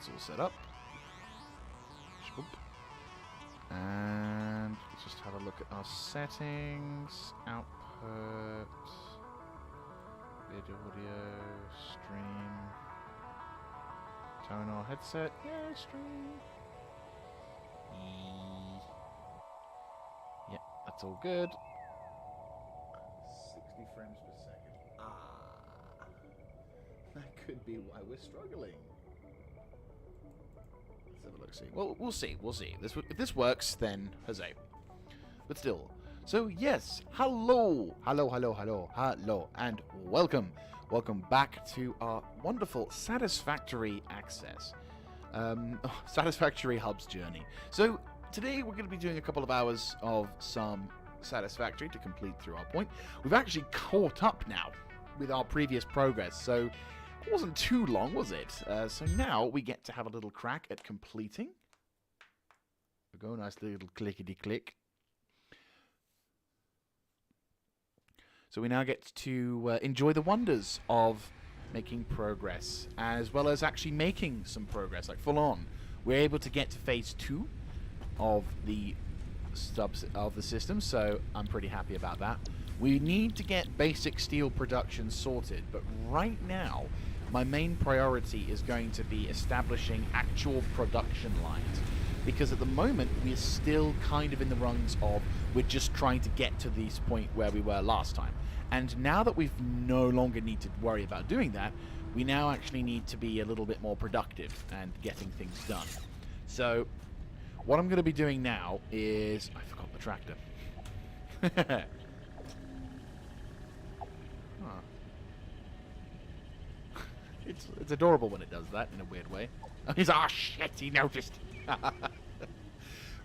That's all set up. Swoop. And let's just have a look at our settings. Output. Video, audio, stream. Tonal headset. Yeah, stream. Yeah, that's all good. 60 frames per second. That could be why we're struggling. Let's have a look. See. Well, we'll see. We'll see. If this works, then huzzah. But still. So yes, hello, and welcome back to our wonderful Satisfactory access, Satisfactory Hub's journey. So today we're going to be doing a couple of hours of some Satisfactory to complete through our point. We've actually caught up now with our previous progress, so it wasn't too long, was it? So now we get to have a little crack at completing. There we go, nice little clickety-click. So we now get to enjoy the wonders of making progress, as well as actually making some progress, like full on. We're able to get to phase 2 of the system, so I'm pretty happy about that. We need to get basic steel production sorted, but right now, my main priority is going to be establishing actual production lines. Because at the moment, we're still kind of in the rungs of, we're just trying to get to this point where we were last time. And now that we've no longer need to worry about doing that, we now actually need to be a little bit more productive and getting things done. So, what I'm going to be doing now is... I forgot the tractor. It's adorable when it does that in a weird way. He's, ah, shit, he noticed.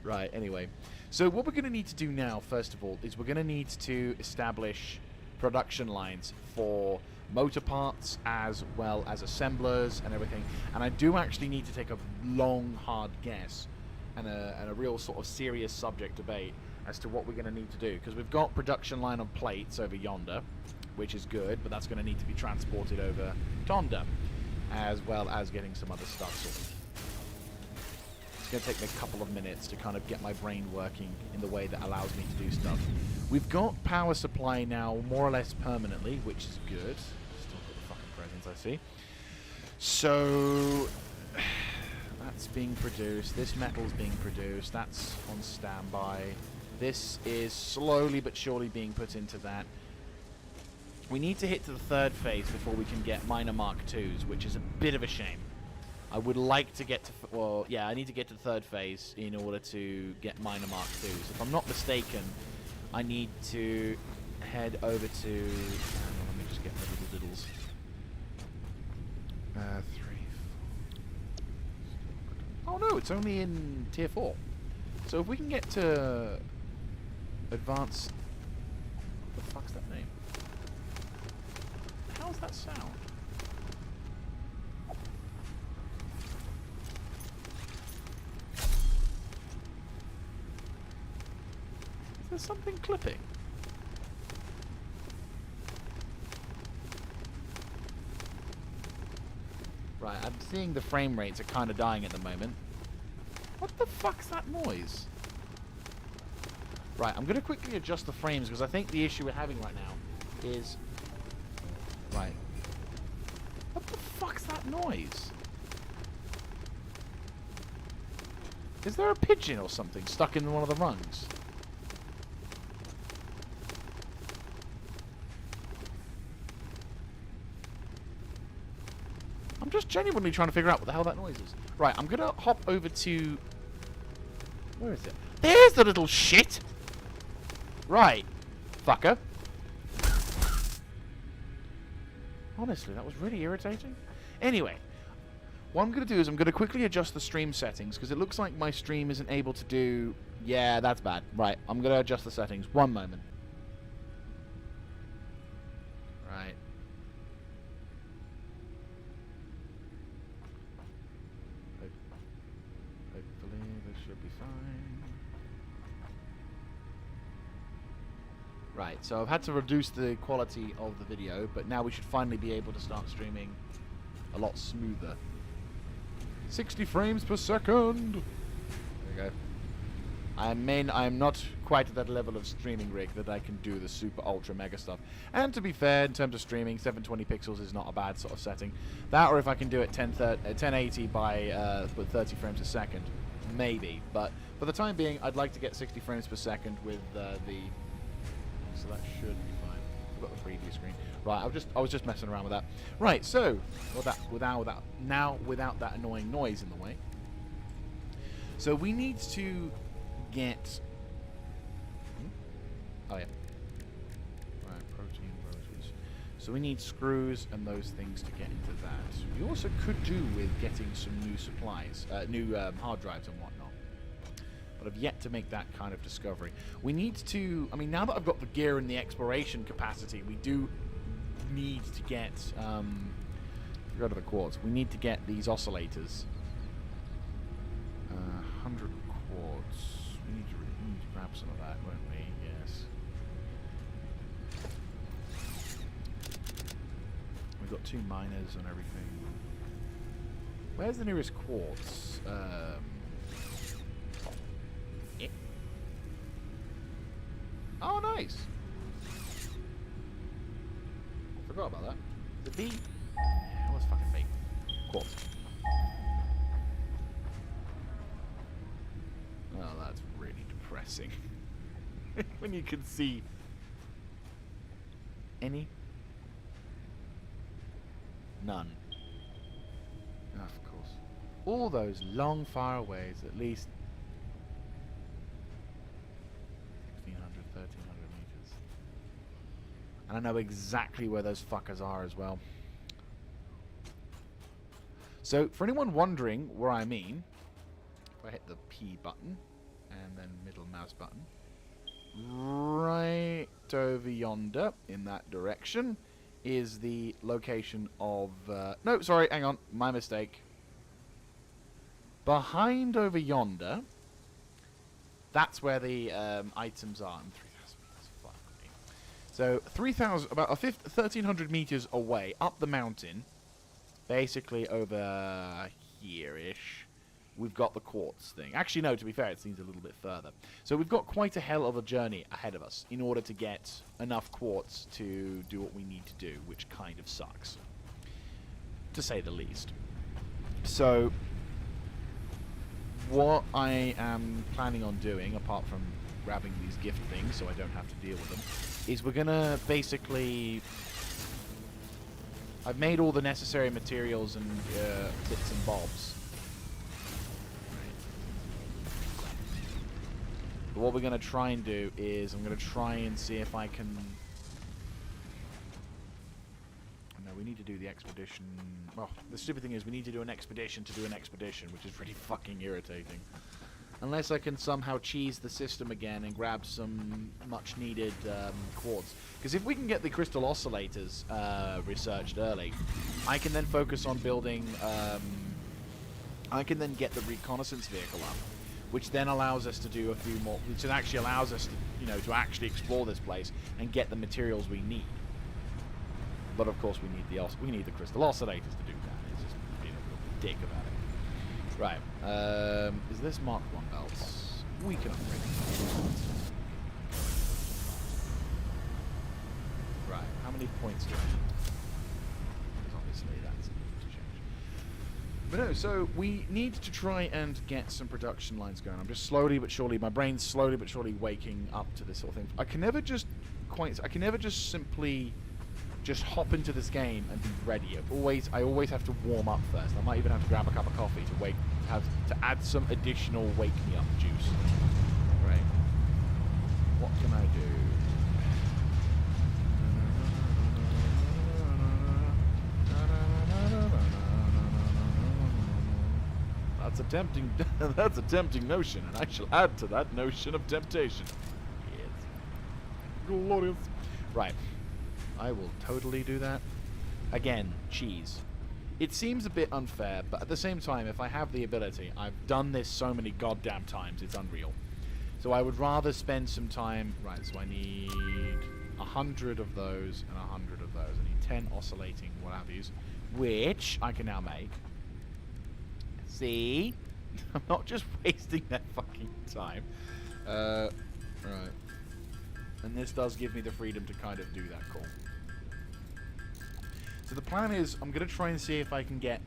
Right, anyway. So what we're going to need to do now, first of all, is we're going to need to establish production lines for motor parts as well as assemblers and everything. And I do actually need to take a long, hard guess and a real sort of serious subject debate as to what we're going to need to do. Because we've got production line on plates over yonder, which is good, but that's going to need to be transported over Tonda, as well as getting some other stuff sorted. It's going to take me a couple of minutes to kind of get my brain working in the way that allows me to do stuff. We've got power supply now more or less permanently, which is good. Still got the fucking presents, I see. So that's being produced. This metal's being produced. That's on standby. This is slowly but surely being put into that. We need to hit to the third phase before we can get minor Mark IIs, which is a bit of a shame. I would like to get to... Well, yeah, I need to get to the third phase in order to get minor Mark IIs. If I'm not mistaken, I need to head over to... Hang on, let me just get my little diddles. 3, 4... Oh no, it's only in tier 4. So if we can get to... advanced... What the fuck's that name? How's that sound? Is there something clipping? Right, I'm seeing the frame rates are kind of dying at the moment. What the fuck's that noise? Right, I'm going to quickly adjust the frames because I think the issue we're having right now is... Right. What the fuck's that noise? Is there a pigeon or something stuck in one of the rungs? I'm just genuinely trying to figure out what the hell that noise is. Right, I'm gonna hop over to... Where is it? There's the little shit! Right. Fucker. Honestly, that was really irritating. Anyway, what I'm going to do is I'm going to quickly adjust the stream settings, because it looks like my stream isn't able to do... Yeah, that's bad. Right, I'm going to adjust the settings. One moment. Right. Hopefully this should be fine. Right, so I've had to reduce the quality of the video, but now we should finally be able to start streaming a lot smoother. 60 frames per second. There we go. I'm not quite at that level of streaming rig that I can do the super ultra mega stuff. And to be fair, in terms of streaming, 720 pixels is not a bad sort of setting. That, or if I can do it 1080 by 30 frames a second, maybe. But for the time being, I'd like to get 60 frames per second with the. So that should be fine. I've got the preview screen. Right, I was just messing around with that. Right, so without that annoying noise in the way. So we need to get. Oh yeah. Right, protein roses. So we need screws and those things to get into that. We also could do with getting some new supplies, new hard drives and whatnot. But I've yet to make that kind of discovery. We need to. I mean, now that I've got the gear and the exploration capacity, we do need to get. Go to the quartz. We need to get these oscillators. 100 quartz. We need to grab some of that, won't we? Yes. We've got 2 miners and everything. Where's the nearest quartz? Oh, nice. Forgot about that. The B. Yeah, what's fucking B? Quartz. Oh, that's really depressing. When you can see any, none. Oh, of course. All those long faraways, at least 1,600, 1,300 meters. And I know exactly where those fuckers are as well. So, for anyone wondering where I mean, if I hit the P button and then middle mouse button, right over yonder in that direction is the location of no, sorry, hang on, my mistake. Behind over yonder, that's where the items are. 3,000 meters, fuck me. So 3,000, about 1,300 meters away up the mountain, basically over here-ish, we've got the quartz thing. Actually, no, to be fair, it seems a little bit further. So we've got quite a hell of a journey ahead of us in order to get enough quartz to do what we need to do, which kind of sucks, to say the least. So what I am planning on doing, apart from grabbing these gift things so I don't have to deal with them, is we're going to basically... I've made all the necessary materials and bits and bobs. But what we're going to try and do is I'm going to try and see if I can... No, we need to do the expedition... Well, the stupid thing is we need to do an expedition to do an expedition, which is really fucking irritating. Unless I can somehow cheese the system again and grab some much-needed quartz. Because if we can get the crystal oscillators researched early, I can then focus on building... I can then get the reconnaissance vehicle up, which then allows us to do a few more... Which actually allows us to, you know, to actually explore this place and get the materials we need. But of course we need the crystal oscillators to do that. It's just being a real dick about it. Right. Is this Mark 1 belts? We can upgrade it. Right. How many points do I need? Because obviously that's to change. But no, so we need to try and get some production lines going. I'm just slowly but surely, my brain's slowly but surely waking up to this sort of thing. I can never just simply just hop into this game and be ready. I always have to warm up first. I might even have to grab a cup of coffee to add some additional wake me up juice. Right. What can I do? That's a tempting notion, and I shall add to that notion of temptation. Yes. Glorious. Right. I will totally do that. Again, cheese. It seems a bit unfair, but at the same time, if I have the ability, I've done this so many goddamn times, it's unreal. So I would rather spend some time... Right, so I need 100 of those and 100 of those. I need 10 oscillating what-have-yous, which I can now make. Yes. See? I'm not just wasting their fucking time. Right. And this does give me the freedom to kind of do that call. So the plan is, I'm going to try and see if I can get...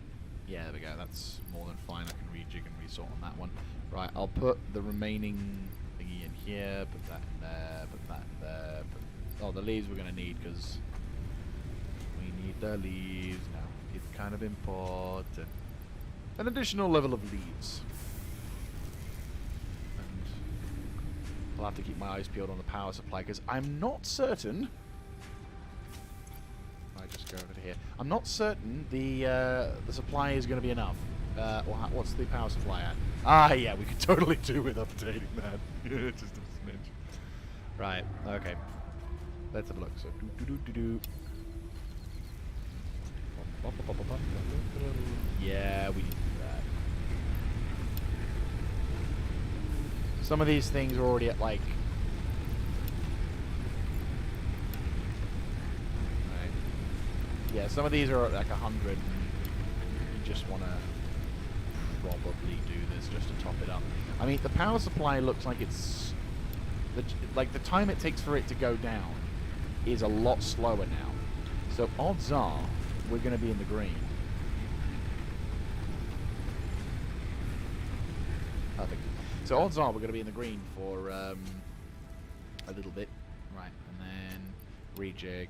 Yeah, there we go. That's more than fine. I can rejig and resort on that one. Right, I'll put the remaining thingy in here, put that in there, put that in there. Oh, the leaves we're going to need, because we need the leaves now. It's kind of important. An additional level of leaves. And I'll have to keep my eyes peeled on the power supply, because I'm not certain... I just go over to here. I'm not certain the supply is going to be enough. What's the power supply at? Ah, yeah, we could totally do with updating that. Just a smidge. Right, okay. Let's have a look. So, yeah, we need to do that. Some of these things are already at, like... Right. Yeah, some of these are at, like, 100. And you just want to probably do this just to top it up. I mean, the power supply looks like it's... the time it takes for it to go down is a lot slower now. So odds are we're going to be in the green. Perfect. So odds are we're going to be in the green for a little bit. Right, and then rejig,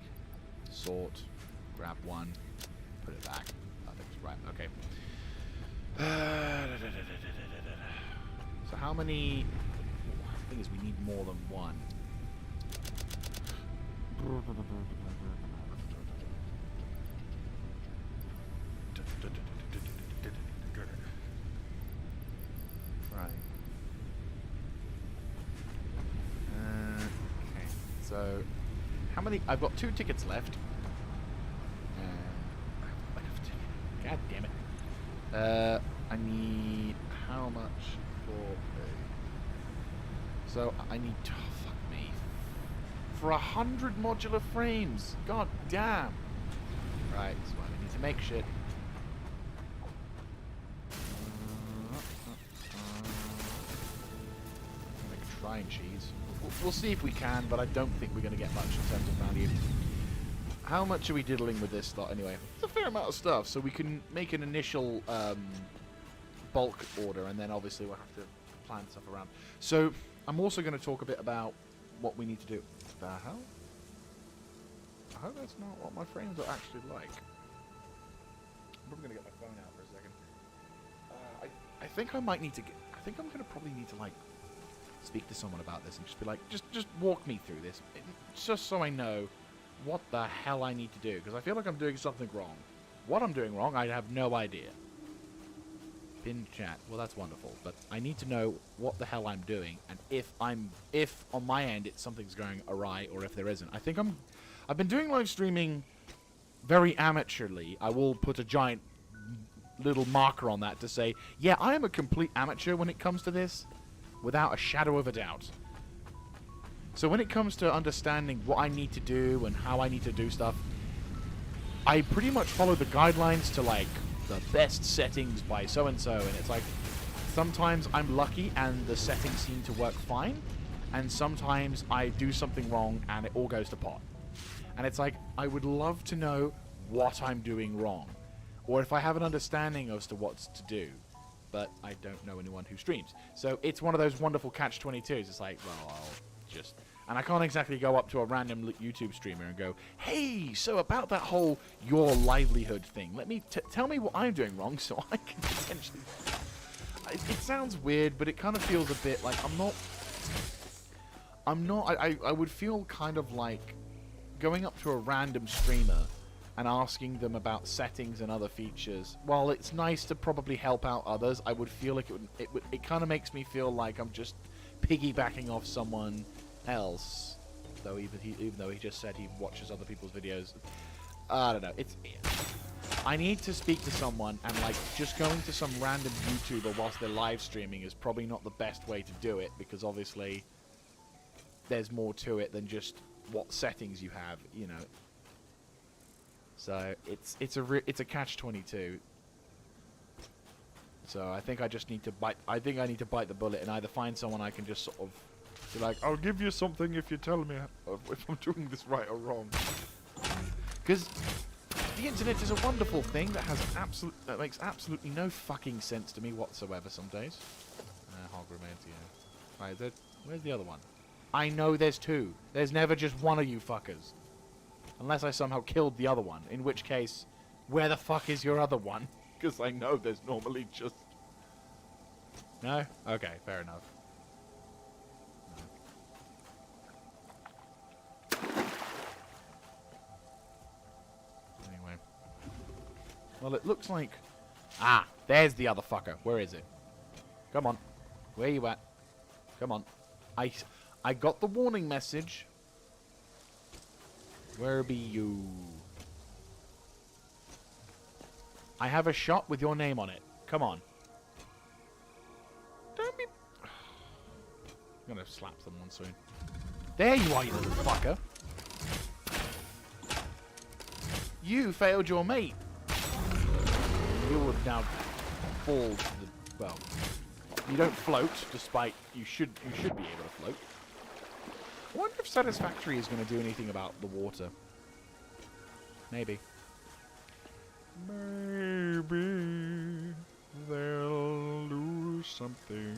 sort, grab one, put it back. Perfect. Right, okay. So how many... The thing is, we need more than one. Right. Okay. So, how many... I've got 2 tickets left. God damn it. I need... How much for... So, I need... Oh, fuck me. For 100 modular frames. God damn. Right, so I need to make shit. Make a trying cheese. We'll see if we can, but I don't think we're going to get much in terms of value. How much are we diddling with this lot anyway? It's a fair amount of stuff, so we can make an initial bulk order, and then obviously we'll have to plan stuff around. So, I'm also going to talk a bit about what we need to do. The hell? I hope that's not what my frames are actually like. I'm probably going to get my phone out for a second. I think I might need to get... I think I'm going to probably need to, like, speak to someone about this and just be like, just walk me through this. Just so I know what the hell I need to do, because I feel like I'm doing something wrong. What I'm doing wrong, I have no idea. Pin chat. Well, that's wonderful, but I need to know what the hell I'm doing, and if on my end something's going awry, or if there isn't. I've been doing live streaming very amateurly. I will put a giant little marker on that to say, yeah, I am a complete amateur when it comes to this, without a shadow of a doubt. So when it comes to understanding what I need to do and how I need to do stuff, I pretty much follow the guidelines to, like, the best settings by so-and-so, and it's like, sometimes I'm lucky and the settings seem to work fine, and sometimes I do something wrong and it all goes to pot. And it's like, I would love to know what I'm doing wrong, or if I have an understanding as to what to do, but I don't know anyone who streams. So it's one of those wonderful catch-22s. It's like, well, I'll just... And I can't exactly go up to a random YouTube streamer and go, hey, so about that whole your livelihood thing, let me tell me what I'm doing wrong so I can potentially... It sounds weird, but it kind of feels a bit like I would feel kind of like going up to a random streamer and asking them about settings and other features. While it's nice to probably help out others, I would feel like it kind of makes me feel like I'm just piggybacking off someone else, though even though he just said he watches other people's videos. I don't know. I need to speak to someone, and like just going to some random YouTuber whilst they're live streaming is probably not the best way to do it, because obviously there's more to it than just what settings you have, you know. So it's a catch-22. So I think I just need to bite. I think I need to bite the bullet and either find someone I can just sort of be like, I'll give you something if you tell me if I'm doing this right or wrong. Because the internet is a wonderful thing that makes absolutely no fucking sense to me whatsoever some days. Hog remains, yeah. Right, where's the other one? I know there's two. There's never just one of you fuckers. Unless I somehow killed the other one. In which case, where the fuck is your other one? Because I know there's normally just... No? Okay, fair enough. Anyway. Well, it looks like... Ah, there's the other fucker. Where is it? Come on. Where you at? Come on. I got the warning message. Where be you? I have a shot with your name on it. Come on. Don't be... I'm gonna slap someone soon. There you are, you little fucker. You failed your mate. You will now fall to the... Well, you don't float, despite you should be able to float. I wonder if Satisfactory is going to do anything about the water. Maybe. Maybe they'll do something.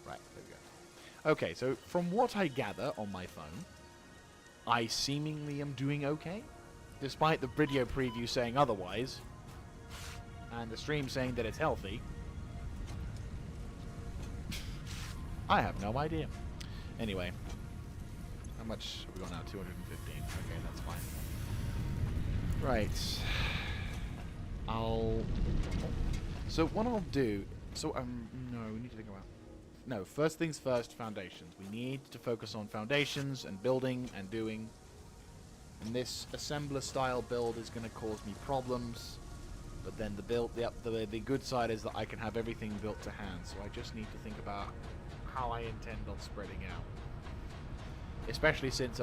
Right, there we go. Okay, so from what I gather on my phone, I seemingly am doing okay, despite the video preview saying otherwise, and the stream saying that it's healthy. I have no idea. Anyway, how much have we got now? 215. Okay, that's fine. Right. So what I'll do... So, no, we need to think about... No, first things first, foundations. We need to focus on foundations and building and doing. And this assembler style build is going to cause me problems. But then the good side is that I can have everything built to hand. So I just need to think about how I intend on spreading out. Especially since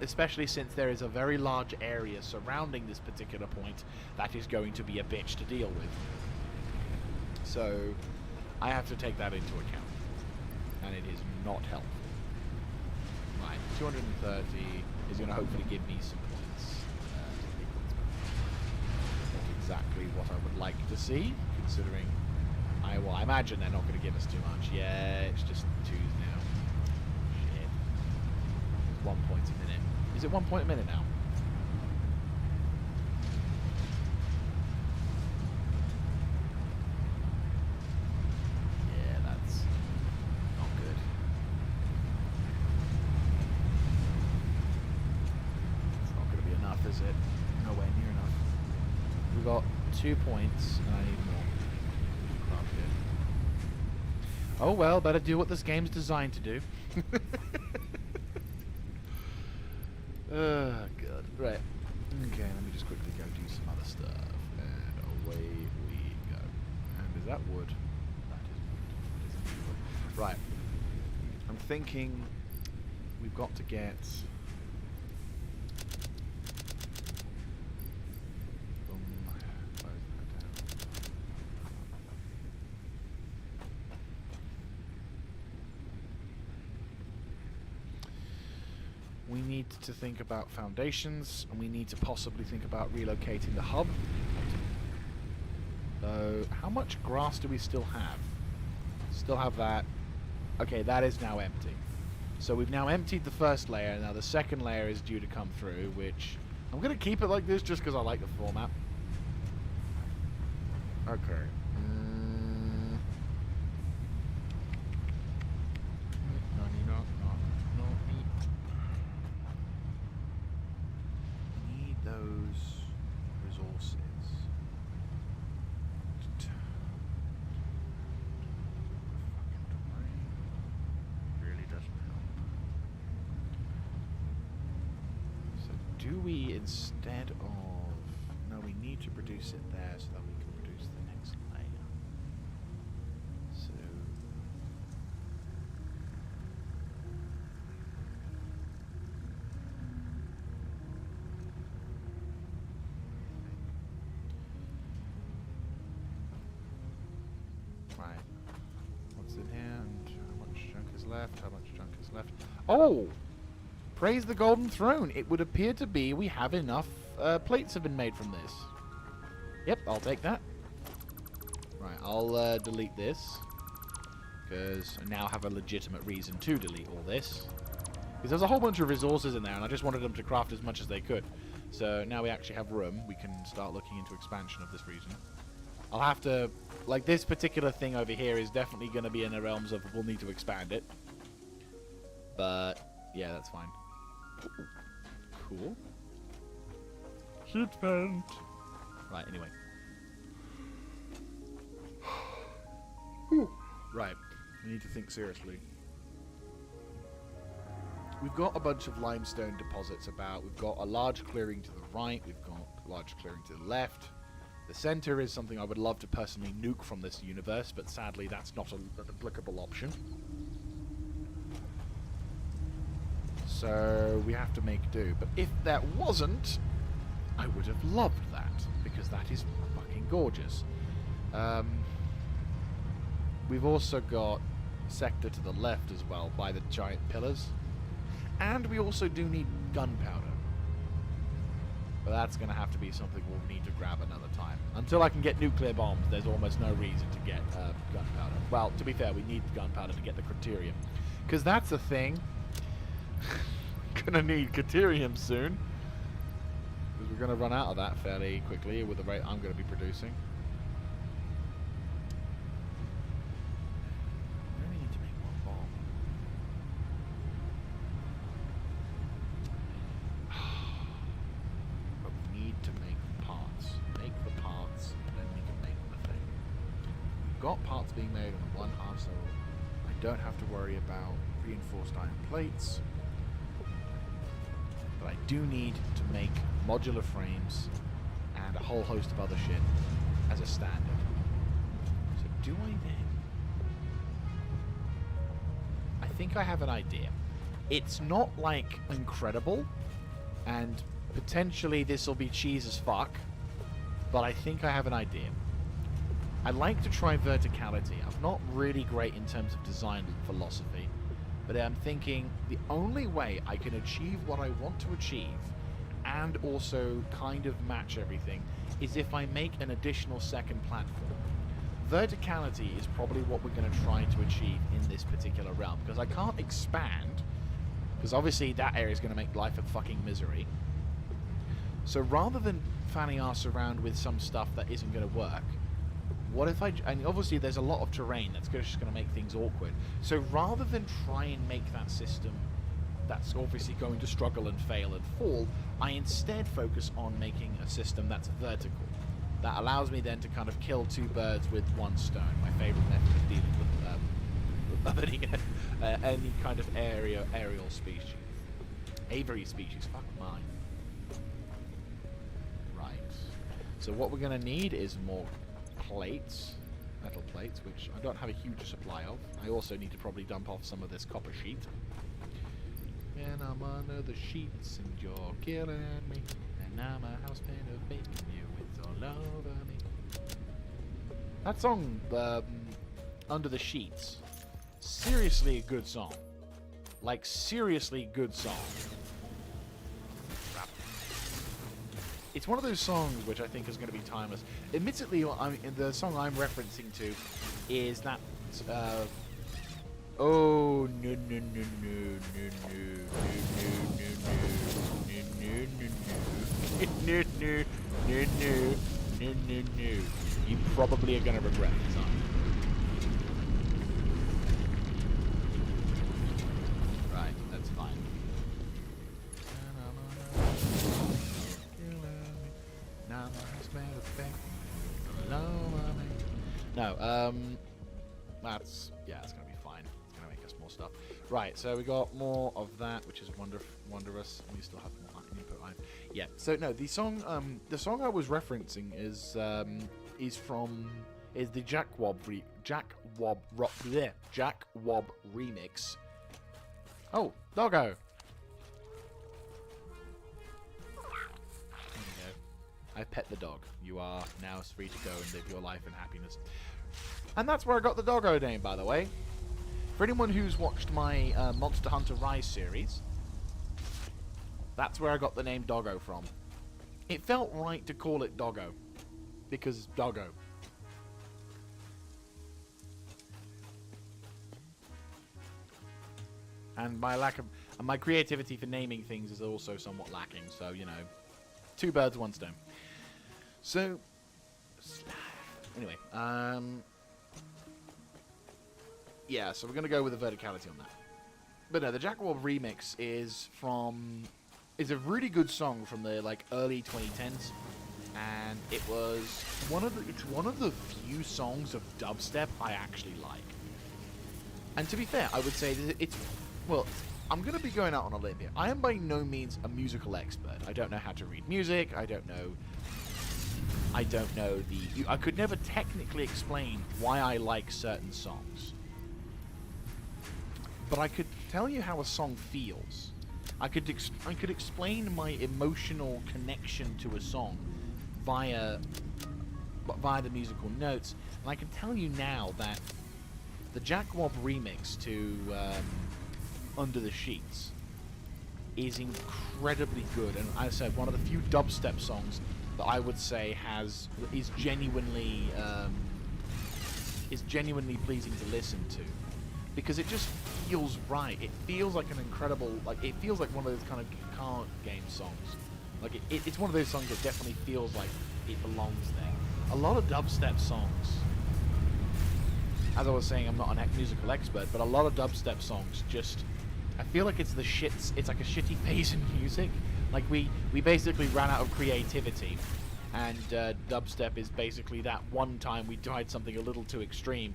especially since there is a very large area surrounding this particular point that is going to be a bitch to deal with. So I have to take that into account, and it is not helpful. Right, 230 is going to hopefully give me some points. Not exactly what I would like to see, considering I imagine they're not going to give us too much. Yeah, it's just 2s now. 1 point a minute. Is it 1 point a minute now? Yeah, that's not good. It's not going to be enough, is it? Nowhere near enough. We've got 2 points, and I need more. Not good. Oh well, better do what this game's designed to do. Oh, God. Right. Okay, let me just quickly go do some other stuff. And away we go. And is that wood? That is wood. That is wood. Right. I'm thinking we've got to get... We need to think about foundations, and we need to possibly think about relocating the hub. So, how much grass do we still have? Still have that. Okay, that is now empty. So we've now emptied the first layer. Now the second layer is due to come through, which I'm going to keep it like this just because I like the format. Okay. Do we, instead of... No, we need to produce it there so that we can produce the next layer. So... Right. What's in here? And how much junk is left? How much junk is left? Oh! Praise the Golden Throne. It would appear to be we have enough plates have been made from this. Yep, I'll take that. Right, I'll delete this. Because I now have a legitimate reason to delete all this. Because there's a whole bunch of resources in there, and I just wanted them to craft as much as they could. So now we actually have room. We can start looking into expansion of this region. I'll have to... Like, this particular thing over here is definitely going to be in the realms of we'll need to expand it. But, yeah, that's fine. Cool. Heat vent. Right, anyway. Right. We need to think seriously. We've got a bunch of limestone deposits about. We've got a large clearing to the right. We've got a large clearing to the left. The center is something I would love to personally nuke from this universe, but sadly that's not an applicable option. So we have to make do. But if that wasn't, I would have loved that, because that is fucking gorgeous. We've also got sector to the left as well, by the giant pillars. And we also do need gunpowder. But that's going to have to be something we'll need to grab another time. Until I can get nuclear bombs, there's almost no reason to get gunpowder. Well, to be fair, we need gunpowder to get the criterium. Because that's the thing. Gonna need criterium soon. Because we're going to run out of that fairly quickly with the rate I'm going to be producing. Got parts being made on the one half, so I don't have to worry about reinforced iron plates. But I do need to make modular frames and a whole host of other shit as a standard. So do I then? I think I have an idea. It's not like incredible, and potentially this will be cheese as fuck, but I think I have an idea. I like to try verticality. I'm not really great in terms of design philosophy, but I'm thinking the only way I can achieve what I want to achieve and also kind of match everything is if I make an additional second platform. Verticality is probably what we're going to try to achieve in this particular realm, because I can't expand, because obviously that area is going to make life a fucking misery. So rather than fanning arse around with some stuff that isn't going to work, what if I... And obviously there's a lot of terrain that's just going to make things awkward. So rather than try and make that system that's obviously going to struggle and fail and fall, I instead focus on making a system that's vertical. That allows me then to kind of kill two birds with one stone. My favourite method of dealing with any kind of aerial species. Aviary species, fuck mine. Right. So what we're going to need is more plates, metal plates, which I don't have a huge supply of. I also need to probably dump off some of this copper sheet. And I'm under the sheets and you're killing me. And I'm a house paint of bacon, you, it's all over me. That song, Under the Sheets, seriously a good song. Like, seriously good song. It's one of those songs which I think is going to be timeless. Admittedly, the song I'm referencing to is that... oh, no, no, no, no, no, no, no, no. You probably are going to regret this, aren't you? Right, that's fine. No, that's... yeah, it's going to be fine. It's going to make us more stuff. Right, so we got more of that, which is wondrous. We still have more input line. Yeah, so no, the song I was referencing is the Jack Wob remix. Oh, doggo. I pet the dog. You are now free to go and live your life in happiness. And that's where I got the doggo name, by the way. For anyone who's watched my Monster Hunter Rise series, that's where I got the name Doggo from. It felt right to call it Doggo, because Doggo. And my creativity for naming things is also somewhat lacking, so, you know, two birds, one stone. So, anyway, yeah, so we're going to go with the verticality on that. But no, the Jaeger remix is a really good song from the, like, early 2010s. And it's one of the few songs of dubstep I actually like. And to be fair, I would say that well, I'm going to be going out on a limb here. I am by no means a musical expert. I don't know how to read music. I don't know I could never technically explain why I like certain songs. But I could tell you how a song feels. I could explain my emotional connection to a song via the musical notes. And I can tell you now that the Jaeger remix to Under the Sheets is incredibly good, and as I said, one of the few dubstep songs that I would say is genuinely pleasing to listen to, because it just feels right. It feels like an incredible, it feels like one of those kind of card game songs. Like it's one of those songs that definitely feels like it belongs there. A lot of dubstep songs, as I was saying, I'm not a musical expert, but a lot of dubstep songs just, I feel like it's like a shitty phase in music. Like we basically ran out of creativity, and dubstep is basically that one time we tried something a little too extreme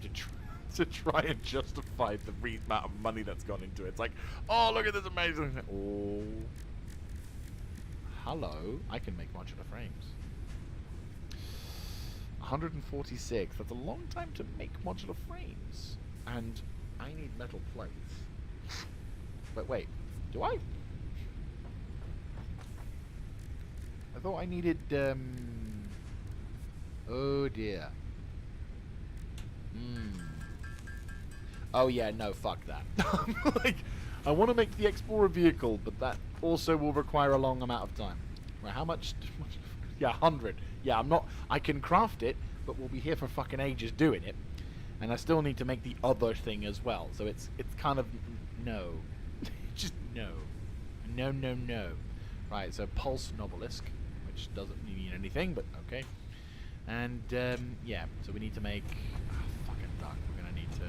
to try and justify the amount of money that's gone into it. It's like, oh, look at this amazing thing. Oh, hello, I can make modular frames. 146, that's a long time to make modular frames. And I need metal plates. But wait, do I? I thought I needed, oh dear. Oh yeah, no, fuck that. Like, I want to make the Explorer vehicle, but that also will require a long amount of time. Right, how much? Yeah, 100. Yeah, I can craft it, but we'll be here for fucking ages doing it. And I still need to make the other thing as well. So it's kind of, no. Just no. No, no, no. Right, so Pulse Nobelisk, which doesn't mean anything, but okay. And, yeah, so we need to make, fucking duck. We're going to need to,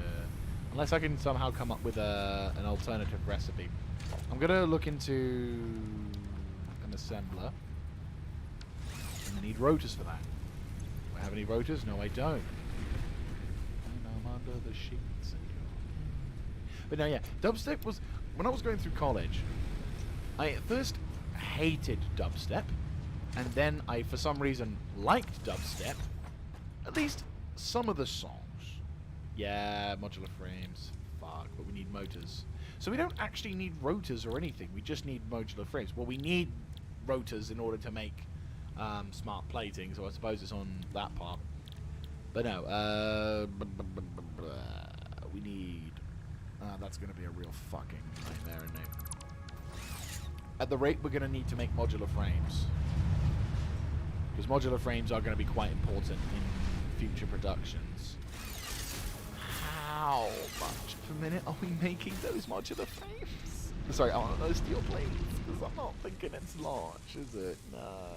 unless I can somehow come up with an alternative recipe. I'm going to look into an assembler. And I need rotors for that. Do I have any rotors? No, I don't. And I'm under the sheets. But no, yeah, dubstep was, when I was going through college, I at first hated dubstep, and then I, for some reason, liked dubstep. At least some of the songs. Yeah, modular frames. Fuck, but we need motors. So we don't actually need rotors or anything. We just need modular frames. Well, we need rotors in order to make smart plating, so I suppose it's on that part. But no, we need... that's going to be a real fucking nightmare, isn't it? At the rate we're going to need to make modular frames. Because modular frames are going to be quite important in future productions. How much per minute are we making those modular frames? Sorry, I want those steel plates. Because I'm not thinking it's large, is it? No.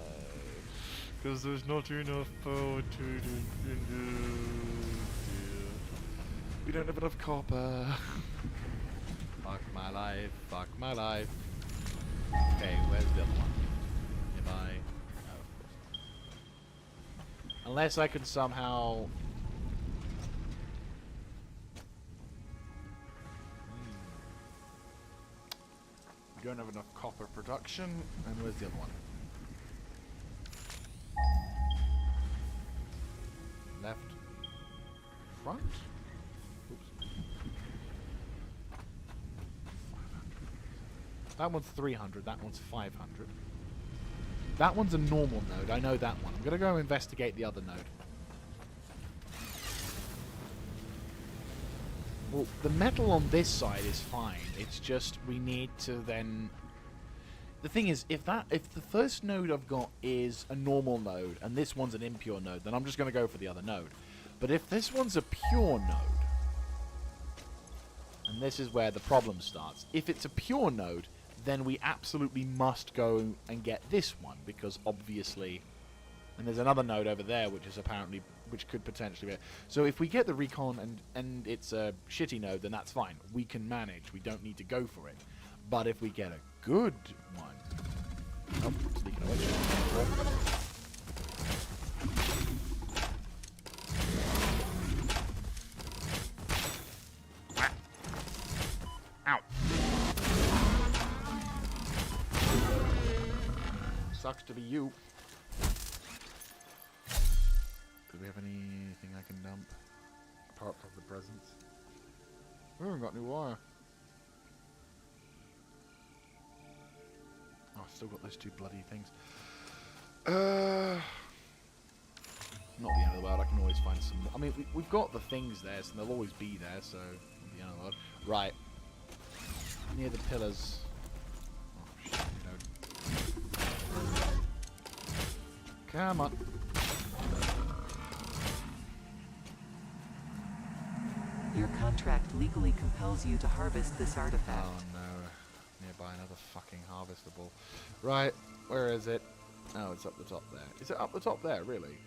Because there's not enough power to do. We don't have enough copper. Fuck my life, fuck my life. Okay, where's the other one? If I... No, of course not. Unless I can somehow... We don't have enough copper production. And where's the other one? Left. Front? Oops. That one's 300, that one's 500. That one's a normal node, I know that one. I'm gonna go investigate the other node. Well, the metal on this side is fine. It's just we need to then... The thing is, if the first node I've got is a normal node, and this one's an impure node, then I'm just going to go for the other node. But if this one's a pure node, and this is where the problem starts, if it's a pure node, then we absolutely must go and get this one, because obviously... And there's another node over there, which is apparently... which could potentially be... So if we get the recon and it's a shitty node, then that's fine. We can manage. We don't need to go for it. But if we get a good one... Oh, sneaking away. Ow. Sucks to be you. Do we have anything I can dump? Apart from the presents. We haven't got any wire. Oh, I've still got those 2 bloody things. Not the end of the world. I can always find some... I mean, we've got the things there, so they'll always be there, so... Not the end of the world. Right. Near the pillars. Oh, shit, you know. Come on. Your contract legally compels you to harvest this artifact. Oh no. Nearby another fucking harvestable. Right, where is it? Oh, it's up the top there. Is it up the top there, really?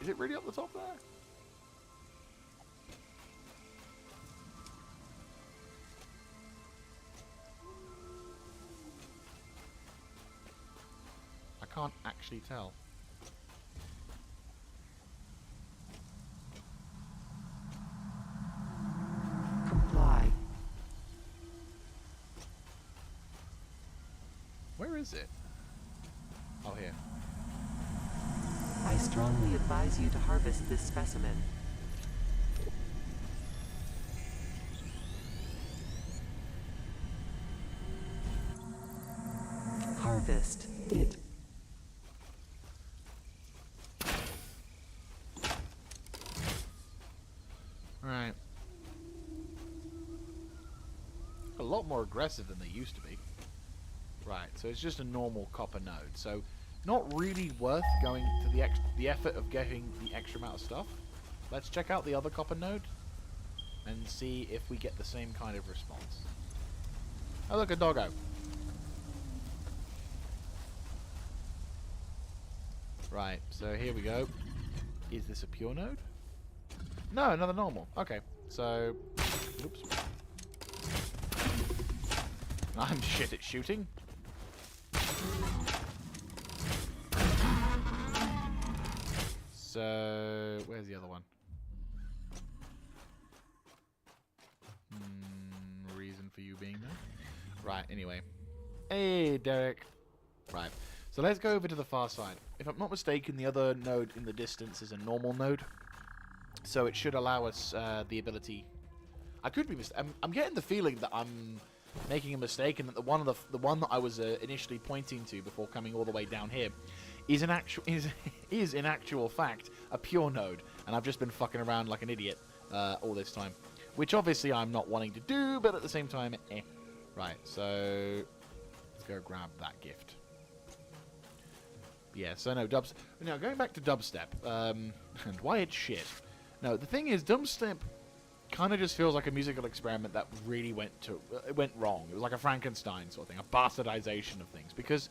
Is it really up the top there? I can't actually tell. Where is it? Oh, here. I strongly advise you to harvest this specimen. Harvest it. Right. A lot more aggressive than they used to be. Right, so it's just a normal copper node. So, not really worth going to the effort of getting the extra amount of stuff. Let's check out the other copper node and see if we get the same kind of response. Oh, look, a doggo. Right, so here we go. Is this a pure node? No, another normal. Okay, so... Oops. I'm shit at shooting. So, where's the other one? Reason for you being there? Right, anyway. Hey, Derek. Right, so let's go over to the far side. If I'm not mistaken, the other node in the distance is a normal node. So it should allow us the ability... I could be mistaken. I'm getting the feeling that I'm making a mistake, and that the one that I was initially pointing to before coming all the way down here is in actual fact a pure node, and I've just been fucking around like an idiot all this time, which obviously I'm not wanting to do, but at the same time, Right, so let's go grab that gift. Yeah, so no, now going back to dubstep, and why it's shit. No, the thing is, dubstep kind of just feels like a musical experiment that really went wrong. It was like a Frankenstein sort of thing, a bastardization of things, because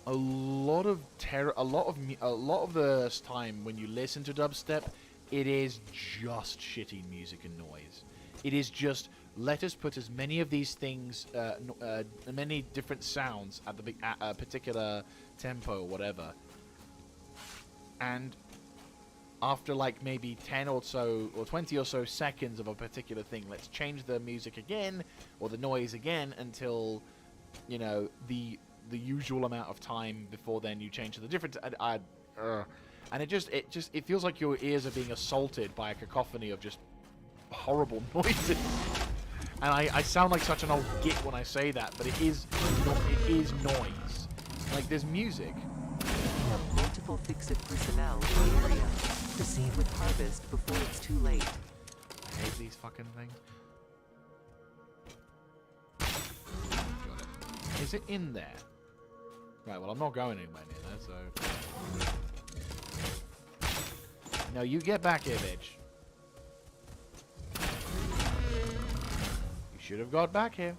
a lot of the time when you listen to dubstep, it is just shitty music and noise. It is just, let us put as many of these things, many different sounds at a particular tempo or whatever, and after like maybe 10 or so or 20 or so seconds of a particular thing, let's change the music again or the noise again until, you know, the usual amount of time before then you change to the different. And it feels like your ears are being assaulted by a cacophony of just horrible noises. And I sound like such an old git when I say that, but it is noise. Like, there's music. We have multiple ficsit personnel in the area. Proceed with harvest before it's too late. I hate these fucking things. Got it. Is it in there? Right, well, I'm not going anywhere near there, so... No, you get back here, bitch. You should have got back here.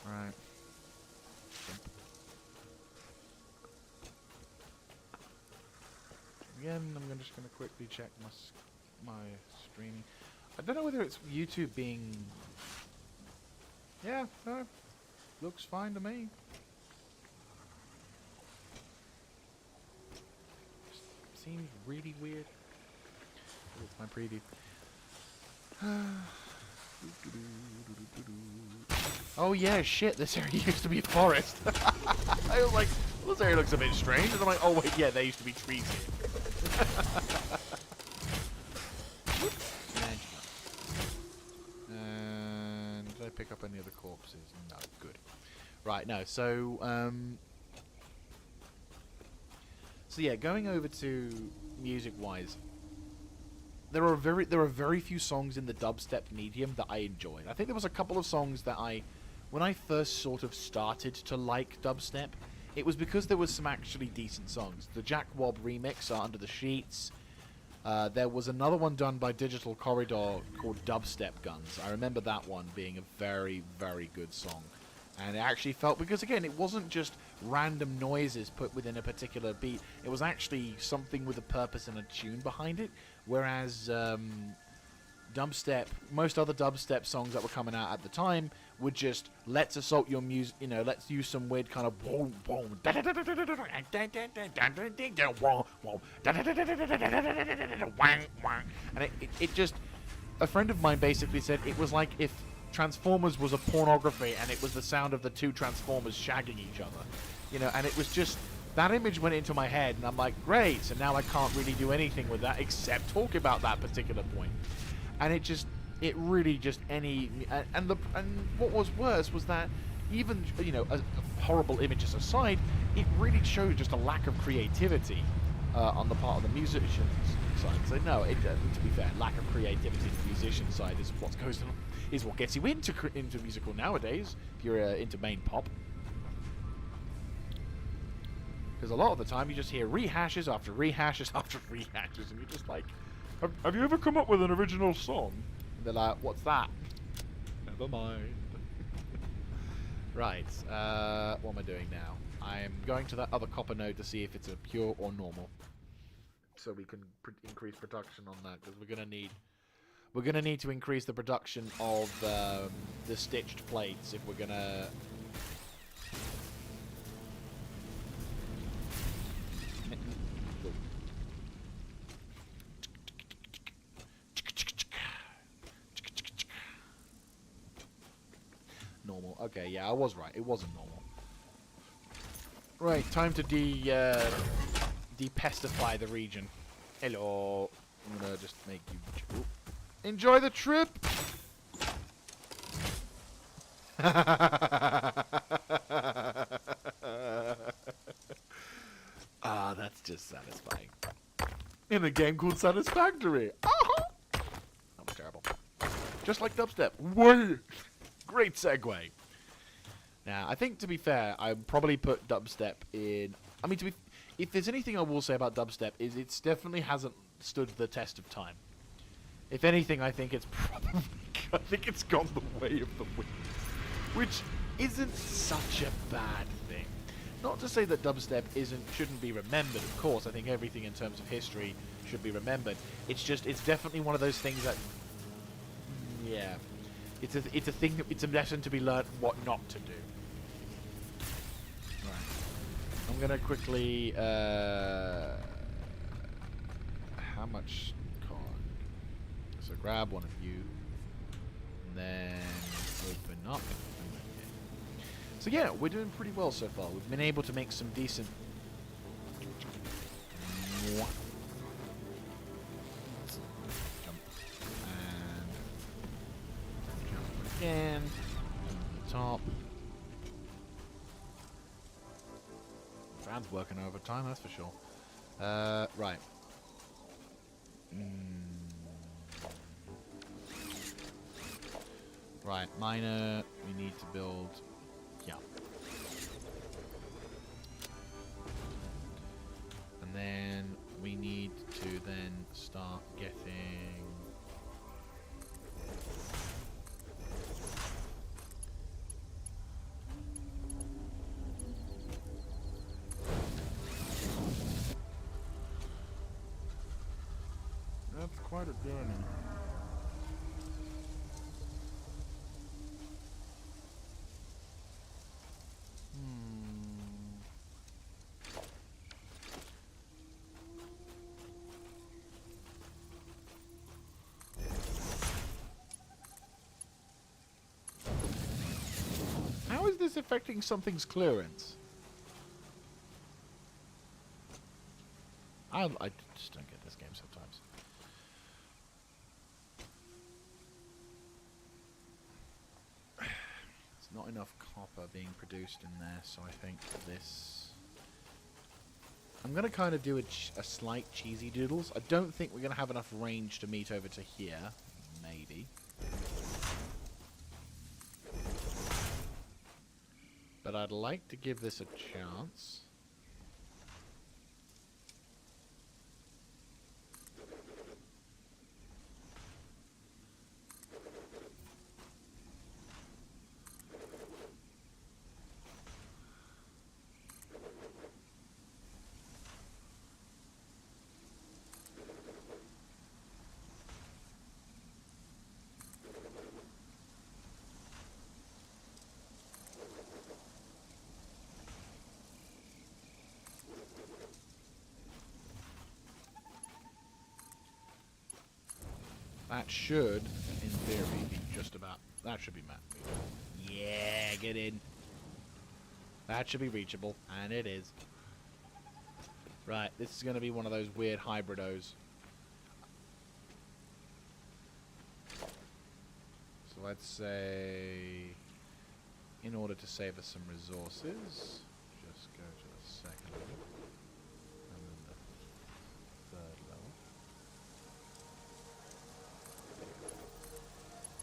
Right. Again, I'm just going to quickly check my streaming. I don't know whether it's YouTube being... Yeah, no, looks fine to me. Just seems really weird. It's my preview. Oh yeah, shit, this area used to be a forest. I was like, well, this area looks a bit strange. And I'm like, oh wait, yeah, there used to be trees here. And did I pick up any other corpses? No, good. Right, no, so yeah, going over to music-wise, there are very few songs in the dubstep medium that I enjoyed. I think there was a couple of songs that when I first sort of started to like dubstep, it was because there was some actually decent songs. The Jack Wobb remix, Under the Sheets. There was another one done by Digital Corridor called Dubstep Guns. I remember that one being a very, very good song. And it actually felt, because again, it wasn't just random noises put within a particular beat. It was actually something with a purpose and a tune behind it. Whereas dubstep, most other dubstep songs that were coming out at the time would just, let's assault your music, you know, let's use some weird kind of boom, boom, and it just, a friend of mine basically said it was like if Transformers was a pornography and it was the sound of the two Transformers shagging each other, you know, and it was just, that image went into my head and I'm like, great, so now I can't really do anything with that except talk about that particular point. And it really just and what was worse was that even, you know, horrible images aside, it really showed just a lack of creativity on the part of the musician's side. So no, to be fair, lack of creativity on the musician side is what gets you into musical nowadays. If you're into main pop, because a lot of the time you just hear rehashes after rehashes after rehashes, and you're just like, have you ever come up with an original song? And they're like, what's that? Never mind. Right, what am I doing now? I'm going to that other copper node to see if it's a pure or normal, so we can increase production on that, because we're gonna need to increase the production of the stitched plates if we're gonna. Normal. Okay, yeah, I was right. It wasn't normal. Right, time to depestify the region. Hello. I'm gonna just make you enjoy the trip. Ah, that's just satisfying. In a game called Satisfactory. That was terrible. Just like dubstep. Way. Great segue. Now, I think, to be fair, I'd probably put dubstep in... I mean, if there's anything I will say about dubstep, is it definitely hasn't stood the test of time. If anything, I think it's probably... I think it's gone the way of the wind. Which isn't such a bad thing. Not to say that dubstep shouldn't be remembered, of course. I think everything in terms of history should be remembered. It's just, it's definitely one of those things that... Yeah. It's a thing that, it's a lesson to be learnt what not to do. Right. I'm gonna quickly how much card? So grab one of you and then open up. So yeah, we're doing pretty well so far. We've been able to make some decent again. Over the top. Fan's working overtime, that's for sure. Right. Right, miner, we need to build... Yeah. And then we need to then start getting... That's quite a journey. How is this affecting something's clearance? I just don't get this game sometimes. There's not enough copper being produced in there, so I think this... I'm going to kind of do a slight cheesy doodles. I don't think we're going to have enough range to meet over to here. Maybe. But I'd like to give this a chance. That should, in theory, be just about... That should be reachable. Yeah, get in. That should be reachable, and it is. Right, this is going to be one of those weird hybridos. So let's say, in order to save us some resources, just go to the second level, and then the third level.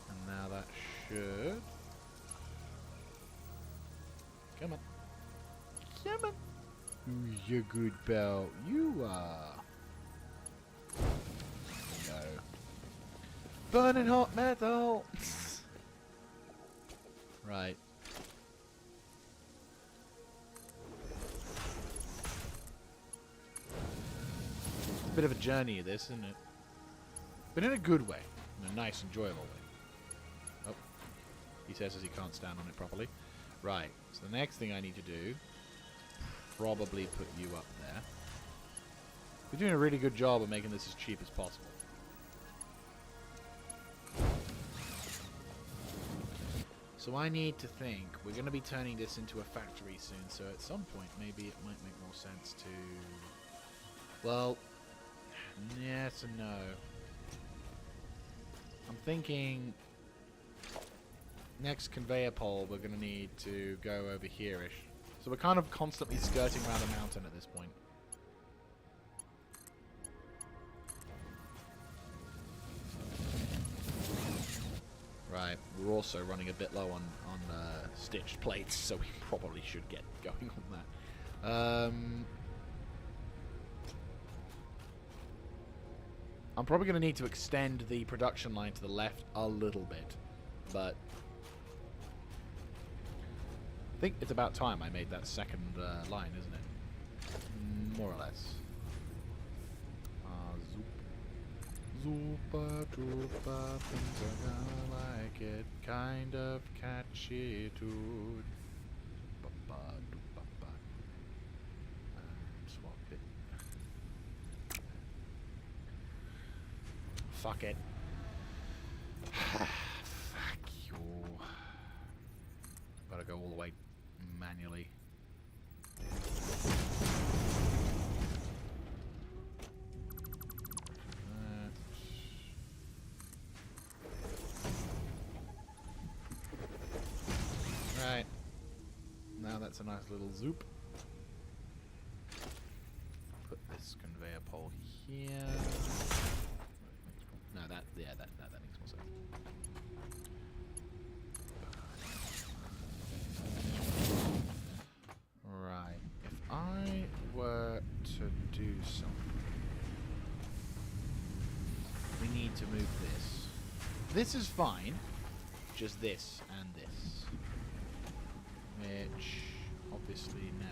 And now that should... Come on. Come on. Who's your good pal? You are. No. Burning hot metal! Right. Bit of a journey, this, isn't it? But in a good way. In a nice, enjoyable way. Oh. He says as he can't stand on it properly. Right. So the next thing I need to do... probably put you up there. We're doing a really good job of making this as cheap as possible. So I need to think, we're going to be turning this into a factory soon, so at some point maybe it might make more sense to... Well, yes and no. I'm thinking next conveyor pole we're going to need to go over here-ish. So we're kind of constantly skirting around the mountain at this point. Right, we're also running a bit low on stitched plates, so we probably should get going on that. I'm probably going to need to extend the production line to the left a little bit, but I think it's about time I made that second line, isn't it? More or less. Zoopa troopa, things are gonna like it. Kind of catchy dude. Ba-ba, do-ba-ba. Swap it. Fuck it. Fuck you. Gotta go all the way manually. That's a nice little zoop. Put this conveyor pole here. No, that makes more sense. Right. If I were to do something, we need to move this. This is fine. Just this and this. Which, obviously now...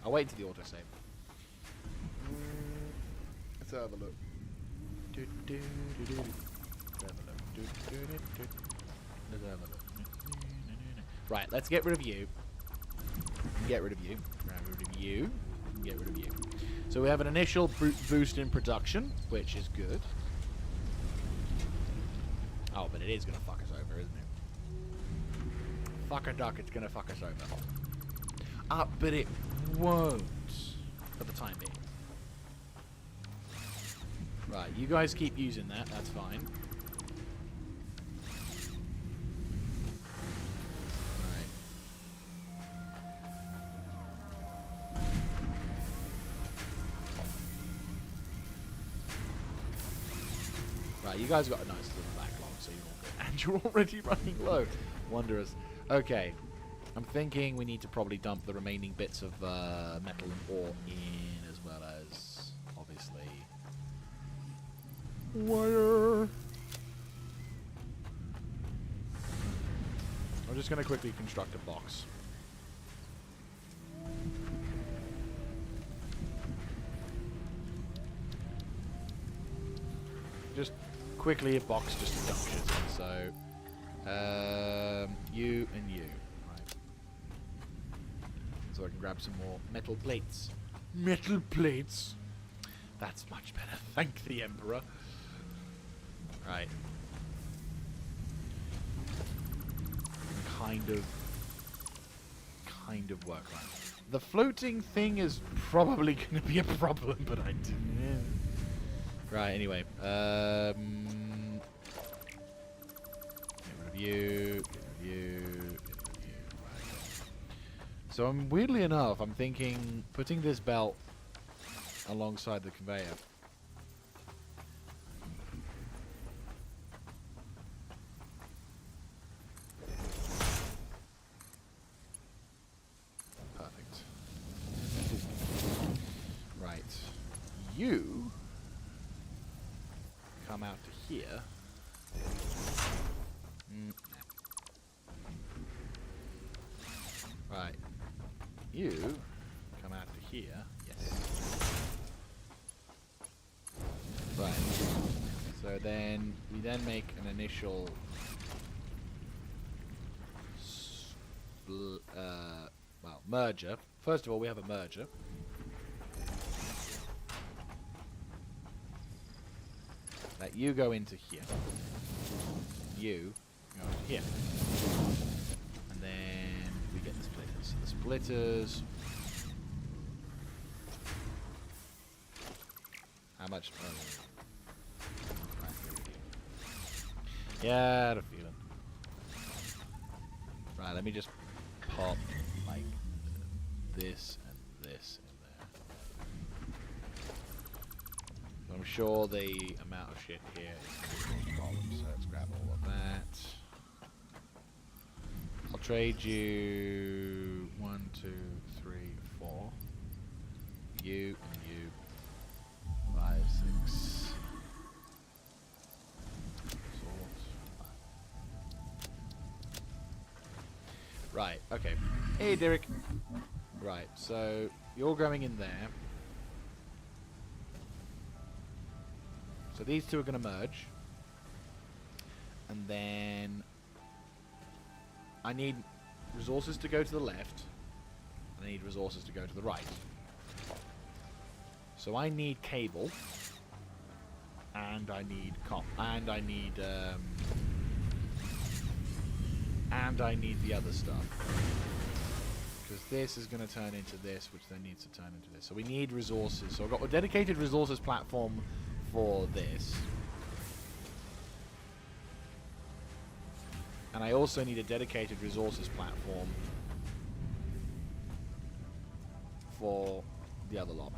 I'll wait until the autosave. Let's have a look. Let's have a look. Right, let's get rid of you. Get rid of you. Get rid of you. Get rid of you. So we have an initial boost in production, which is good. Oh, but it is going to fuck us over, isn't it? Fuck a duck, it's going to fuck us over. But it won't. For the time being. Right, you guys keep using that, that's fine. Right, you guys got a nice little backlog, so you're all good. And you're already running low. Wondrous. Okay. I'm thinking we need to probably dump the remaining bits of metal and ore in, as well as, obviously, wire. I'm just going to quickly construct a box. Just quickly a box just to dump shit in. So, you and you. Right. So I can grab some more metal plates. Metal plates! That's much better. Thank the Emperor. Right. Kind of work around. The floating thing is probably going to be a problem, but I didn't. Right, anyway. Get rid of you. Get rid of you. Get rid of you. Right. So weirdly enough, I'm thinking putting this belt alongside the conveyor. Perfect. Right. You come out to here. Right. You come out to here. Yes. Right. So then we then make an initial merger. First of all, we have a merger. Let you go into here. You go into here. And then we get the splitters. So the splitters. How much? Right, here we go. Yeah, I had a feeling. Right, let me just pop like this and this in there. I'm sure the amount of shit here is a problem, so let's grab all of that. I'll trade you 1, 2, 3, 4. You and you. 5, 6. Sort. Right, okay. Hey, Derek. Right, so you're going in there. So these two are going to merge. And then I need resources to go to the left. I need resources to go to the right. So I need cable. And I need and I need the other stuff. Because this is going to turn into this, which then needs to turn into this. So we need resources. So I've got a dedicated resources platform for this. And I also need a dedicated resources platform for the other lot.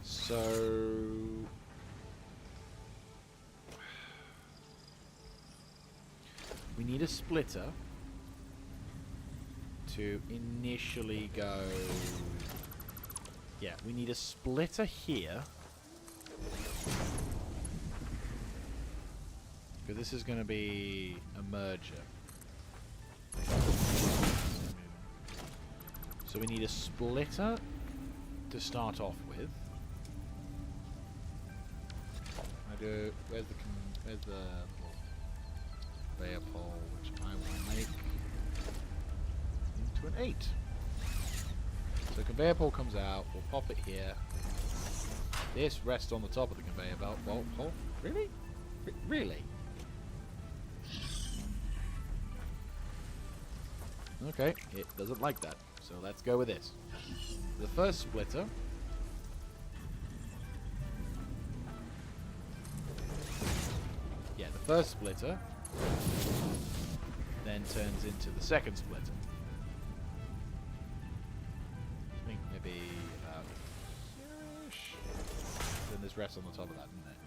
So we need a splitter to initially go. Yeah, we need a splitter here. Because this is going to be a merger. So we need a splitter to start off with. Where's the little conveyor pole, which I will make into an 8. So conveyor pole comes out, we'll pop it here. This rests on the top of the conveyor belt. Oh, really? Really? Okay, it doesn't like that. So let's go with this. The first splitter. Yeah, the first splitter then turns into the second splitter. I think maybe about here-ish. Then there's rests on the top of that, isn't there?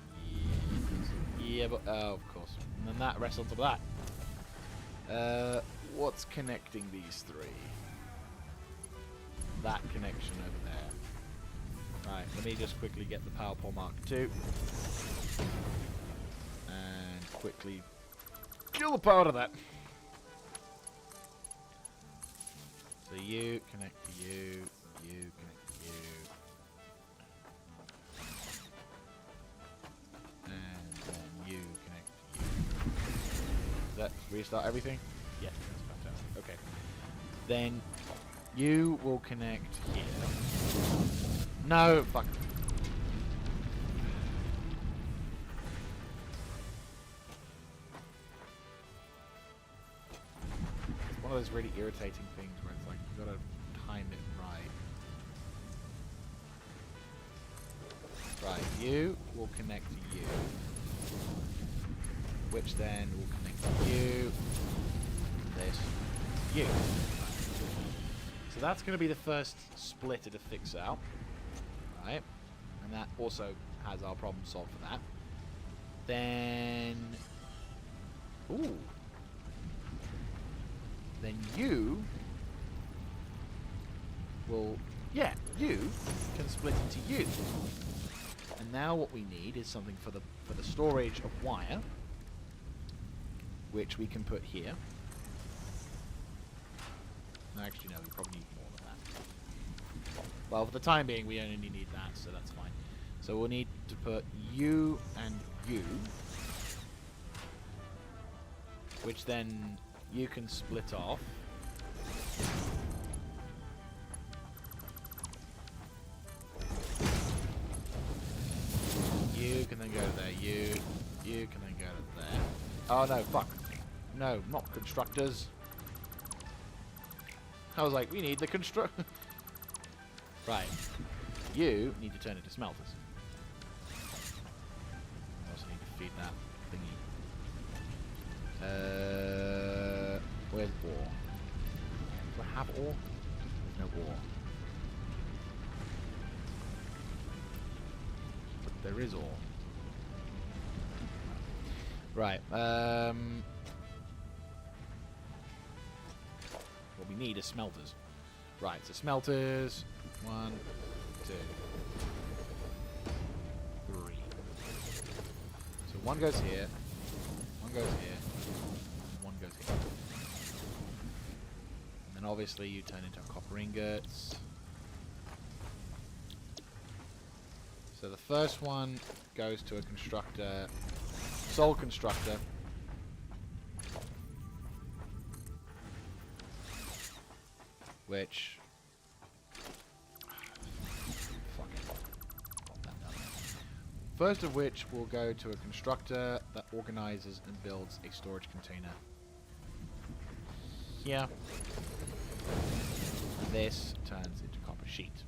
Yeah, but oh, of course. And then that rests on top of that. What's connecting these three? That connection over there. Right, let me just quickly get the power pole Mark II. And quickly kill the power to that. So you connect to you, you connect to you. And then you connect to you. Does that restart everything? Yeah, that's fantastic. Okay. Then you will connect here. No, fuck. It's one of those really irritating things where it's like you've got to time it right. Right, you will connect to you. Which then will connect to you. This. You. So that's going to be the first splitter to fix out. Right. And that also has our problem solved for that. Then... Ooh. Then you will... Yeah, you can split into you. And now what we need is something for the storage of wire, which we can put here. Actually, no, we probably need more than that. Well, for the time being, we only need that, so that's fine. So we'll need to put you and you, which then you can split off. You can then go to there. You can then go to there. Oh no, fuck. No, not constructors. I was like, we need the construct. Right. You need to turn into smelters. I also need to feed that thingy. Where's ore? Do I have ore? There's no ore. But there is ore. Right. What we need is smelters. Right, so smelters. 1, 2, 3. So one goes here, one goes here, and one goes here. And then obviously you turn into copper ingots. So the first one goes to a constructor, soul constructor. Which first of which will go to a constructor that organizes and builds a storage container here. And this turns into copper sheet.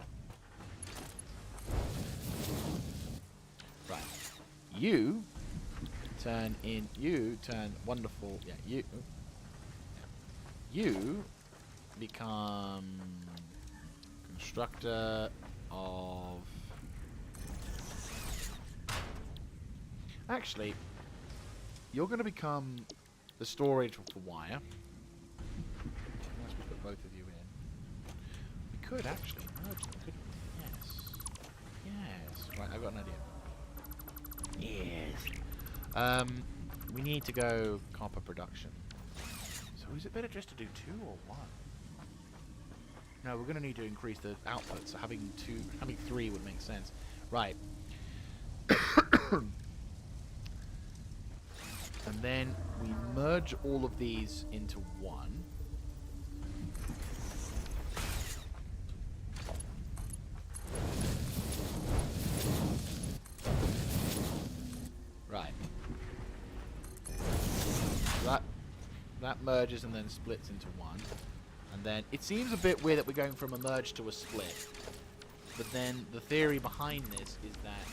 you turn wonderful. Yeah, you become constructor of. Actually, you're going to become the storage for wire. Unless we put both of you in. We could actually merge them, couldn't we? Yes. Yes. Right, I've got an idea. Yes. We need to go copper production. So is it better just to do 2 or 1? No, we're going to need to increase the output, so having 3 would make sense. Right. And then we merge all of these into 1. Right. That merges and then splits into 1. And then it seems a bit weird that we're going from a merge to a split. But then the theory behind this is that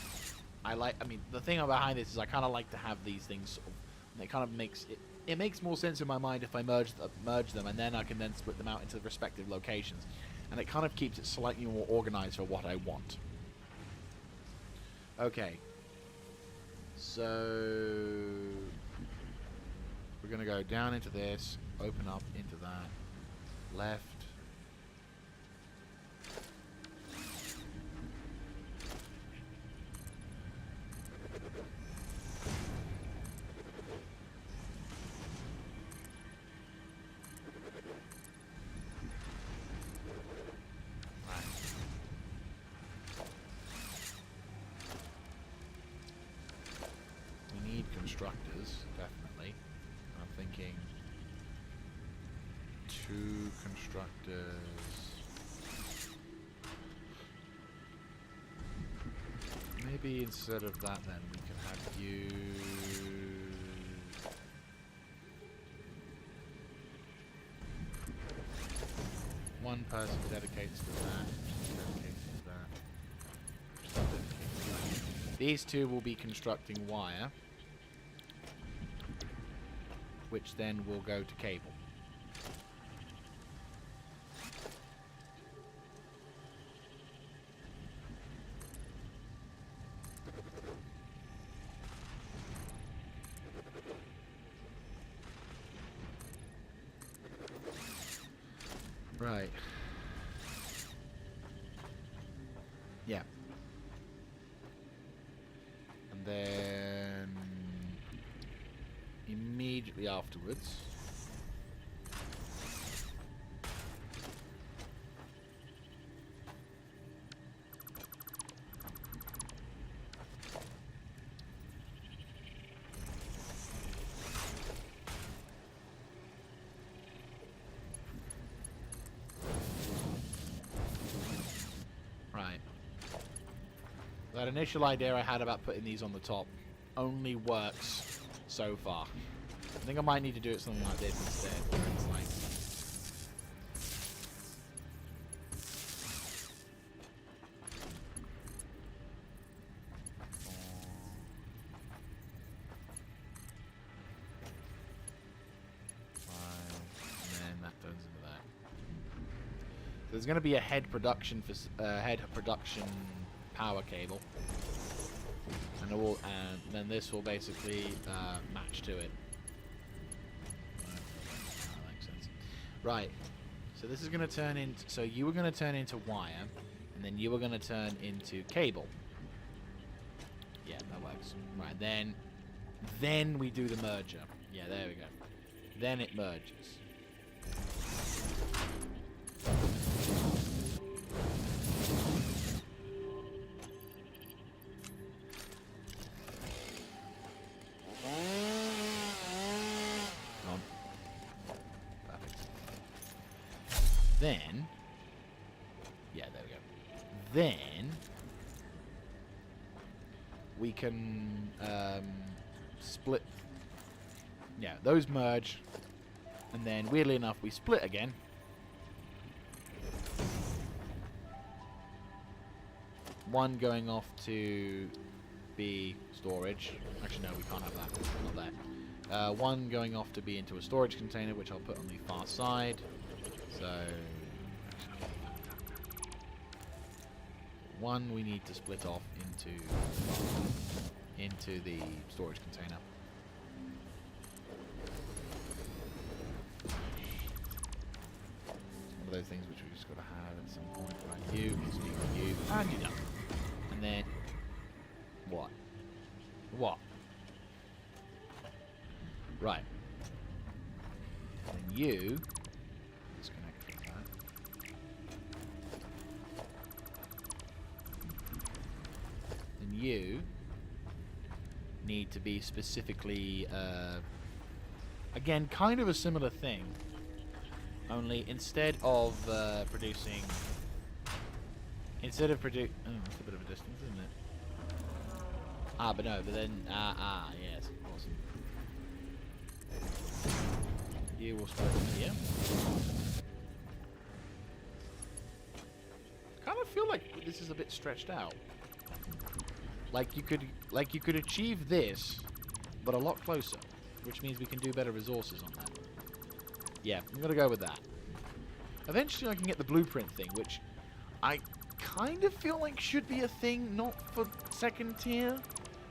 the thing behind this is I kind of like to have these things sort of, and it kind of makes it makes more sense in my mind if I merge them, and then I can then split them out into the respective locations, and it kind of keeps it slightly more organized for what I want. Okay, so we're gonna go down into this, open up into that, left. Constructors, definitely. I'm thinking 2 constructors. Maybe instead of that then we can have you... One person dedicates to that, dedicated to that, dedicated to that. These 2 will be constructing wire, which then will go to cable. Right. Yeah. And then immediately afterwards, right. That initial idea I had about putting these on the top only works so far. I think I might need to do it something like this instead, where it's like... and then that turns into that. So there's going to be a head production power cable, and then this will basically match to it. That makes sense. Right. So this is going to turn into. So you were going to turn into wire, and then you were going to turn into cable. Yeah, that works. Right. Then we do the merger. Yeah, there we go. Then it merges. Then, yeah, there we go. Then we can split. Yeah, those merge, and then weirdly enough, we split again. One going off to be storage. Actually, no, we can't have that. Not there. One going off to be into a storage container, which I'll put on the far side. So, one we need to split off into the storage container. One of those things which we just got to have at some point. Right, you, speak of you, and you're done. And then, what? What? Right. And you, disconnect from that. And you need to be specifically, again, kind of a similar thing. Only instead of producing, oh, that's a bit of a distance, isn't it? Ah, but no, but then, yes, awesome. You will split here. Kind of feel like this is a bit stretched out. Like you could achieve this, but a lot closer, which means we can do better resources on that. Yeah, I'm gonna go with that. Eventually, I can get the blueprint thing, which I kind of feel like should be a thing, not for second tier.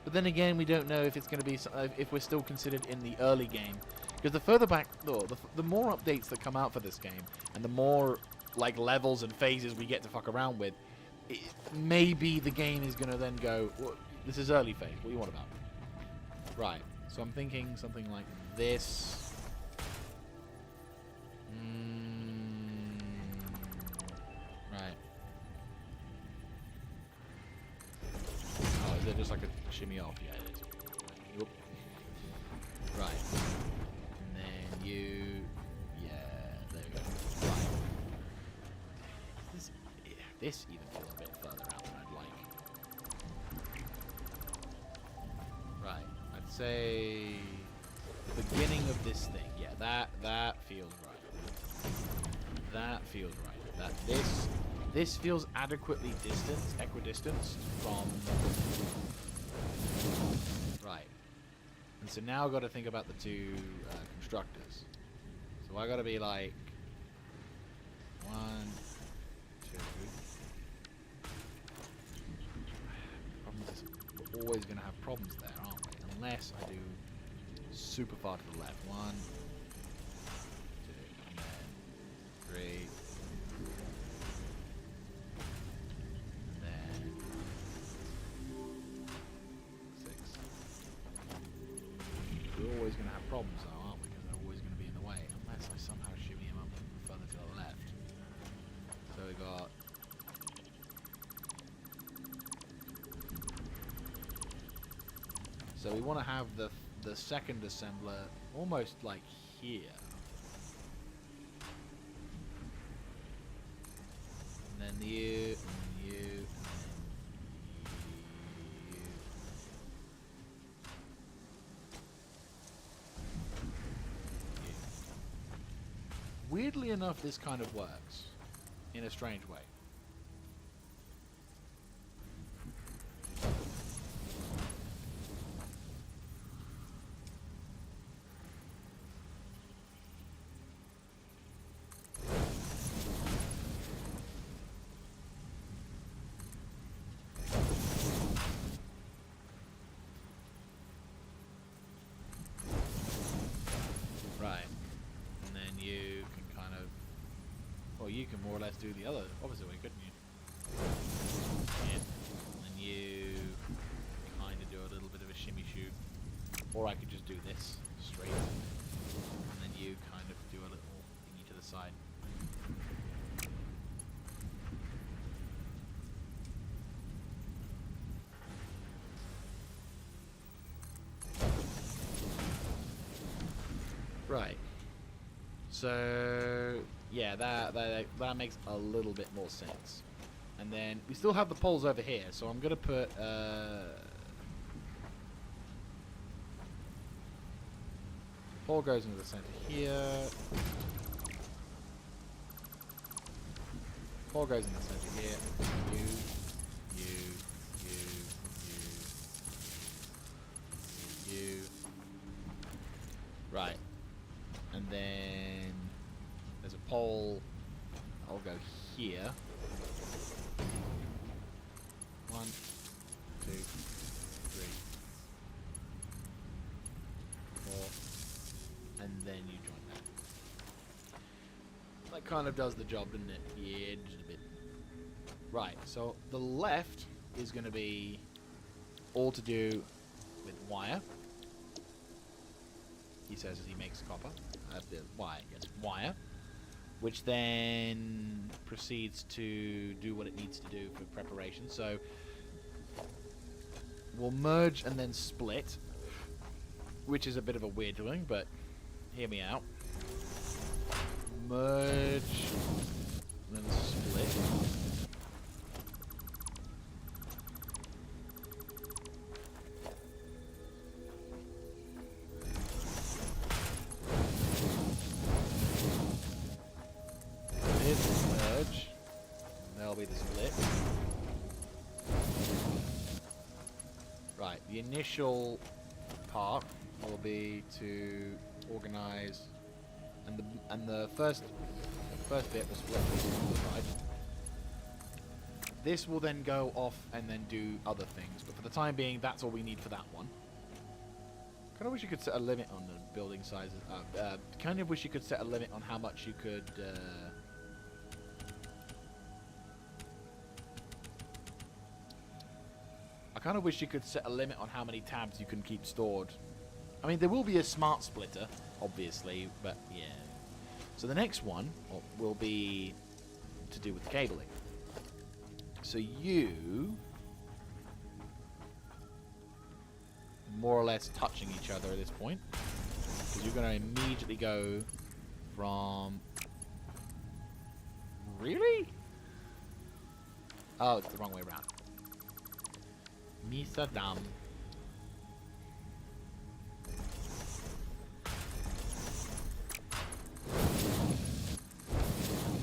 But then again, we don't know if it's going to be if we're still considered in the early game. Because the further back, the more updates that come out for this game, and the more like levels and phases we get to fuck around with, maybe the game is going to then go, well, this is early phase. What do you want about? Right. So I'm thinking something like this. Right. Oh, is it just like a shimmy off? Yeah, it is. Whoop. Right. And then you... Yeah, there we go. Right. This even feels a bit further out than I'd like. Right. I'd say... the beginning of this thing. Yeah, that feels right. That feels right. This feels adequately equidistanced from... Right. And so now I've got to think about the two constructors. So I got to be like... 1, 2... Problem is, we're always going to have problems there, aren't we? Unless I do super far to the left. 1, 2, and then 3... We're always going to have problems though, aren't we? Because they're always going to be in the way. Unless I somehow shimmy him up further to the left. So we got... So we want to have the second assembler almost like here. And then you, and then you, and then weirdly enough, this kind of works in a strange way. Right. And then you can kind of... Well, you can more or less do the other opposite way, couldn't you? Yeah. And you kind of do a little bit of a shimmy shoot. Or I could just do this straight. And then you kind of do a little thingy to the side. Right. So yeah, that makes a little bit more sense. And then we still have the poles over here, so I'm gonna put pole goes into the center here. Pole goes in the center here. You, you. Right. And then there's a pole. I'll go here. 1, 2, 3, 4. And then you join that. That kind of does the job, doesn't it? Yeah, just a bit. Right, so the left is going to be all to do with wire. He says as he makes copper. Wire. Which then proceeds to do what it needs to do for preparation. So we'll merge and then split, which is a bit of a weird doing, but hear me out. Merge, then split. Merge. That'll be the split. Right, the initial part will be to organize, and the first bit will split right. This will then go off and then do other things, but for the time being, that's all we need for that one. Kind of wish you could set a limit on the building sizes. Kind of wish you could set a limit on how much you could. I kind of wish you could set a limit on how many tabs you can keep stored. I mean, there will be a smart splitter, obviously, but yeah. So the next one will be to do with the cabling. So you, more or less touching each other at this point, because you're going to immediately go from... Really? Oh, it's the wrong way around. Misa Dam.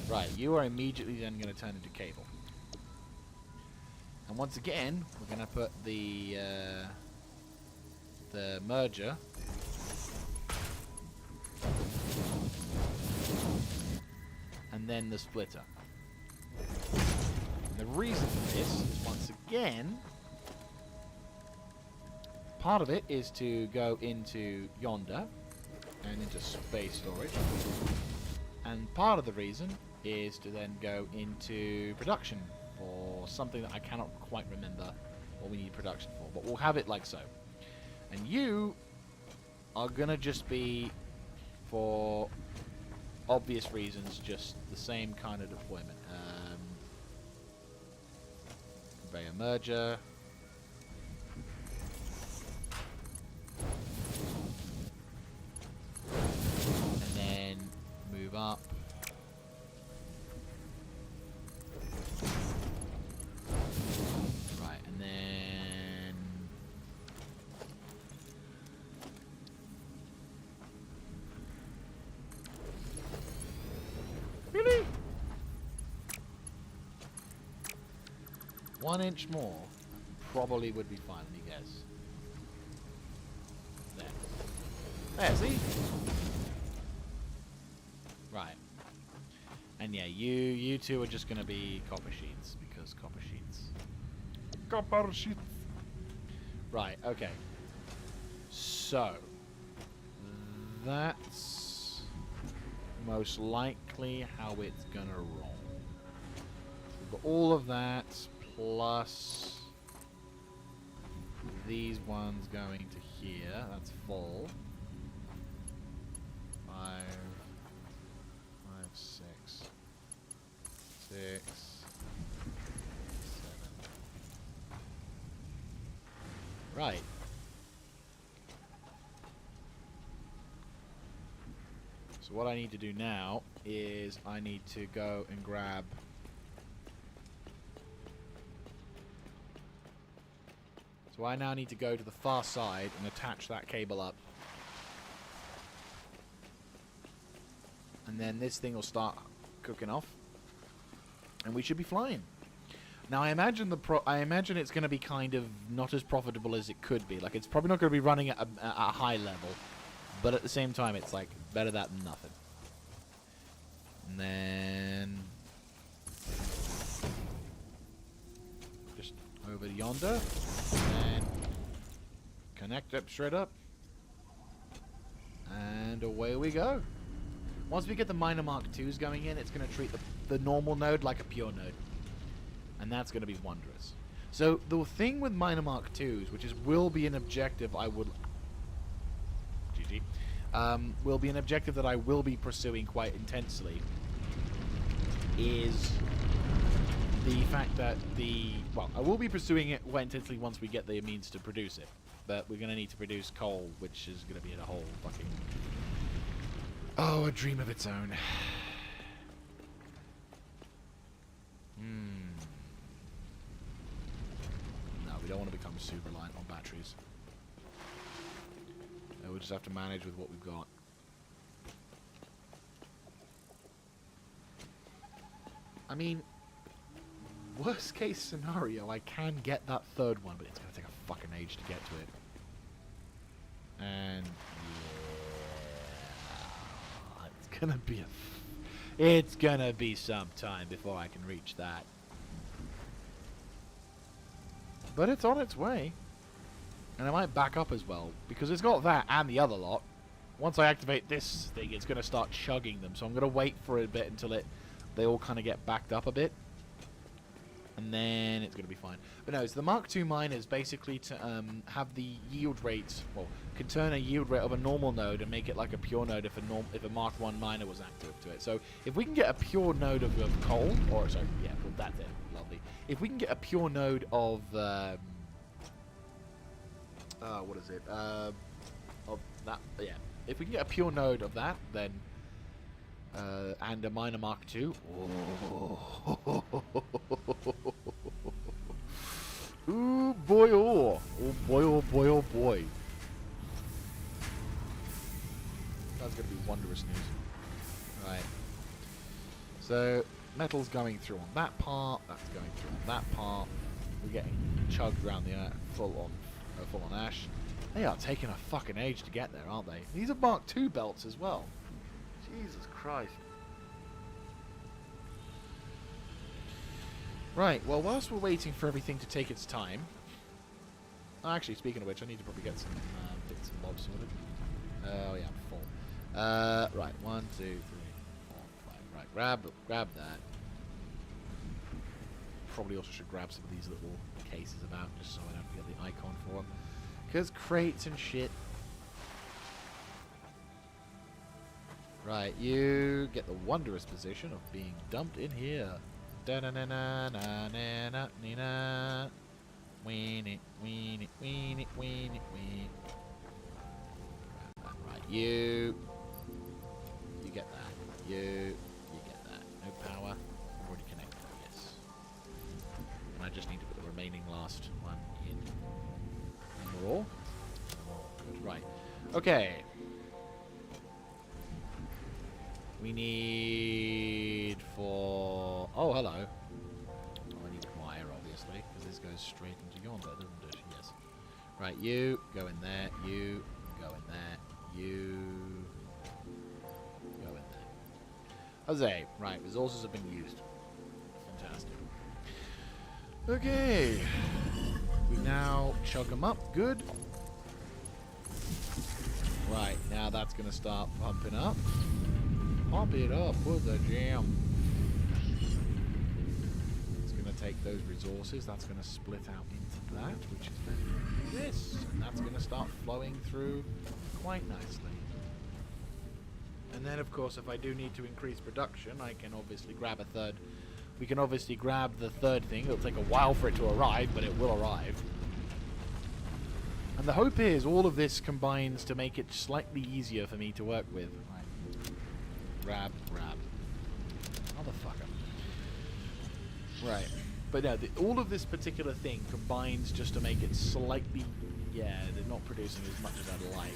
Right, you are immediately then going to turn into cable. And once again, we're going to put the merger and then the splitter. And the reason for this is, once again, part of it is to go into yonder and into space storage. And part of the reason is to then go into production for something that I cannot quite remember what we need production for. But we'll have it like so. And you are going to just be, for obvious reasons, just the same kind of deployment. Conveyor merger. And then move up. Right, and then... Really? 1 inch more probably would be fine, let me guess. There, see? Right. And yeah, you two are just gonna be copper sheets, because copper sheets. Copper sheets! Right, okay. So, that's most likely how it's gonna roll. We've got all of that, plus these ones going to here. That's full. 5, 6, 7. Right. So what I need to do now is I need to go and grab So I now need to go to the far side and attach that cable up. And then this thing will start cooking off. And we should be flying. Now I imagine I imagine it's going to be kind of not as profitable as it could be. Like it's probably not going to be running at a high level, but at the same time, it's like better that than nothing. And then just over yonder, and connect up straight up, and away we go. Once we get the minor Mark IIs going in, it's going to treat the normal node like a pure node. And that's going to be wondrous. So the thing with minor Mark IIs, which will be an objective I would... GG. Will be an objective that I will be pursuing quite intensely, is the fact that well, I will be pursuing it quite intensely once we get the means to produce it. But we're going to need to produce coal, which is going to be a whole fucking... Oh, a dream of its own. No, we don't want to become super reliant on batteries. No, we'll just have to manage with what we've got. I mean, worst case scenario, I can get that third one, but it's going to take a fucking age to get to it. And yeah, it's gonna be some time before I can reach that. But it's on its way. And I might back up as well, because it's got that and the other lot. Once I activate this thing, it's gonna start chugging them, so I'm gonna wait for a bit until they all kind of get backed up a bit. And then it's going to be fine. But no, so the Mark II mine is basically to have the yield rate, well, can turn a yield rate of a normal node and make it like a pure node if a Mark I miner was active to it. So if we can get a pure node of coal, or sorry, yeah, well, that's it, lovely. If we can get a pure node of, what is it? Of that, yeah. If we can get a pure node of that, then, and a miner Mark II. Oh. Ooh, boy, oh. Oh, boy, oh, boy, oh, boy. That's going to be wondrous news. Right. So, metal's going through on that part. That's going through on that part. We're getting chugged around the earth full on ash. They are taking a fucking age to get there, aren't they? These are Mark II belts as well. Jesus Christ. Right, well, whilst we're waiting for everything to take its time... Actually, speaking of which, I need to probably get some bits and bobs sorted. Oh, yeah, I'm full. Right, 1, 2, 3, 4, 5. Right, grab that. Probably also should grab some of these little cases about, just so I don't get the icon for them. Because crates and shit. Right, you get the wondrous position of being dumped in here. Da-na-na-na-na-na-na-na. Weenie, weenie, weenie, weenie, weenie. Right, you get that. You get that. No power. Already connected, yes. And I just need to put the remaining last one in. And we're all? Good, right. Okay. We need for... Oh, hello. Oh, I need wire, obviously, because this goes straight into yonder, doesn't it? Yes. Right, you go in there. You go in there. You go in there. Jose. Right, resources have been used. Fantastic. Okay. We now chug them up. Good. Right, now that's going to start pumping up. Pump it up with the jam. It's going to take those resources. That's going to split out into that, which is then this. And that's going to start flowing through quite nicely. And then, of course, if I do need to increase production, I can obviously grab a third. We can obviously grab the third thing. It'll take a while for it to arrive, but it will arrive. And the hope is all of this combines to make it slightly easier for me to work with. Grab. Motherfucker. Right. But no, all of this particular thing combines just to make it slightly... Yeah, they're not producing as much as I'd like.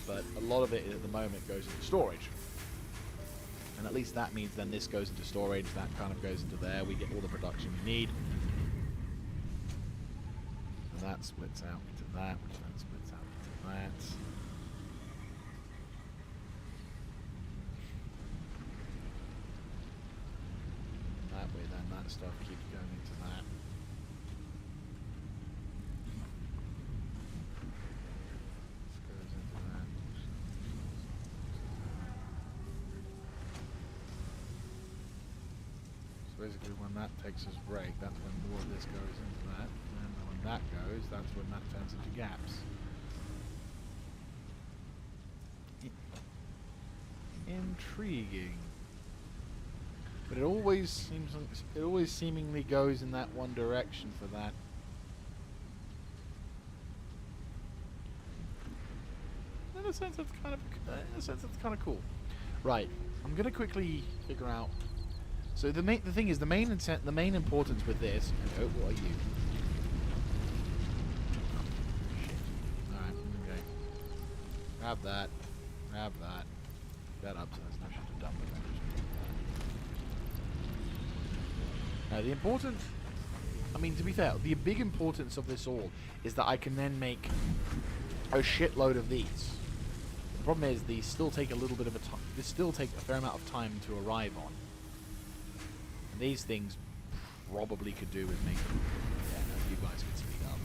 But a lot of it at the moment goes into storage. And at least that means then this goes into storage, that kind of goes into there. We get all the production we need. then that splits out into that, which then splits out into that. That way then that stuff keeps going into that. This goes into that. So basically when that takes its break, that's when more of this goes into that. And when that goes, that's when that turns into gaps. Intriguing. But it always seemingly goes in that one direction for that. In a sense, it's kind of cool. Right, I'm gonna quickly figure out. So the thing is, the main importance with this. Oh, what are you? Shit. All right, okay. Grab that. Grab that. That up, so there's no shit to dump it. Now the important, I mean, to be fair, the big importance of this all is that I can then make a shitload of these. The problem is these still take a little bit of a time. They still take a fair amount of time to arrive on. And these things probably could do with making. Yeah, no, you guys can speed up.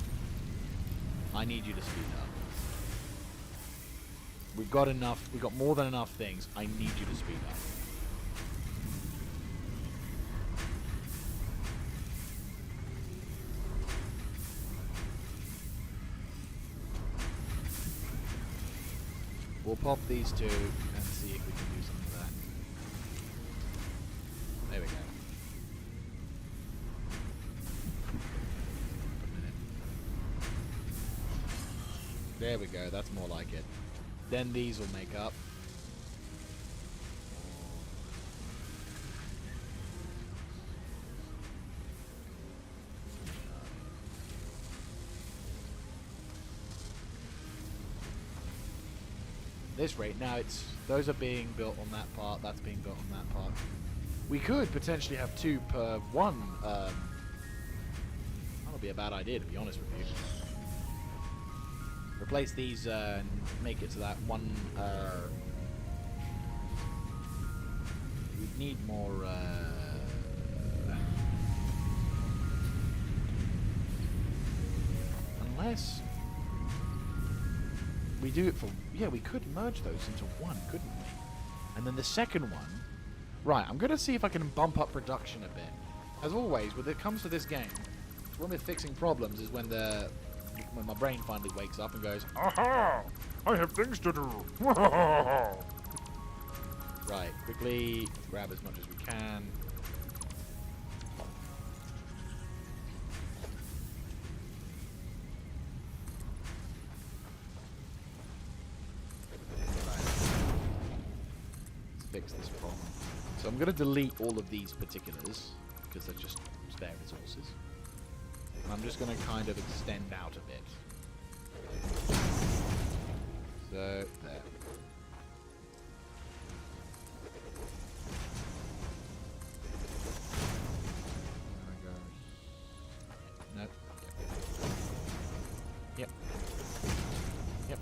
I need you to speed up. We've got enough. We've got more than enough things. I need you to speed up. We'll pop these two and see if we can do some of that. There we go. There we go, that's more like it. Then these will make up. This rate, now those are being built on that part, that's being built on that part. We could potentially have two per one. That would be a bad idea, to be honest with you. Replace these and make it to that one. We'd need more. Unless we do it for. Yeah, we could merge those into one, couldn't we? And then the second one. Right, I'm going to see if I can bump up production a bit. As always, when it comes to this game, when we're fixing problems is when my brain finally wakes up and goes, aha! I have things to do! Right, quickly grab as much as we can. Fix this problem. So I'm going to delete all of these particulars because they're just spare resources. And I'm just going to kind of extend out a bit. So, there. I'm going to go... Nope. Yep. Yep.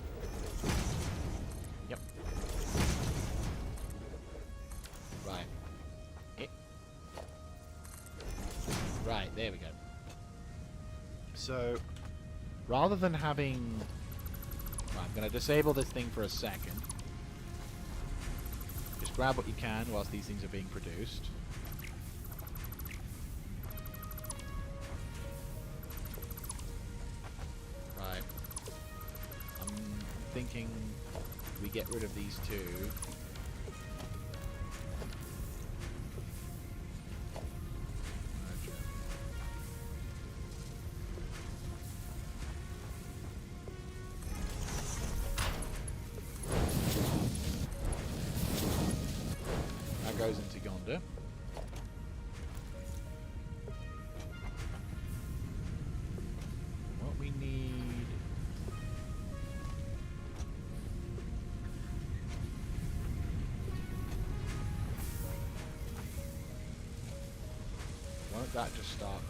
Yep. Right. Right, there we go. So, rather than having... Right, I'm going to disable this thing for a second. Just grab what you can whilst these things are being produced. Right. I'm thinking we get rid of these two. Goes into yonder. What we need... Won't that just start,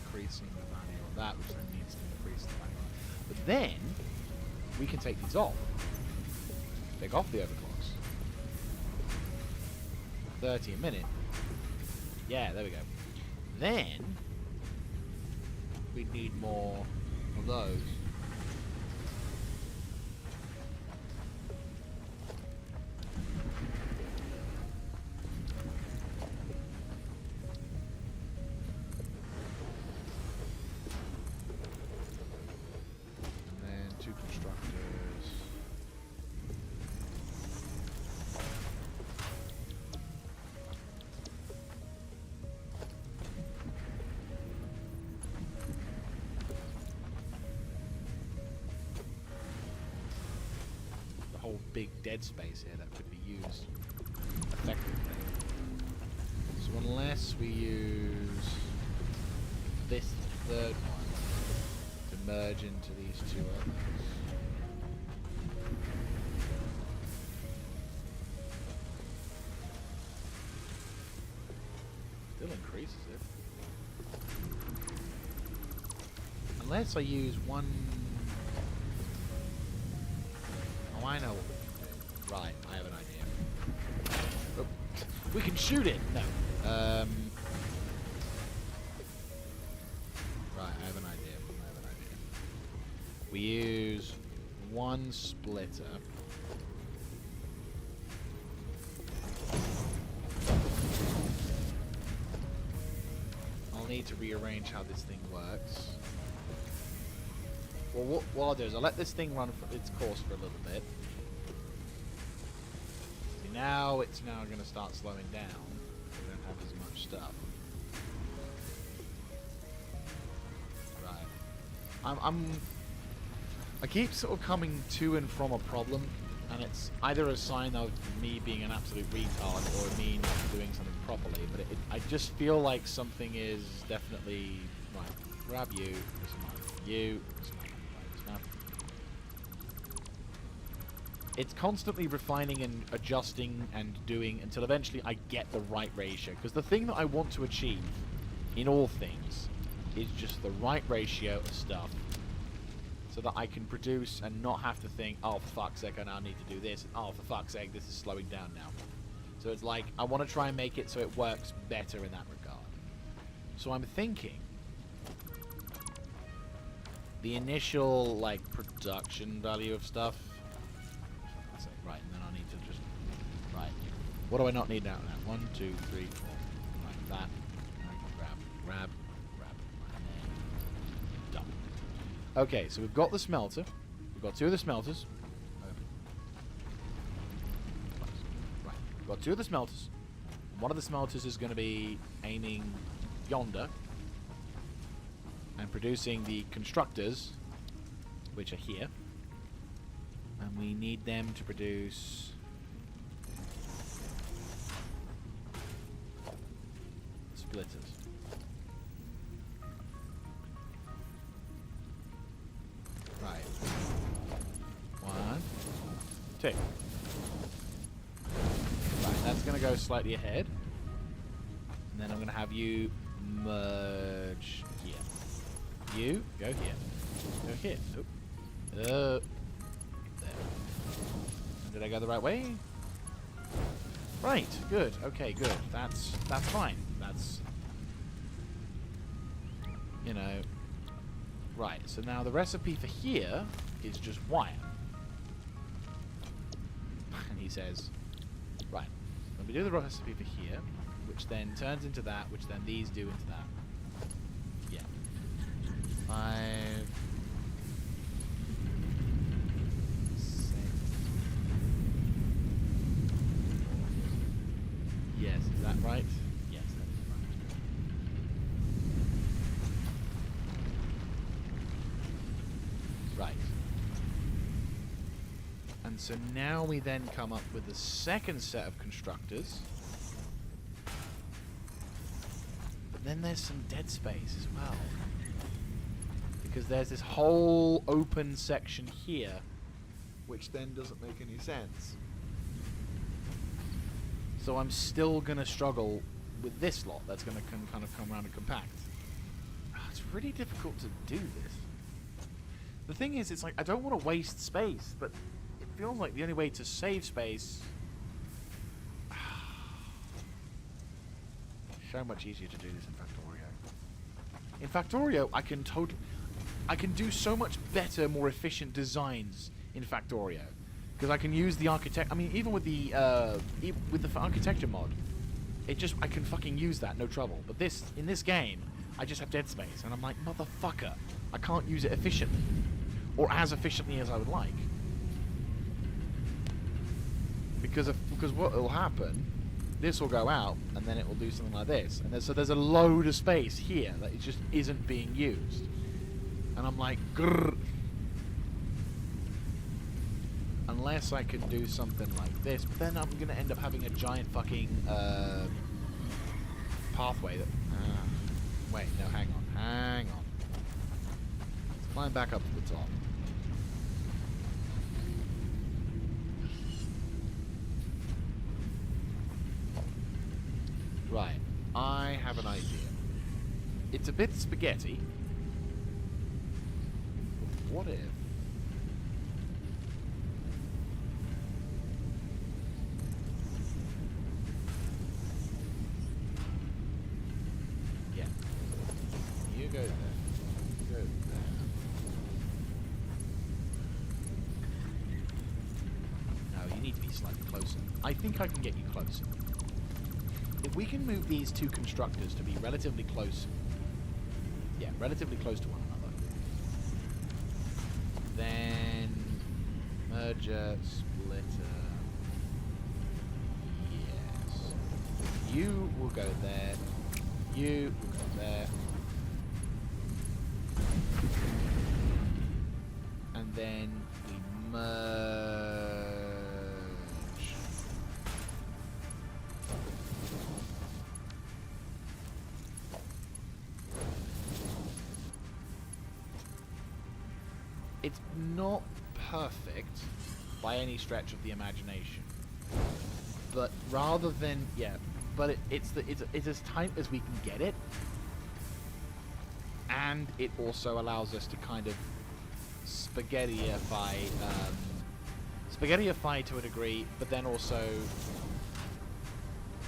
increasing the value of that, which then needs to increase the timer. But then we can take these off. Take off the overclocks. 30 a minute. Yeah, there we go. Then we need more of those. Whole big dead space here that could be used effectively. So unless we use this third one to merge into these two others. Still increases it. Unless I use one. I know what we can do. Right, I have an idea. Oh, we can shoot it! No. Right, I have an idea. We use one splitter. I'll need to rearrange how this thing works. Well, what I'll do is I'll let this thing run for its course for a little bit. See, now it's going to start slowing down. We don't have as much stuff. Right. I keep sort of coming to and from a problem, and it's either a sign of me being an absolute retard or me not doing something properly. But I just feel like something is definitely right. Grab you. You. It's constantly refining and adjusting and doing until eventually I get the right ratio. Because the thing that I want to achieve in all things is just the right ratio of stuff so that I can produce and not have to think, oh, for fuck's sake, I now need to do this. Oh, for fuck's sake, this is slowing down now. So it's like, I want to try and make it so it works better in that regard. So I'm thinking the initial, like, production value of stuff. Right, and then I need to just... Right. What do I not need now? 1, 2, 3, 4. Like that. Grab. Done. Okay, so we've got the smelter. We've got 2 of the smelters. Right. We've got 2 of the smelters. One of the smelters is going to be aiming yonder and producing the constructors, which are here. And we need them to produce splitters. Right. 1, 2. Right, that's going to go slightly ahead. And then I'm going to have you merge here. You, go here. Go here. Nope. There. Did I go the right way? Right, good. Okay, good. That's fine. That's, you know... Right, so now the recipe for here is just wire. And he says, right, when we do the recipe for here, which then turns into that, which then these do into that. Yeah. 5... Yes, is that right? Yes, that is right. Right. And so now we then come up with the second set of constructors. But then there's some dead space as well. Because there's this whole open section here, which then doesn't make any sense. So I'm still going to struggle with this lot that's going to kind of come around and compact. Oh, it's pretty difficult to do this. The thing is, it's like, I don't want to waste space, but it feels like the only way to save space... So much easier to do this in Factorio. In Factorio, I can do so much better, more efficient designs in Factorio. Because I can use the architect... I mean, even with the architecture mod, I can fucking use that, no trouble. But in this game, I just have dead space, and I'm like, motherfucker, I can't use it efficiently. Or as efficiently as I would like. Because what will happen, this will go out, and then it will do something like this. And so there's a load of space here that it just isn't being used. And I'm like, grrr. Unless I can do something like this, but then I'm going to end up having a giant fucking pathway that... wait, no, hang on. Let's climb back up to the top. Right, I have an idea. It's a bit spaghetti. What if... Yeah. You go there. You go there. No, you need to be slightly closer. I think I can get you closer. If we can move these two constructors to be relatively close, yeah, relatively close to one another, then merger, splitter, yes. You will go there, you will go there, and then we merge. It's not perfect by any stretch of the imagination, but rather than it's as tight as we can get it, and it also allows us to kind of spaghettiify to a degree, but then also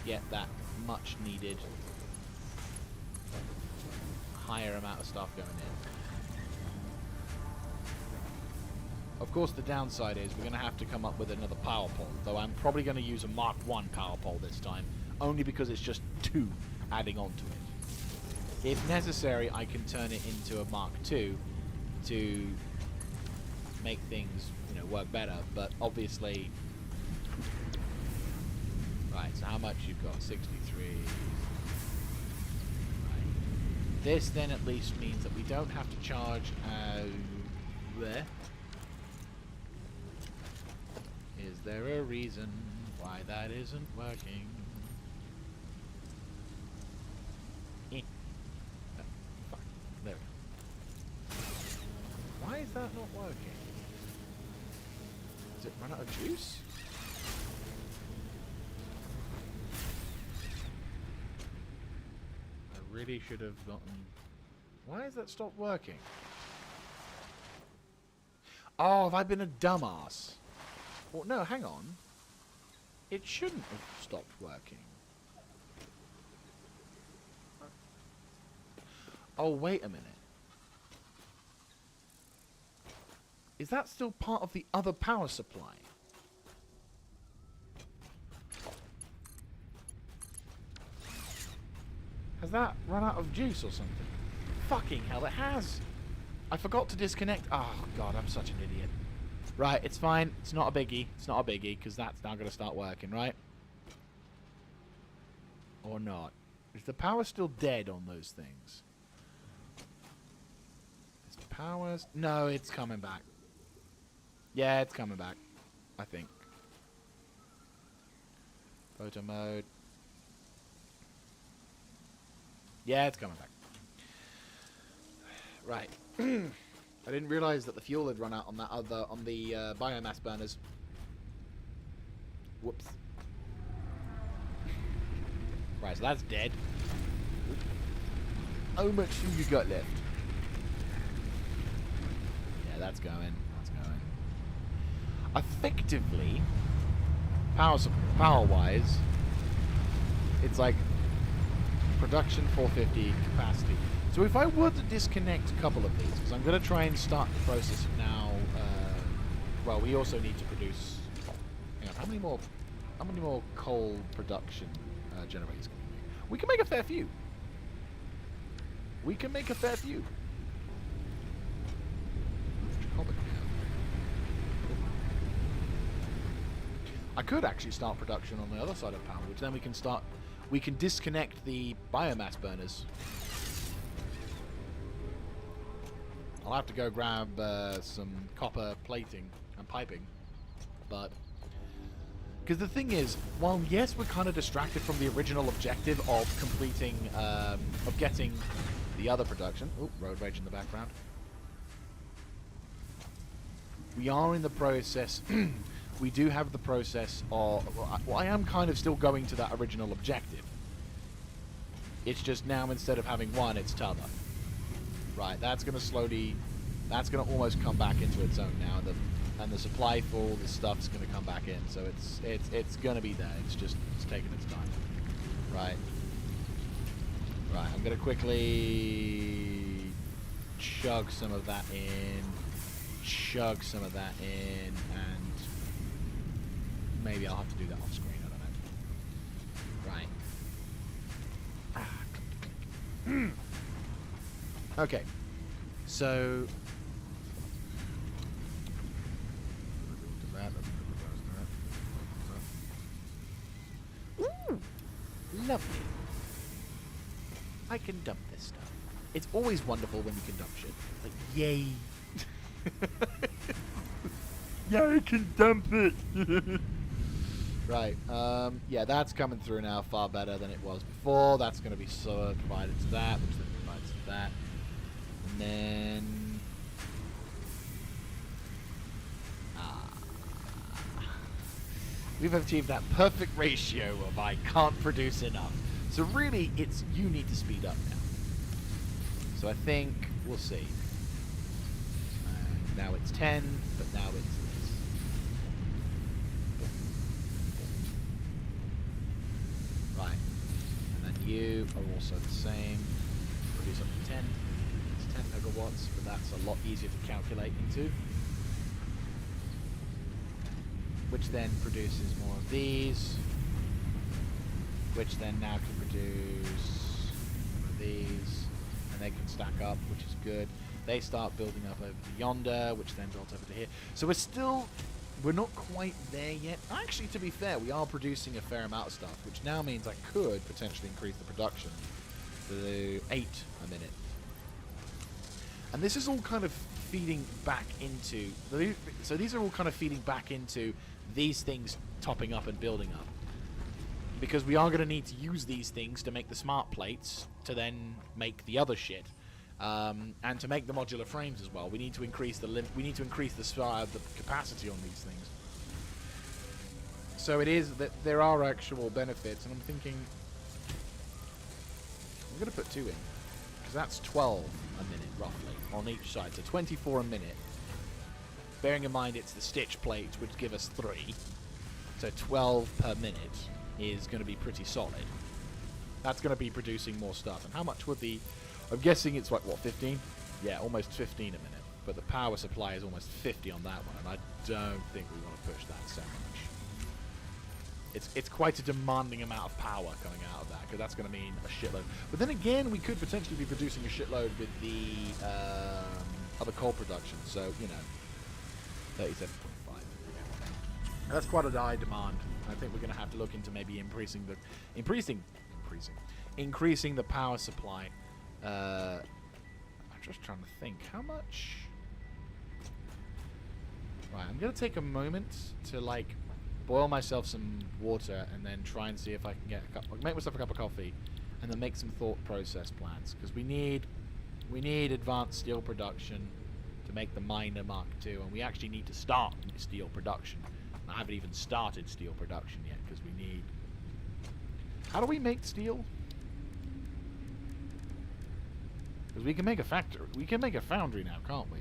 get that much needed higher amount of stuff going in. Of course, the downside is we're going to have to come up with another power pole, though I'm probably going to use a Mark 1 power pole this time, only because it's just 2 adding on to it. If necessary, I can turn it into a Mark 2 to make things, work better, but obviously... Right, so how much you've got? 63. Right. This then at least means that we don't have to charge there. Is there a reason why that isn't working? Fuck. There we go. Why is that not working? Does it run out of juice? I really should have gotten... Why has that stopped working? Oh, have I been a dumbass? Well, no, hang on. It shouldn't have stopped working. Oh, wait a minute. Is that still part of the other power supply? Has that run out of juice or something? Fucking hell, it has! I forgot to disconnect. Oh, God, I'm such an idiot. Right, it's fine. It's not a biggie. It's not a biggie, because that's now going to start working, right? Or not. Is the power still dead on those things? Is power... No, it's coming back. Yeah, it's coming back. I think. Photo mode. Yeah, it's coming back. Right. I didn't realise that the fuel had run out on the biomass burners. Whoops. Right, so that's dead. How much fuel you got left? that's going. That's going. Effectively, power-wise, it's like production 450, capacity. So if I were to disconnect a couple of these, because I'm going to try and start the process now. Well, we also need to produce. Hang on, how many more coal production generators can we make? We can make a fair few. We can make a fair few. I could actually start production on the other side of power, which then we can start. We can disconnect the biomass burners. I'll have to go grab some copper plating and piping, but because the thing is, while yes, we're kind of distracted from the original objective of completing, of getting the other production. Oh, road rage in the background. We are in the process. We do have the process of. Well, I am kind of still going to that original objective. It's just now instead of having one, it's t'other. Right, that's going to slowly. That's going to almost come back into its own now. And the supply for all this stuff's going to come back in. So it's going to be there. It's taking its time. Right. Right, I'm going to quickly chug some of that in. Chug some of that in, and maybe I'll have to do that off screen, I don't know. Right. Okay. So ooh, lovely. I can dump this stuff. It's always wonderful when you can dump shit. Like, yay. Yeah, I can dump it. Right. Yeah, that's coming through now far better than it was before. That's going to be provided to that, which then provides to that. And then... we've achieved that perfect ratio of I can't produce enough. So really, it's you need to speed up now. So I think we'll see. Now it's 10, but now it's this. Right. And then you are also the same. Produce up to 10. It's 10 megawatts, but that's a lot easier to calculate into. Which then produces more of these. Which then now can produce more of these. And they can stack up, which is good. They start building up over to yonder, which then builds over to here. So we're not quite there yet. Actually, to be fair, we are producing a fair amount of stuff, which now means I could potentially increase the production to 8 a minute. And this is all kind of feeding back into... So these are all kind of feeding back into these things topping up and building up. Because we are going to need to use these things to make the smart plates to then make the other shit. And to make the modular frames as well, we need to increase the the capacity on these things. So it is that there are actual benefits, and I'm thinking I'm going to put 2 in because that's 12 a minute roughly on each side, so 24 a minute. Bearing in mind it's the stitch plates, which give us 3, so 12 per minute is going to be pretty solid. That's going to be producing more stuff. And how much would the... I'm guessing it's like, what, 15? Yeah, almost 15 a minute. But the power supply is almost 50 on that one, and I don't think we want to push that so much. It's quite a demanding amount of power coming out of that, because that's going to mean a shitload. But then again, we could potentially be producing a shitload with the other coal production, so, you know, 37.5. That's quite a high demand. I think we're going to have to look into maybe increasing the power supply. I'm just trying to think how much. Right, I'm gonna take a moment to like boil myself some water and then try and see if I can get make myself a cup of coffee, and then make some thought process plans, because we need advanced steel production to make the miner Mark II, and we actually need to start steel production. And I haven't even started steel production yet because we need. How do we make steel? Because we can make a factory. We can make a foundry now, can't we?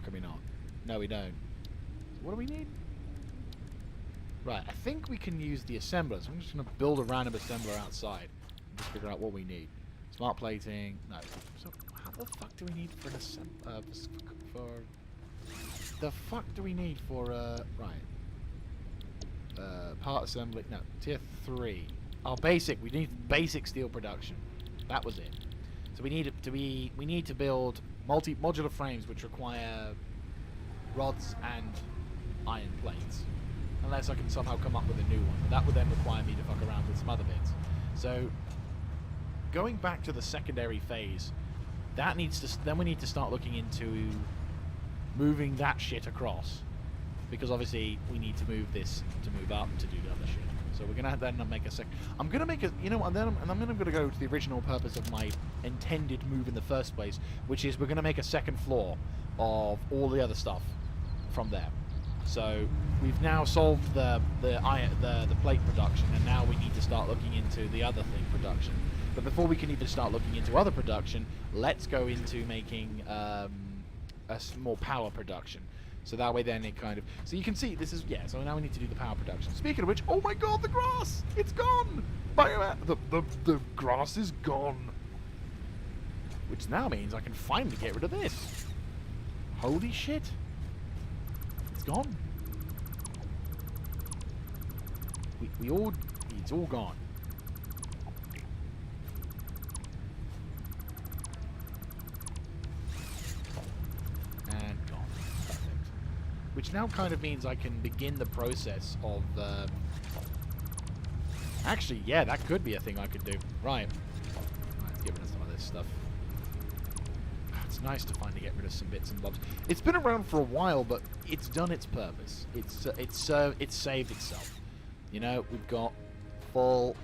can we not? No, we don't. So what do we need? Right, I think we can use the assembler. So I'm just going to build a random assembler outside and just figure out what we need. Smart plating. No. So how the fuck do we need for an assembler? The fuck do we need for right? Part assembly. No, tier 3. Oh, basic. We need basic steel production. That was it. So we need to build modular frames which require rods and iron plates. Unless I can somehow come up with a new one. But that would then require me to fuck around with some other bits. So going back to the secondary phase, that needs to then we need to start looking into moving that shit across, because obviously we need to move this to move up to do the other shit. So we're gonna then make a sec. I'm gonna make a, you know, and then I'm gonna go to the original purpose of my intended move in the first place, which is we're gonna make a second floor of all the other stuff from there. So we've now solved the plate production, and now we need to start looking into the other thing production. But before we can even start looking into other production, let's go into making more power production. So that way then it kind of... So you can see, this is... Yeah, so now we need to do the power production. Speaking of which, oh my god, the grass! It's gone! The grass is gone. Which now means I can finally get rid of this. Holy shit. It's gone. It's all gone. And gone. Perfect. Which now kind of means I can begin the process of... Actually, yeah, that could be a thing I could do. Right. Let's get rid of some of this stuff. It's nice to finally get rid of some bits and bobs. It's been around for a while, but it's done its purpose. It's saved itself. You know, we've got full.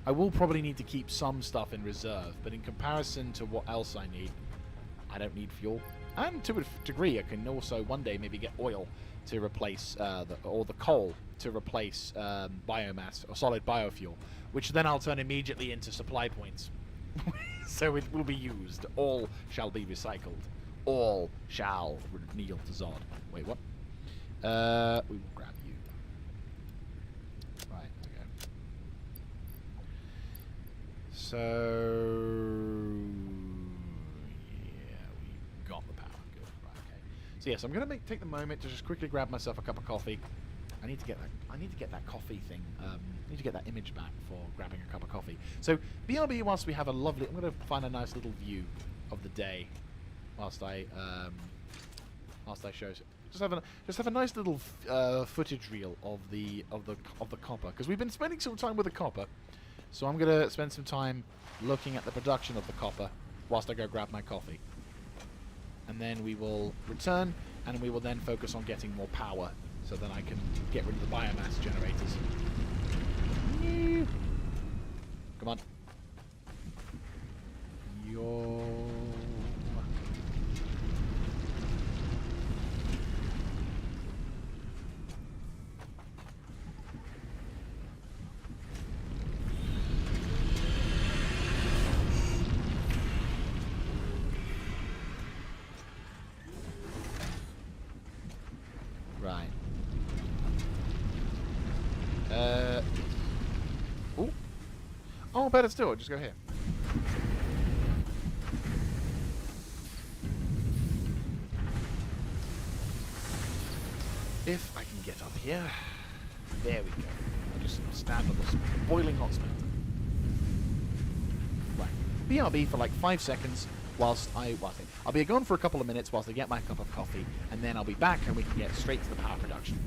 I will probably need to keep some stuff in reserve, but in comparison to what else I need, I don't need fuel. And to a degree, I can also one day maybe get oil to replace the coal to replace biomass or solid biofuel, which then I'll turn immediately into supply points. So it will be used. All shall be recycled. All shall kneel to Zod. Wait, what? We will grab you. Right, okay. So yeah, we got the power. Good. Right, okay. So yes, I'm gonna take the moment to just quickly grab myself a cup of coffee. I need to get that coffee thing. I need to get that image back for grabbing a cup of coffee. So BRB, whilst we have a lovely, I'm going to find a nice little view of the day, whilst I show it. Just have a nice little footage reel of the copper, because we've been spending some time with the copper. So I'm going to spend some time looking at the production of the copper whilst I go grab my coffee, and then we will return, and we will then focus on getting more power. So then I can get rid of the biomass generators. Come on. Yo. Right. Oh, better still, just go here. If I can get up here. There we go. I'll just stand on the boiling hot smelter. Right. BRB for like 5 seconds whilst I'll be gone for a couple of minutes whilst I get my cup of coffee, and then I'll be back and we can get straight to the power production.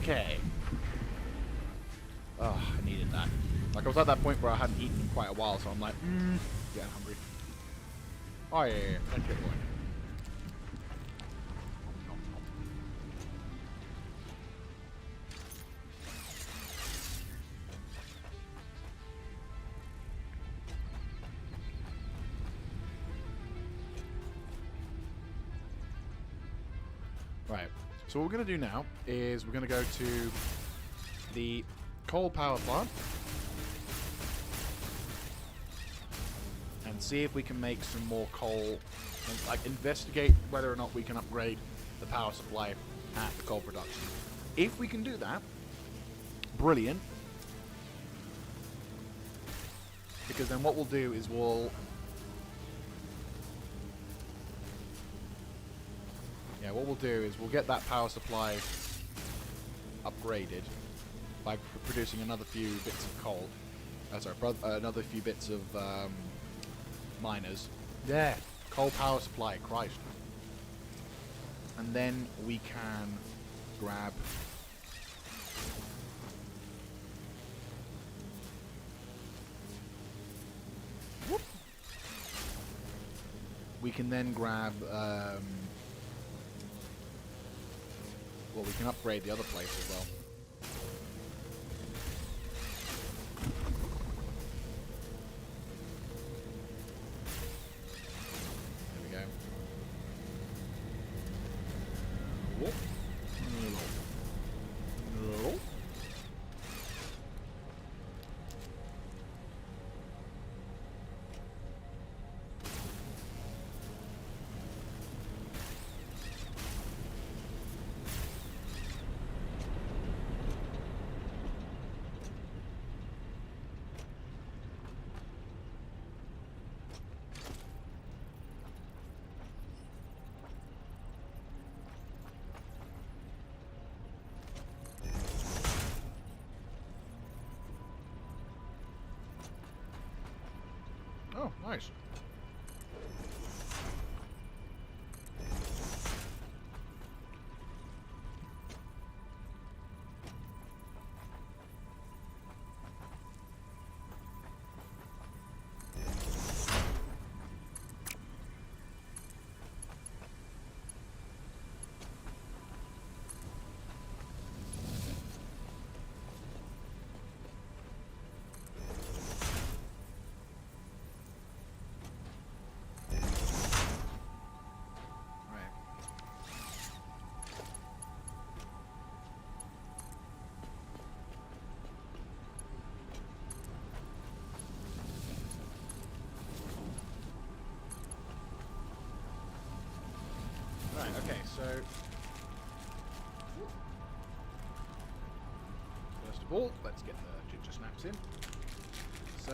Okay. Oh, I needed that. Like, I was at that point where I hadn't eaten in quite a while, so I'm like, getting hungry. Oh, yeah. Thank you, boy. Right. So what we're going to do now is we're going to go to the coal power plant and see if we can make some more coal and like investigate whether or not we can upgrade the power supply at the coal production. If we can do that, brilliant. Because then what we'll do is we'll get that power supply upgraded by producing another few bits of coal. Another few bits of miners. Yeah, coal power supply, Christ. And then we can grab... Whoop. We can then grab... well, we can upgrade the other place as well. There we go. Whoop. No. Oh, nice. Right, okay, so... First of all, let's get the ginger snaps in. So...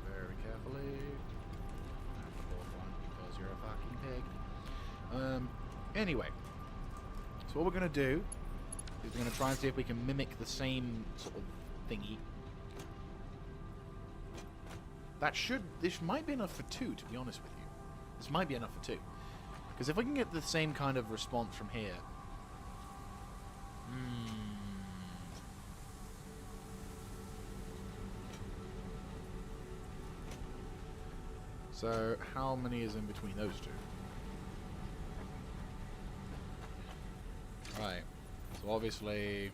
Very carefully... And the fourth one, because you're a fucking pig. Anyway. So what we're going to do is we're going to try and see if we can mimic the same sort of thingy. This might be enough for 2, to be honest with you. This might be enough for 2. Because if I can get the same kind of response from here... So, how many is in between those two? Right. So obviously...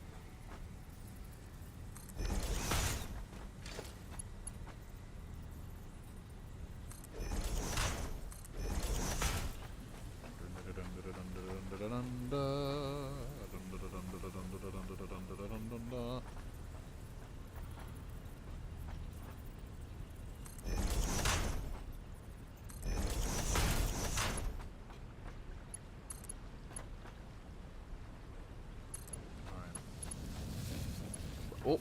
Oh.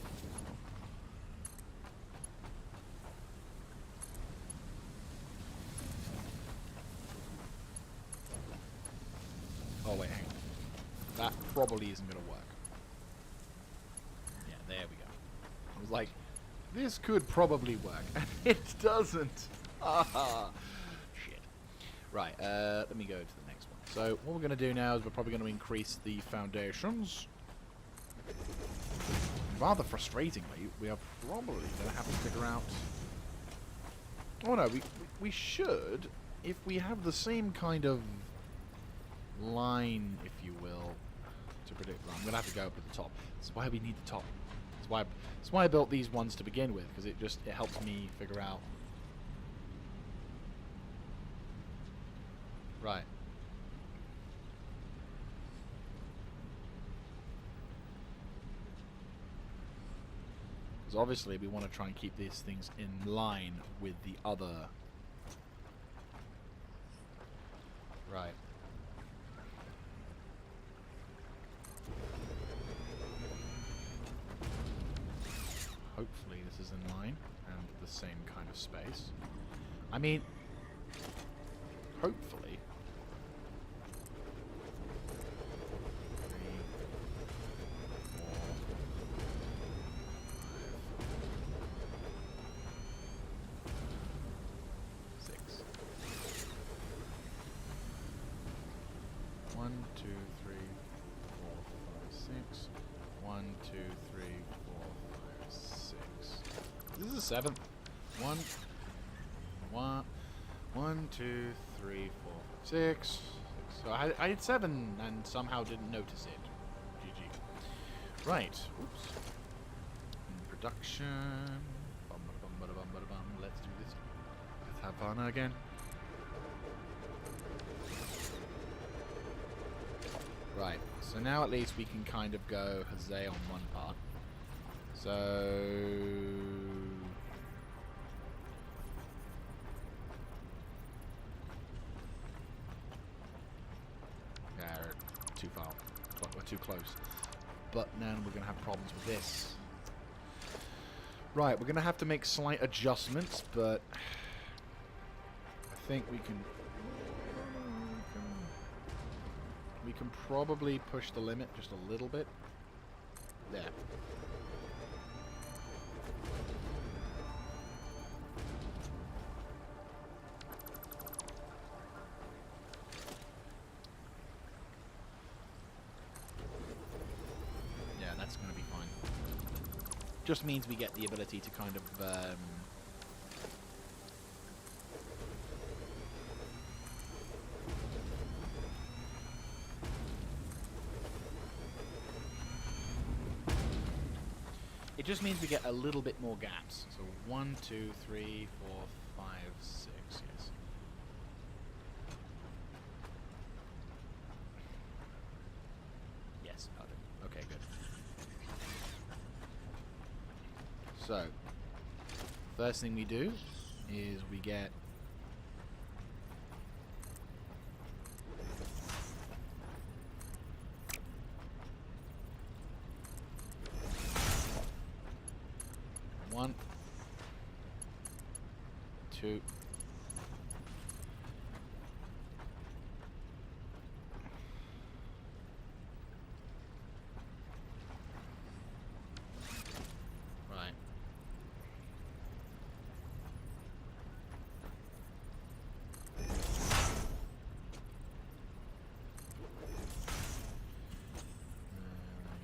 Oh wait, hang on. That probably isn't going to work. Yeah, there we go. I was like, this could probably work. And it doesn't. Ah, shit. Right, let me go to the next one. So what we're going to do now is we're probably going to increase the foundations. Rather frustratingly, we are probably going to have to figure out... Oh no, we should, if we have the same kind of line, if you will, to predict... Well, I'm going to have to go up at the top. That's why we need the top. That's why I built these ones to begin with, because it helps me figure out... Right. Because obviously we want to try and keep these things in line with the other. Right. Hopefully this is in line and the same kind of space. I mean, hopefully. 1, 2, 3, 4, 5, 6. 1, 2, 3, 4, 5, 6. This is the seventh. 1, 2, 3, 4, 6. So I had 7 and somehow didn't notice it. GG. Right. Oops. In production. Let's do this. Let's have fun again. Right, so now at least we can kind of go Jose on one part. So... yeah, we're too far. We're too close. But now we're going to have problems with this. Right, we're going to have to make slight adjustments, but... I think we can... We can probably push the limit just a little bit. There. Yeah, that's going to be fine. Just means we get the ability to kind of... It just means we get a little bit more gaps. So 1, 2, 3, 4, 5, 6, yes. Yes, got it. Okay, good. So, first thing we do is we get... One, 2, right.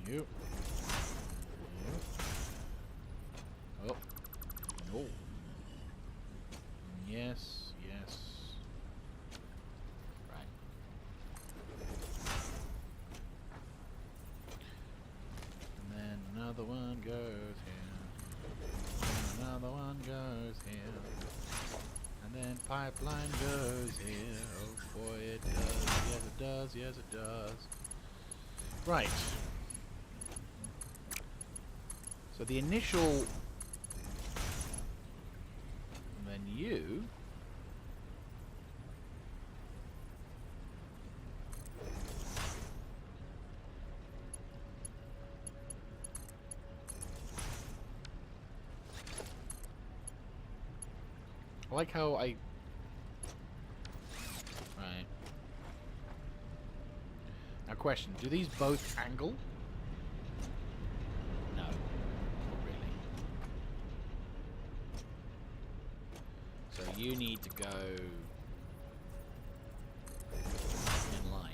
You. Oh. No. Yes, yes. Right. And then another one goes here. And another one goes here. And then pipeline goes here. Oh boy, it does. Yes, it does. Yes, it does. Right. So the initial... you I like how I right now question, do these both angle? No, not really. So you need to go in line.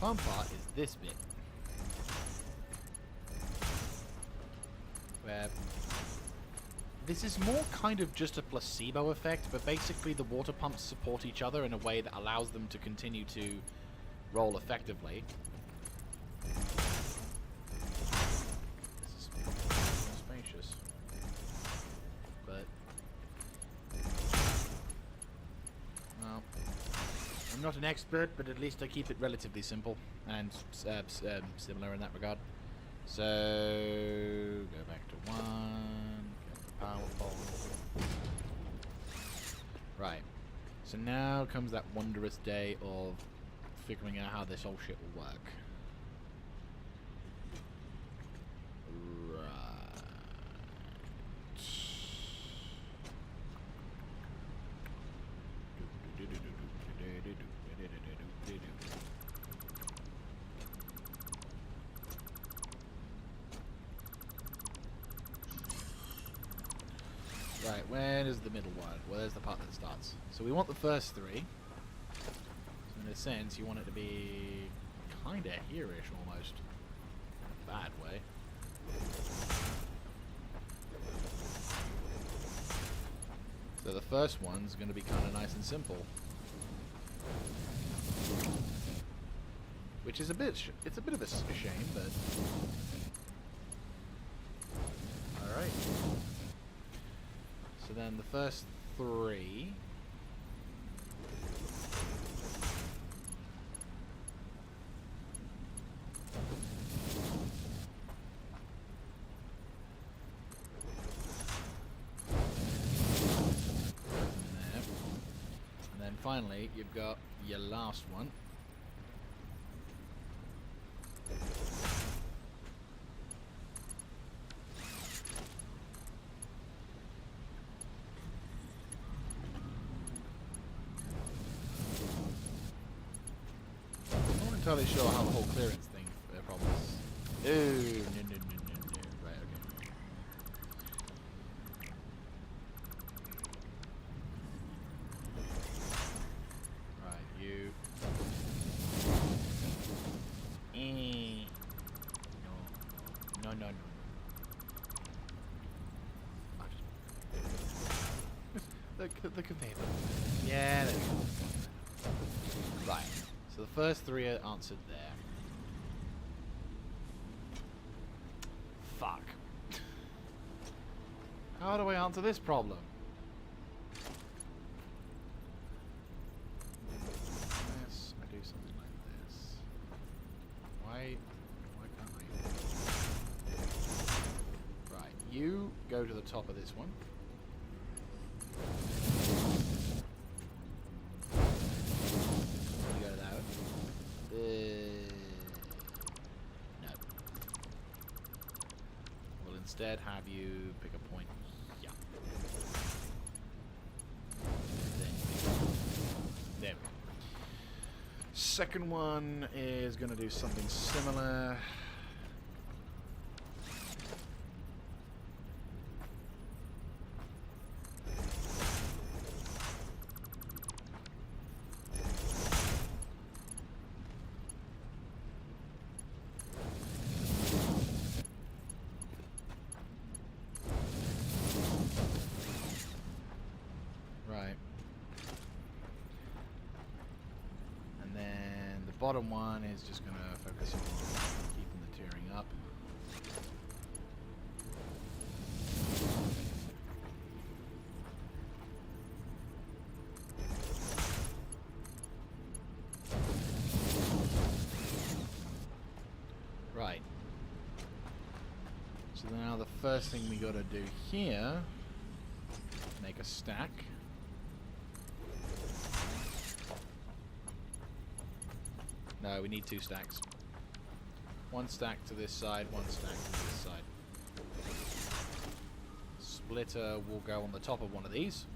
fun part is this bit. Where this is more kind of just a placebo effect, but basically the water pumps support each other in a way that allows them to continue to roll effectively. This is more spacious. But well, I'm not an expert, but at least I keep it relatively simple and similar in that regard. So, go back to 1, get the power pole. Right. So now comes that wondrous day of figuring out how this whole shit will work. Right, where is the middle one? Well, there's the part that starts. So we want the first 3. So in a sense, you want it to be kind of here-ish almost. In a bad way. So the first one's going to be kind of nice and simple. Which is a bit, it's a bit of a shame, but... Alright. So then the first 3... And then finally, you've got your last one. I'm not entirely sure how the whole clearance thing problem is. No. Right, okay. Right, you. No. The conveyor. Yeah, there we go. Right. So the first 3 are answered there. Fuck. How do I answer this problem? Yes, I do something like this. Why can't I? Right, you go to the top of this one. You go to that one. No. We'll instead have you pick a point. Yeah. There we go. Second one is going to do something similar. Right. And then the bottom one is just going to focus on keeping the tearing up. Right. So now the first thing we got to do here, make a stack. No, we need 2 stacks. 1 stack to this side, 1 stack to this side. Splitter will go on the top of one of these.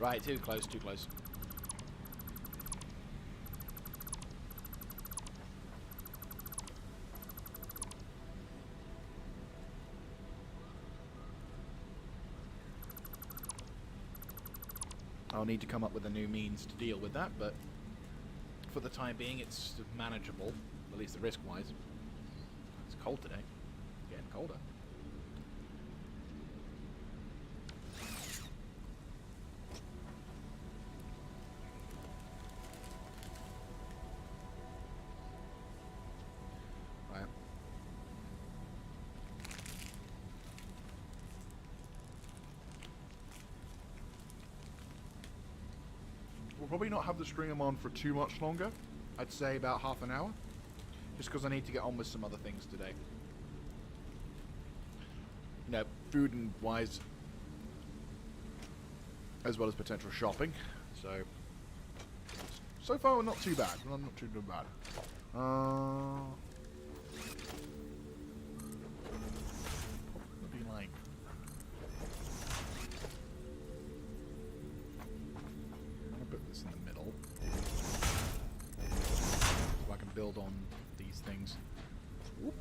Right, too close, too close. I'll need to come up with a new means to deal with that, but for the time being it's manageable, at least the risk-wise. It's cold today. It's getting colder. Right. We'll probably not have the stringer on for too much longer. I'd say about half an hour. Just because I need to get on with some other things today. You know, food and wise, as well as potential shopping. So far, not too bad. Not too bad. Be like. I'm gonna put this in the middle, so I can build on these things. Whoop.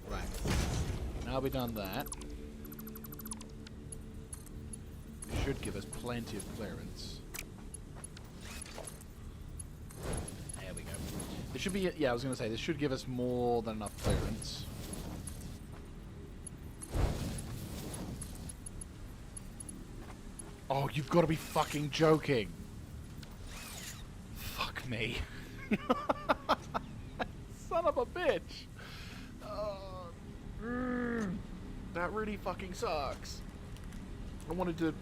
Right. Now we've done that. It should give us plenty of clearance. There we go. This should be, yeah, I was going to say, this should give us more than enough clearance. Oh, you've got to be fucking joking. Fuck me. Son of a bitch. That really fucking sucks. I wanted to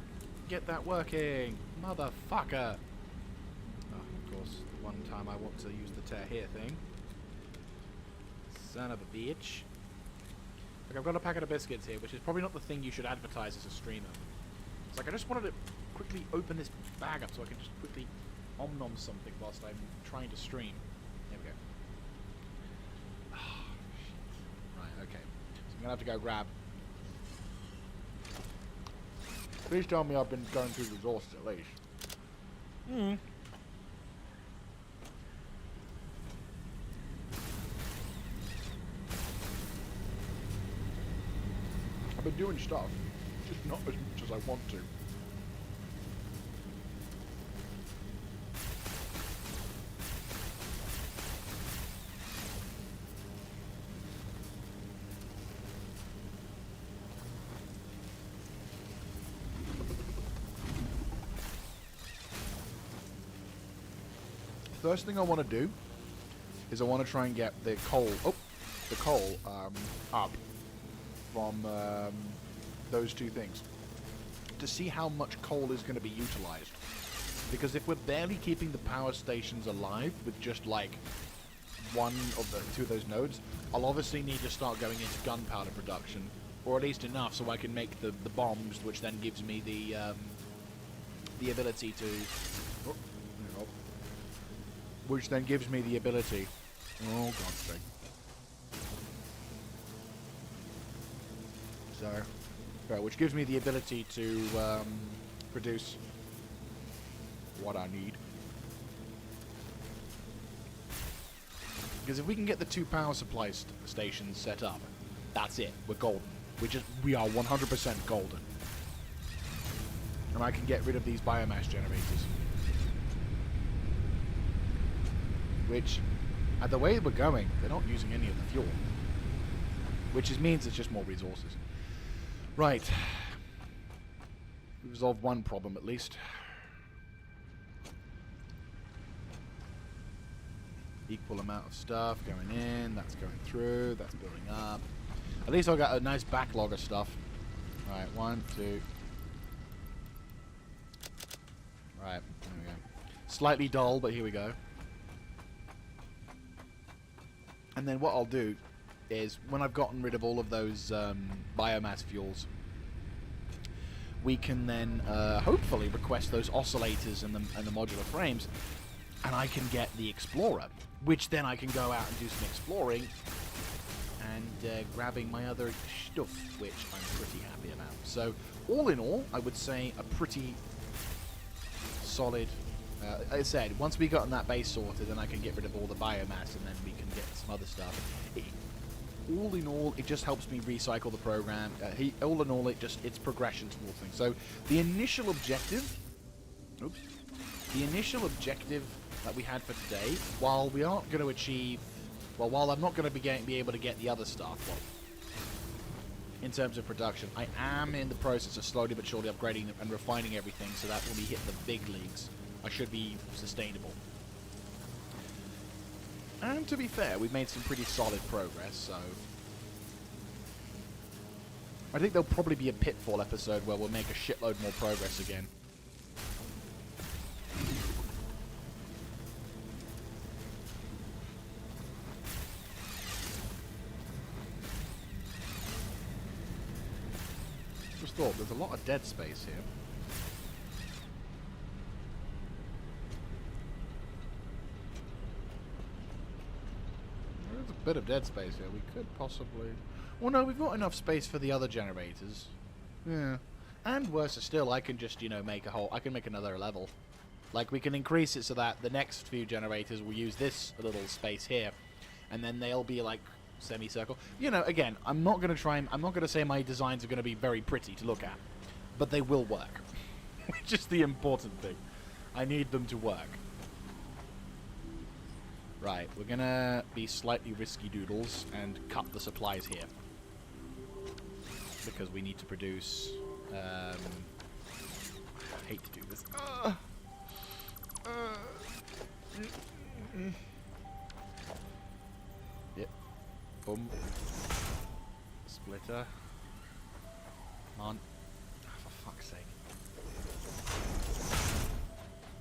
get that working. Motherfucker. Oh, of course, the one time I want to use the tear here thing. Son of a bitch. Like, I've got a packet of biscuits here, which is probably not the thing you should advertise as a streamer. It's like, I just wanted to quickly open this bag up so I can just quickly om-nom something whilst I'm trying to stream. There we go. Oh, shit. Right, okay. So I'm going to have to go grab... Please tell me I've been going through resources at least. I've been doing stuff, just not as much as I want to. First thing I want to do is I want to try and get the coal, up from those two things to see how much coal is going to be utilized. Because if we're barely keeping the power stations alive with just like one of the two of those nodes, I'll obviously need to start going into gunpowder production, or at least enough so I can make the bombs, which then gives me the ability to. Which then gives me the ability. Oh, God's sake. So, right, which gives me the ability to produce what I need. Because if we can get the two power supply stations set up, that's it. We're golden. We are 100% golden. And I can get rid of these biomass generators. Which, at the way we're going, they're not using any of the fuel. Which means it's just more resources. Right. We resolved one problem at least. Equal amount of stuff going in, that's going through, that's building up. At least I've got a nice backlog of stuff. Right, 1, 2. Right, there we go. Slightly dull, but here we go. And then what I'll do is, when I've gotten rid of all of those biomass fuels, we can then hopefully request those oscillators and the modular frames, and I can get the Explorer, which then I can go out and do some exploring and grabbing my other stuff, which I'm pretty happy about. So, all in all, I would say a pretty solid. Like I said, once we gotten that base sorted, then I can get rid of all the biomass, and then we can get some other stuff. All in all, it just helps me recycle the program. All in all, it's progression towards things. So the initial objective, that we had for today, while we aren't going to achieve, well, while I'm not going to be able to get the other stuff, well, in terms of production, I am in the process of slowly but surely upgrading and refining everything, so that when we hit the big leagues, I should be sustainable. And to be fair, we've made some pretty solid progress, so I think there'll probably be a pitfall episode where we'll make a shitload more progress again. Just thought, there's a lot of dead space here. There's a bit of dead space here. We could possibly... Well, no, we've got enough space for the other generators. Yeah. And worse still, I can just, make a whole... I can make another level. Like, we can increase it so that the next few generators will use this little space here. And then they'll be, like, semicircle. Again, I'm not going to say my designs are going to be very pretty to look at. But they will work. Which is the important thing. I need them to work. Right, we're going to be slightly risky doodles and cut the supplies here. Because we need to produce... I hate to do this. Yep. Boom. Splitter. Come on. For fuck's sake.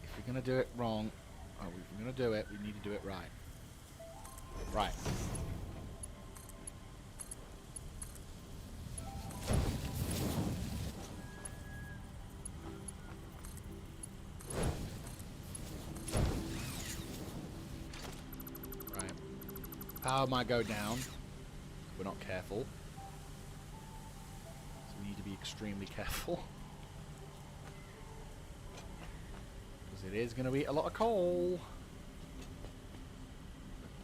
If we're going to do it wrong... Oh, if we're going to do it, we need to do it right. Right. Right. Power might go down if we're not careful. So we need to be extremely careful. Because it is going to eat a lot of coal.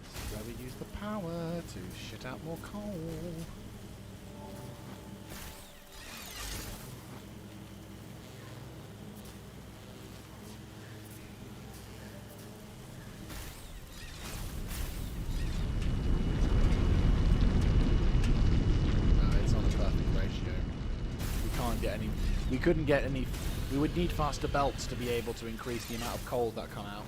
This is where we use the power to shit out more coal. We couldn't get any... We would need faster belts to be able to increase the amount of coal that come out.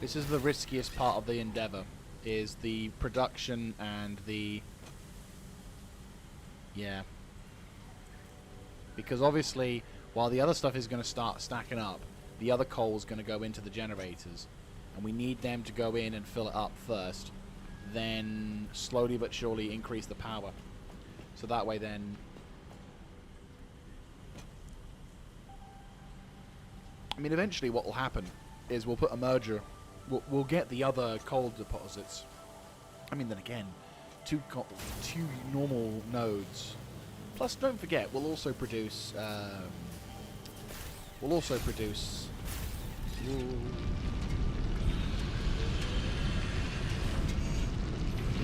This is the riskiest part of the endeavor, is the production and the... Yeah. Because obviously, while the other stuff is going to start stacking up, the other coal is going to go into the generators, and we need them to go in and fill it up first, then slowly but surely increase the power. So that way then... I mean, eventually what will happen is we'll put a merger. We'll get the other coal deposits. I mean, then again, two normal nodes. Plus, don't forget, we'll also produce...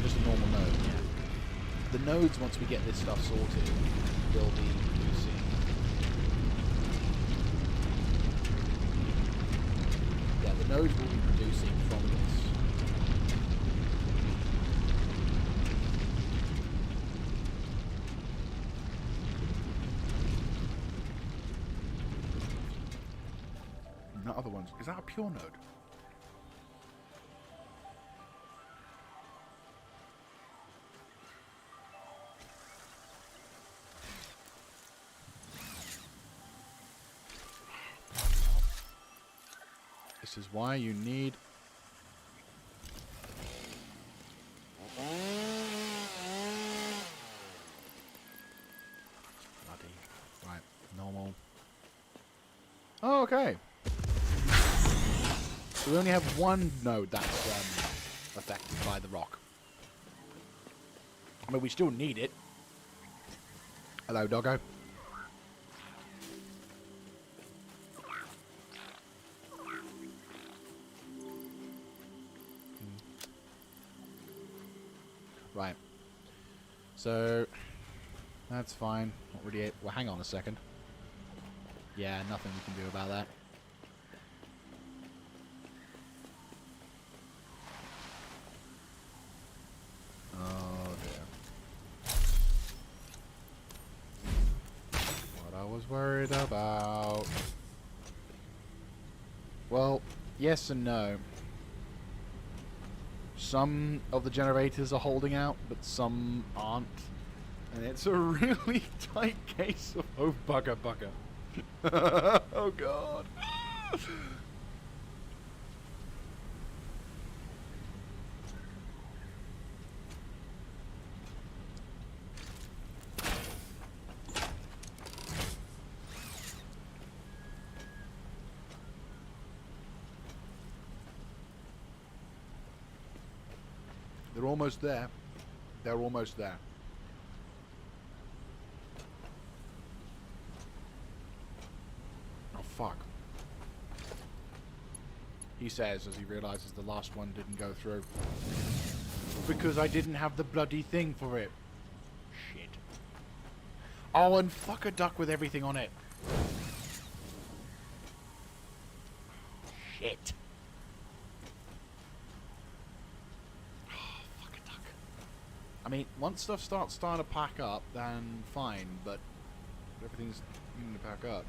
just a normal node, yeah. The nodes, once we get this stuff sorted, will be producing... Yeah, the nodes will be producing from this. Not other ones. Is that a pure node? This is why you need... Normal. Oh, okay. So we only have one node that's affected by the rock. I mean, we still need it. Hello, doggo. Right. So, that's fine. Not really. Well, hang on a second. Yeah, nothing we can do about that. Oh dear. What I was worried about. Well, yes and no. Some of the generators are holding out, but some aren't. And it's a really tight case of oh bugger bugger. Oh god. They're almost there. They're almost there. Oh, fuck. He says as he realizes the last one didn't go through. Because I didn't have the bloody thing for it. Shit. Oh, and fuck a duck with everything on it. Shit. I mean, once stuff starts to pack up, then fine, but everything's beginning to pack up.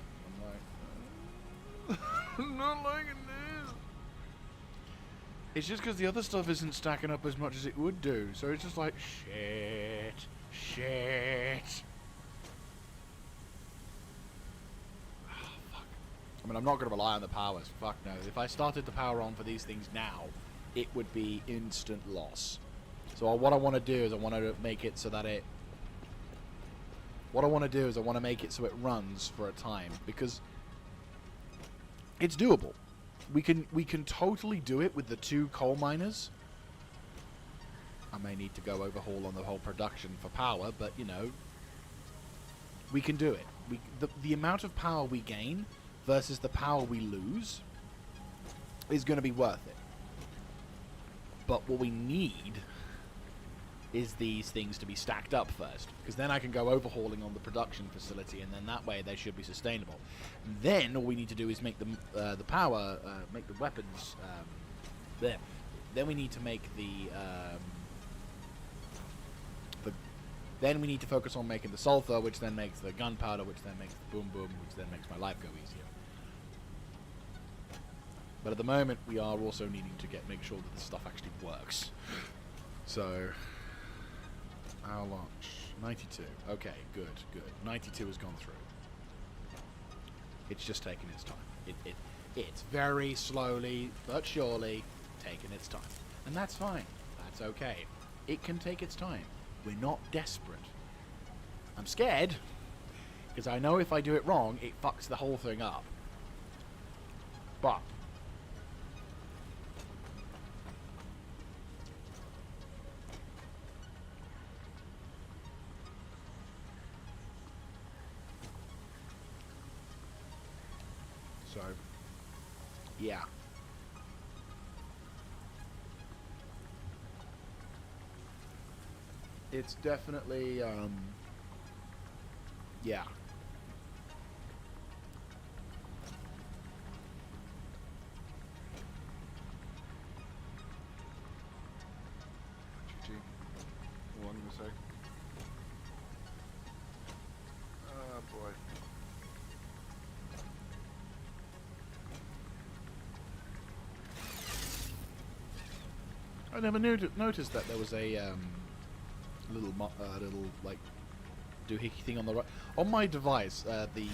I'm like, I'm not liking this. It's just because the other stuff isn't stacking up as much as it would do, so it's just like, shit. Oh, fuck. I mean, I'm not going to rely on the powers. Fuck no. If I started the power on for these things now, it would be instant loss. So what I want to do is I want to make it so that it... What I want to do is I want to make it so it runs for a time, because it's doable. We can totally do it with the 2 coal miners. I may need to go overhaul on the whole production for power, but you know, we can do it. The amount of power we gain versus the power we lose is going to be worth it. But what we need is these things to be stacked up first, because then I can go overhauling on the production facility, and then that way they should be sustainable. And then all we need to do is make the power, make the weapons there. Then we need to make then we need to focus on making the sulfur, which then makes the gunpowder, which then makes the boom boom, which then makes my life go easier. But at the moment, we are also needing to make sure that the stuff actually works. So. Our launch. 92. Okay, good. 92 has gone through. It's just taking its time. It's very slowly, but surely, taking its time. And that's fine. That's okay. It can take its time. We're not desperate. I'm scared, because I know if I do it wrong, it fucks the whole thing up. But... So, yeah. It's definitely, yeah. GG. Hold on a sec. Oh, boy. I never noticed that there was a little like doohickey thing on the right on my device. The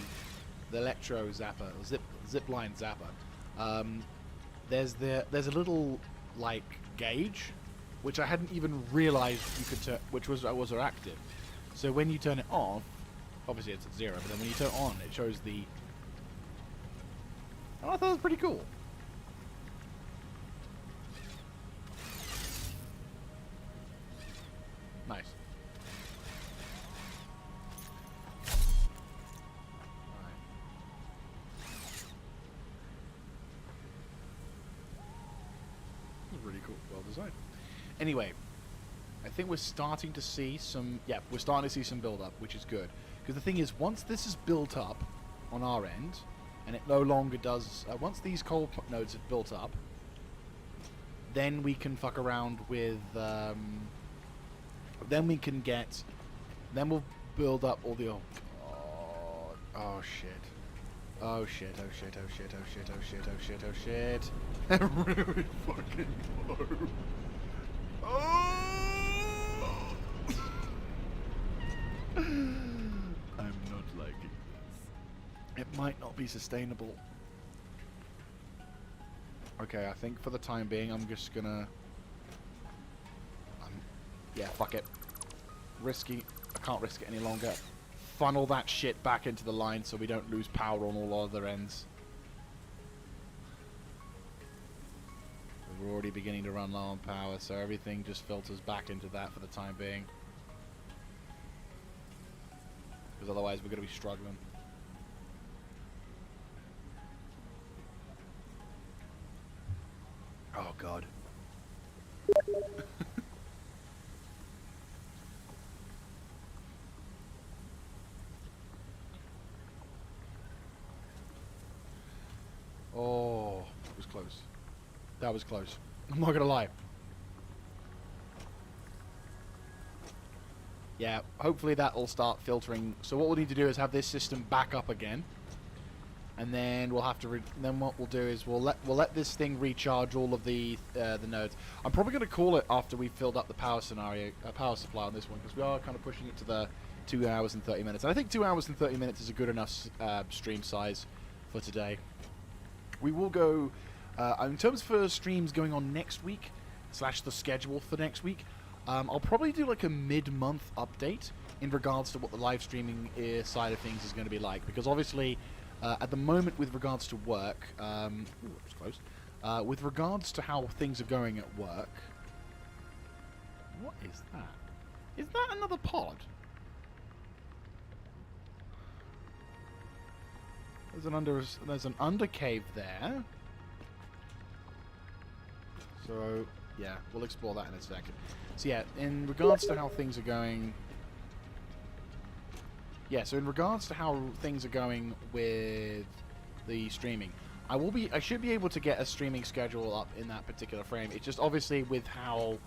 electro zapper, zip line zapper. There's a little like gauge, which I hadn't even realized you could turn, which was active. So when you turn it off, Obviously it's at 0, but then when you turn it on, it shows the... Oh, I thought that was pretty cool. Nice. Alright. Really cool. Well designed. Anyway, I think we're starting to see some... Yeah, we're starting to see some build-up, which is good. Because the thing is, once this is built up on our end, and it no longer does... once these coal nodes have built up, then we can fuck around with... then we can get... Then we'll build up all the... Oh shit. Oh shit, oh shit, oh shit, oh shit, oh shit, oh shit, oh shit. Really fucking low. Oh! I'm not liking this. It might not be sustainable. Okay, I think for the time being, I'm just gonna... yeah, fuck it. Risky. I can't risk it any longer. Funnel that shit back into the line so we don't lose power on all other ends. We're already beginning to run low on power, so everything just filters back into that for the time being. Because otherwise we're going to be struggling. Oh god. Oh, it was close. That was close. I'm not gonna lie. Yeah, hopefully that'll start filtering. So what we'll need to do is have this system back up again, and then we'll have to. Then what we'll do is we'll let this thing recharge all of the nodes. I'm probably gonna call it after we've filled up the power scenario, power supply on this one, because we are kind of pushing it to the 2 hours and 30 minutes. And I think 2 hours and 30 minutes is a good enough stream size for today. We will go, in terms for streams going on next week, / the schedule for next week, I'll probably do like a mid-month update in regards to what the live streaming side of things is going to be like. Because obviously, at the moment with regards to work, ooh, that was close, with regards to how things are going at work, what is that? Is that another pod? There's an under cave there. So yeah, we'll explore that in a second. So yeah, in regards to how things are going. Yeah, so in regards to how things are going with the streaming, I should be able to get a streaming schedule up in that particular frame. It's just obviously with how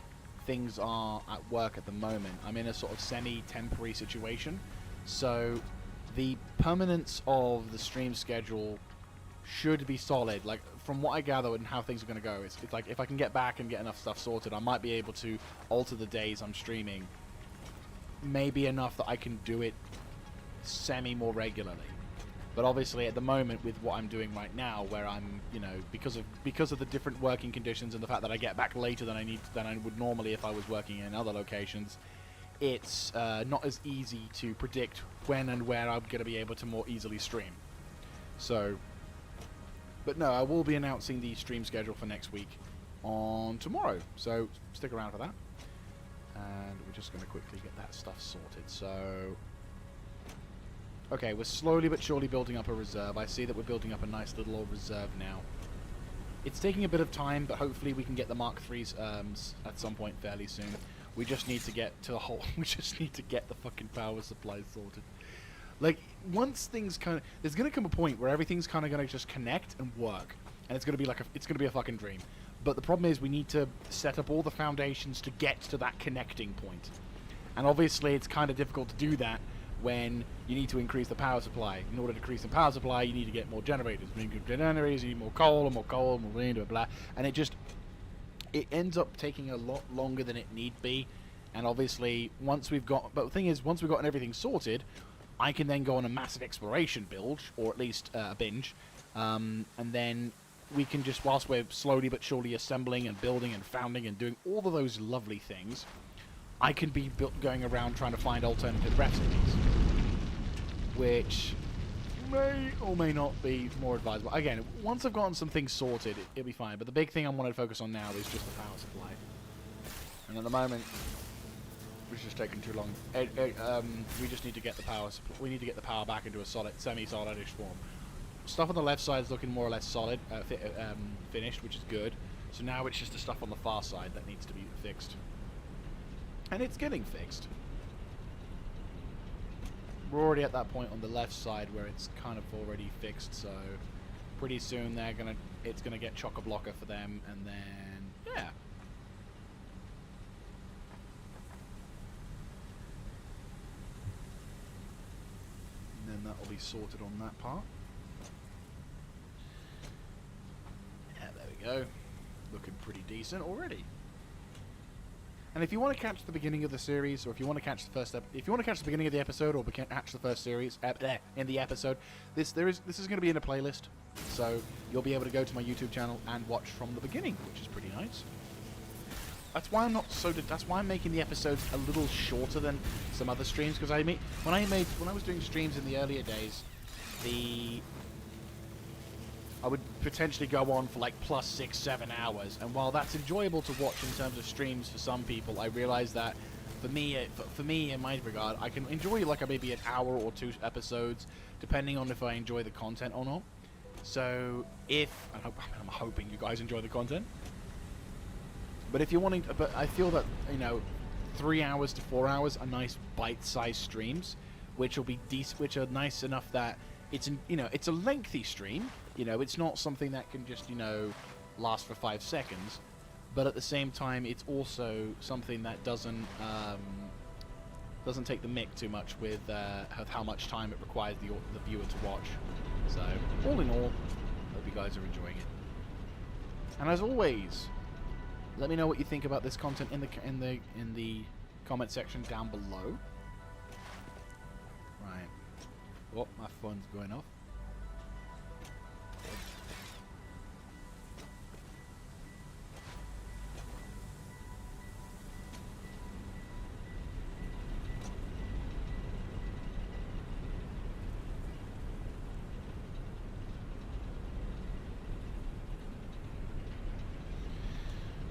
things are at work at the moment, I'm in a sort of semi-temporary situation. So the permanence of the stream schedule should be solid. Like, from what I gather and how things are going to go, it's like if I can get back and get enough stuff sorted, I might be able to alter the days I'm streaming. Maybe enough that I can do it more regularly. But obviously at the moment with what I'm doing right now, where I'm, you know, because of the different working conditions and the fact that I get back later than I would normally if I was working in other locations, it's not as easy to predict when and where I'm going to be able to more easily stream. So, but no, I will be announcing the stream schedule for next week on tomorrow. So stick around for that. And we're just going to quickly get that stuff sorted. So, okay, we're slowly but surely building up a reserve. I see that we're building up a nice little old reserve now. It's taking a bit of time, but hopefully we can get the Mark IIIs at some point fairly soon. We just need to get to the whole. We just need to get the fucking power supply sorted. Like, once things kind of, there's gonna come a point where everything's kind of gonna just connect and work, and it's gonna be like it's gonna be a fucking dream. But the problem is we need to set up all the foundations to get to that connecting point, and obviously it's kind of difficult to do that when you need to increase the power supply. In order to increase the power supply, you need to get more generators. When you get generators, you need more coal, and more coal, and more blah, blah, blah, and it ends up taking a lot longer than it need be. And obviously, but the thing is, once we've gotten everything sorted, I can then go on a massive exploration bilge, or at least a binge, and then we can just, whilst we're slowly but surely assembling and building and founding and doing all of those lovely things, I can be going around trying to find alternative recipes. which may or may not be more advisable. Again, once I've gotten some things sorted, it'll be fine. But the big thing I want to focus on now is just the power supply. And at the moment, it's just taking too long. We just need to get the power. We need to get the power back into a solid, semi-solidish form. Stuff on the left side is looking more or less solid, finished, which is good. So now it's just the stuff on the far side that needs to be fixed, and it's getting fixed. We're already at that point on the left side where it's kind of already fixed, so pretty soon it's gonna get chock-a-blocker for them, and then yeah. And then that'll be sorted on that part. Yeah, there we go. Looking pretty decent already. And if you want to catch the beginning of the series, or if you want to catch the if you want to catch the beginning of the episode, or catch the first series in the episode, this is going to be in a playlist, so you'll be able to go to my YouTube channel and watch from the beginning, which is pretty nice. That's why that's why I'm making the episodes a little shorter than some other streams, because when I was doing streams in the earlier days, I would potentially go on for like plus 6-7 hours, and while that's enjoyable to watch in terms of streams for some people, I realize that for me in my regard, I can enjoy like maybe an hour or 2 episodes, depending on if I enjoy the content or not. So I'm hoping you guys enjoy the content. But if you're wanting, but I feel that 3 hours to 4 hours are nice bite-sized streams, which will be which are nice enough that it's it's a lengthy stream. It's not something that can just, last for 5 seconds, but at the same time, it's also something that doesn't take the mick too much with how much time it requires the viewer to watch. So, all in all, hope you guys are enjoying it. And as always, let me know what you think about this content in the comment section down below. Right. Oh, my phone's going off.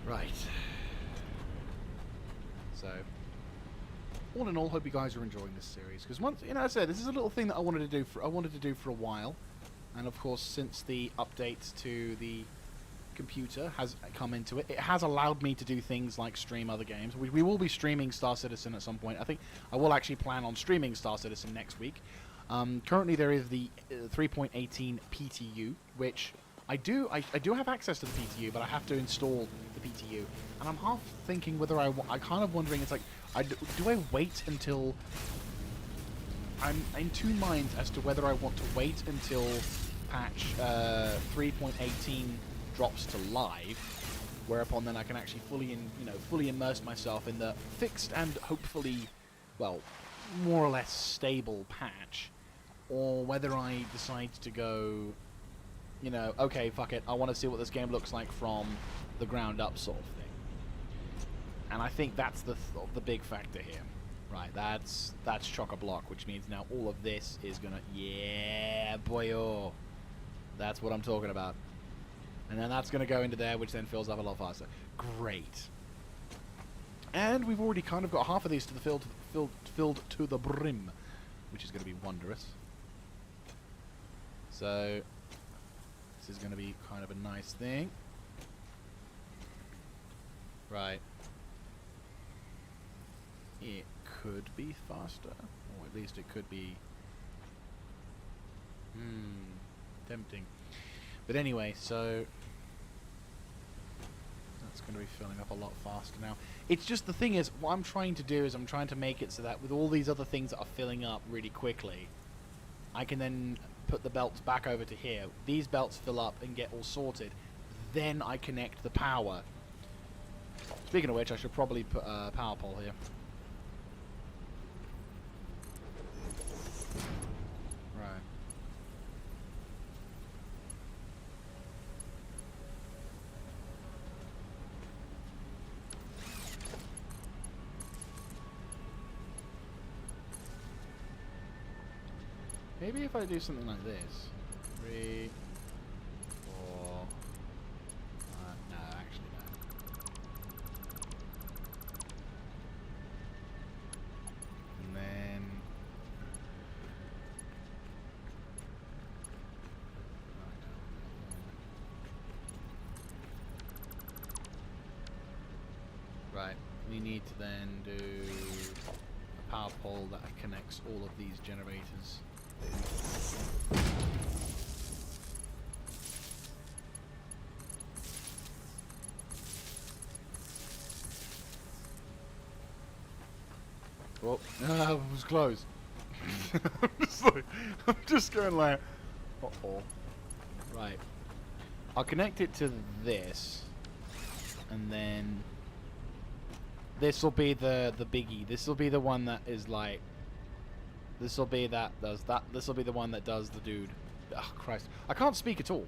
Right. So, all in all, hope you guys are enjoying this series, because once, as I said, this is a little thing that I wanted to do for a while, and of course, since the update to the computer has come into it, it has allowed me to do things like stream other games. We will be streaming Star Citizen at some point. I think I will actually plan on streaming Star Citizen next week. Currently, there is the 3.18 PTU, which I do have access to the PTU, but I have to install the PTU, and I'm half thinking whether I kind of wondering, it's like, do I wait until I'm in 2 minds as to whether I want to wait until patch 3.18 drops to live, whereupon then I can actually fully immerse myself in the fixed and hopefully, well, more or less stable patch, or whether I decide to go, okay, fuck it, I want to see what this game looks like from the ground up sort of thing. And I think that's the big factor here. Right, that's chock-a-block, which means now all of this is gonna, yeah, boyo. That's what I'm talking about. And then that's gonna go into there, which then fills up a lot faster. Great. And we've already kind of got half of these to the filled to the brim, which is gonna be wondrous. So this is gonna be kind of a nice thing. Right. It could be faster, or at least it could be tempting. But anyway, so that's going to be filling up a lot faster now. It's just, the thing is, what I'm trying to do is I'm trying to make it so that with all these other things that are filling up really quickly, I can then put the belts back over to here. These belts fill up and get all sorted. Then I connect the power. Speaking of which, I should probably put a power pole here. Right. Maybe if I do something like this. 3, 4... no, actually no. And then... Right, we need to then do a power pole that connects all of these generators. Oh, it was close. I'm just going like, uh-oh. Right. I'll connect it to this, and then this will be the biggie. This will be the one that is like, this will be that does that. This will be the one that does the dude. Oh Christ! I can't speak at all.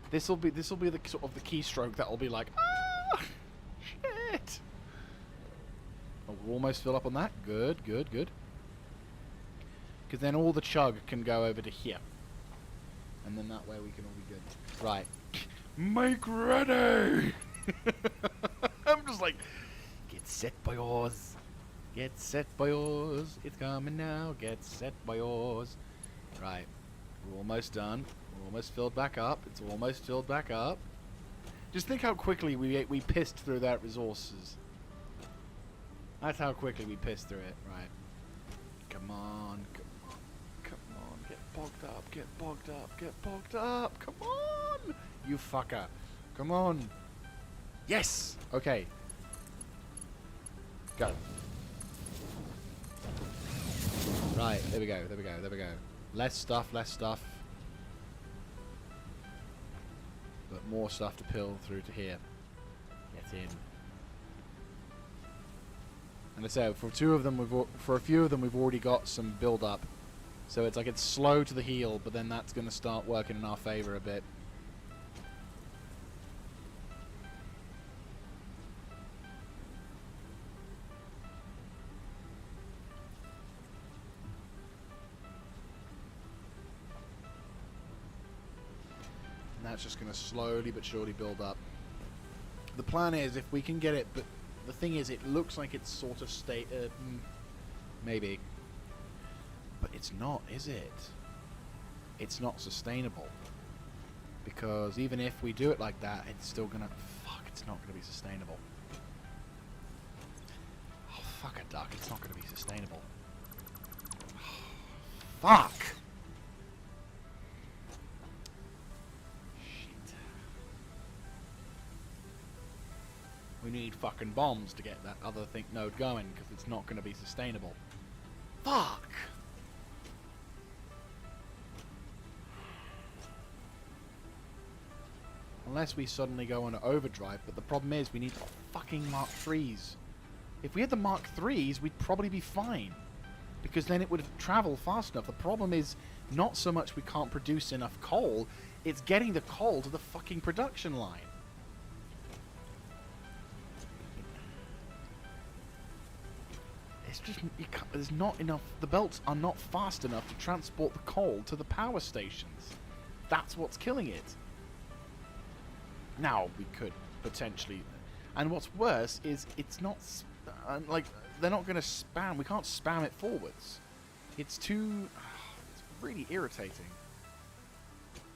This will be the sort of the keystroke that will be like, ah, shit. Oh, we're almost filled up on that. Good, good, good. Because then all the chug can go over to here, and then that way we can all be good. Right. Make ready. I'm just like, get set, boys. Get set, boys. It's coming now. Get set, boys. Right. We're almost done. We're almost filled back up. It's almost filled back up. Just think how quickly we pissed through that resources. That's how quickly we pissed through it. Right. Come on. Come on. Come on. Get bogged up. Get bogged up. Get bogged up. Come on. You fucker. Come on. Yes. Okay. Go. Right. There we go. There we go. There we go. Less stuff. Less stuff. But more stuff to pill through to here. Get in. And I say for a few of them we've already got some build up, so it's like it's slow to the heel, but then that's going to start working in our favor a bit. And that's just going to slowly but surely build up. The plan is if we can get it, but the thing is, it looks like it's sort of maybe. But it's not, is it? It's not sustainable. Because even if we do it like that, it's still gonna... Fuck, it's not gonna be sustainable. Oh, fuck a duck, it's not gonna be sustainable. Fuck! We need fucking bombs to get that other node going, because it's not going to be sustainable. Fuck! Unless we suddenly go on overdrive, but the problem is we need the fucking Mark 3s. If we had the Mark 3s, we'd probably be fine. Because then it would travel fast enough. The problem is not so much we can't produce enough coal, it's getting the coal to the fucking production line. It's just, there's not enough, the belts are not fast enough to transport the coal to the power stations. That's what's killing it. Now, we could potentially, and what's worse is it's not, like, they're not going to spam, we can't spam it forwards. It's too, it's really irritating.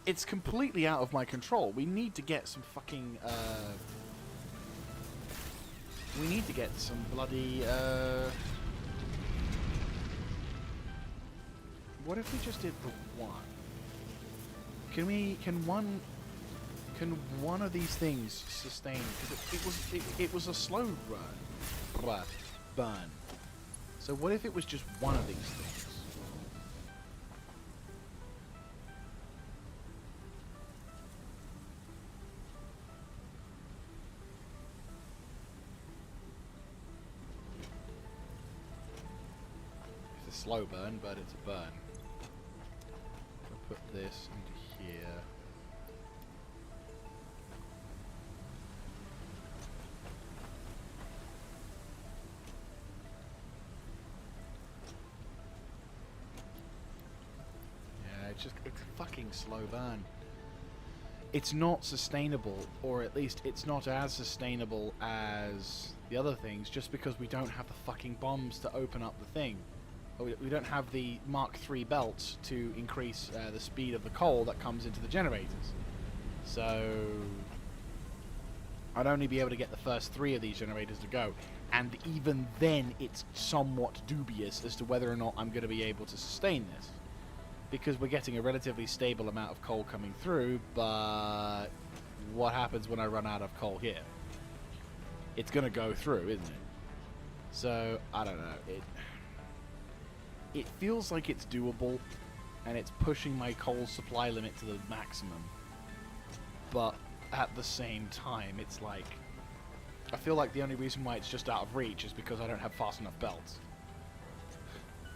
It's completely out of my control. We need to get some fucking, we need to get some bloody, what if we just did the one? Can one of these things sustain? Because it was a slow burn. So what if it was just one of these things? It's a slow burn, but it's a burn. Put this into here. it's a fucking slow burn. It's not sustainable, or at least it's not as sustainable as the other things, just because we don't have the fucking bombs to open up the thing. We don't have the Mark III belts to increase the speed of the coal that comes into the generators. So I'd only be able to get the first 3 of these generators to go, and even then it's somewhat dubious as to whether or not I'm going to be able to sustain this, because we're getting a relatively stable amount of coal coming through, but what happens when I run out of coal here? It's going to go through, isn't it? So I don't know. It feels like it's doable, and it's pushing my coal supply limit to the maximum, but at the same time, it's like, I feel like the only reason why it's just out of reach is because I don't have fast enough belts.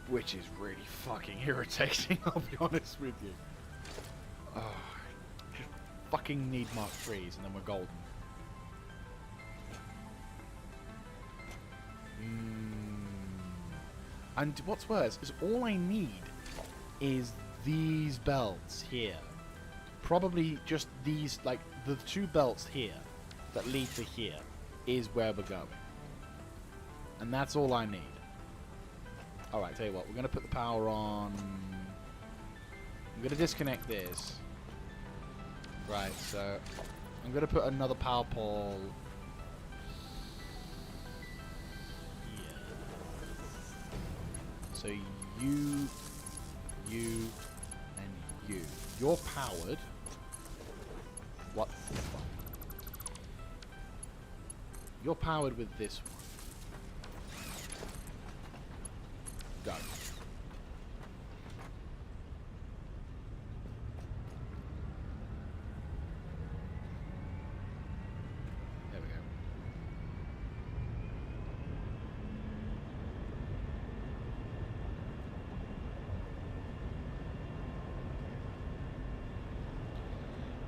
Which is really fucking irritating, I'll be honest with you. Just fucking need Mark IIIs and then we're golden. And what's worse is all I need is these belts here. Probably just these, like the 2 belts here that lead to here is where we're going. And that's all I need. Alright, tell you what, we're going to put the power on. I'm going to disconnect this. Right, so I'm going to put another power pole here. So you, and you. You're powered. What the fuck? You're powered with this one. Go. There we go.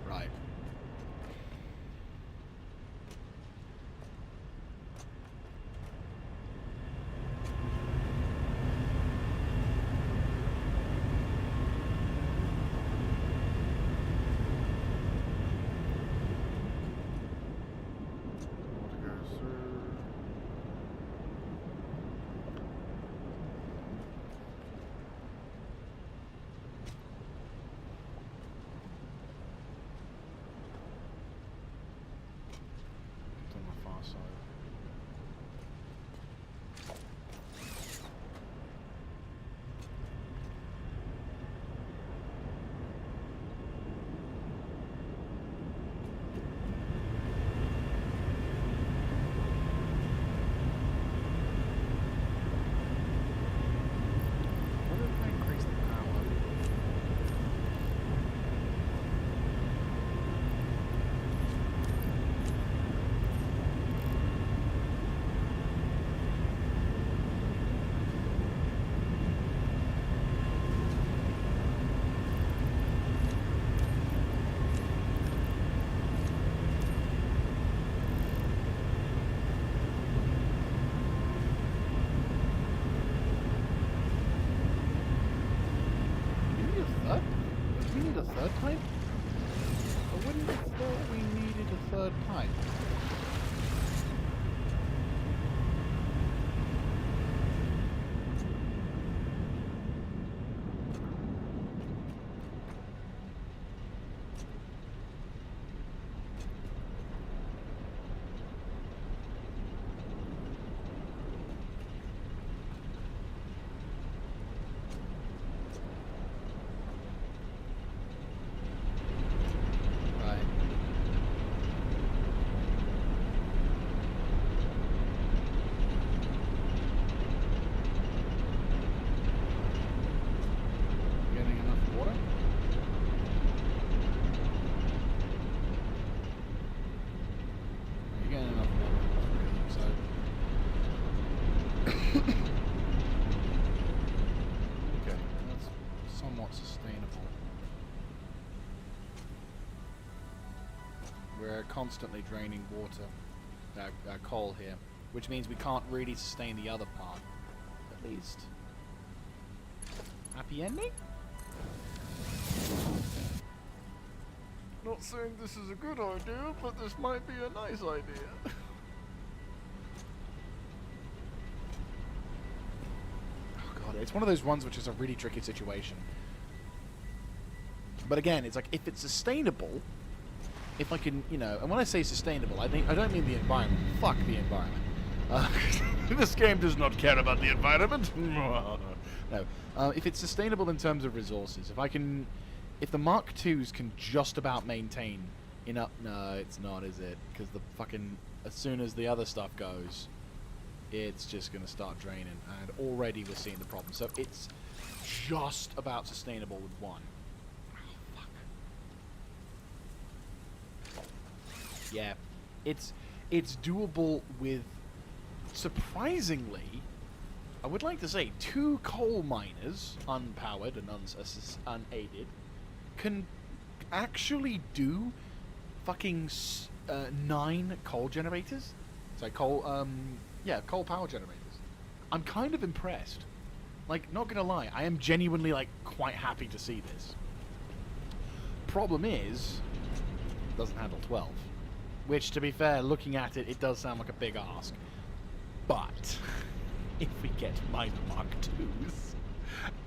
Right. Third pipe? I wouldn't have thought we needed a third pipe. We're constantly draining water, coal here, which means we can't really sustain the other part, at least. Happy ending? Not saying this is a good idea, but this might be a nice idea. Oh god, it's one of those ones which is a really tricky situation. But again, it's like, if it's sustainable, if I can, you know, and when I say sustainable, I don't mean the environment. Fuck the environment. This game does not care about the environment. No. If it's sustainable in terms of resources, if the Mark IIs can just about maintain enough, no, it's not, is it? Because the fucking, as soon as the other stuff goes, it's just gonna start draining, and already we're seeing the problem. So it's just about sustainable with one. Yeah, it's doable with, surprisingly, I would like to say, 2 coal miners, unpowered and unaided, can actually do fucking 9 coal generators. Sorry, coal power generators. I'm kind of impressed. Like, not gonna lie, I am genuinely, like, quite happy to see this. Problem is, it doesn't handle 12. Which, to be fair, looking at it, it does sound like a big ask. But if we get minor Mark IIs,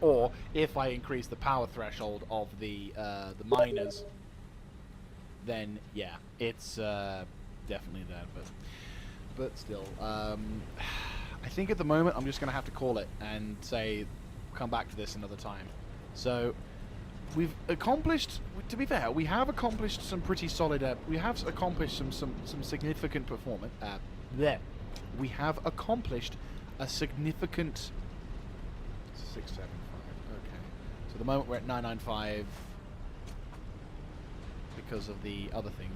or if I increase the power threshold of the miners, then yeah, it's definitely there. But still, I think at the moment I'm just gonna have to call it and say, come back to this another time. So we've accomplished, to be fair, we have accomplished some pretty solid, we have accomplished some significant performance, we have accomplished a significant, 675, okay, so at the moment we're at 995, because of the other thing,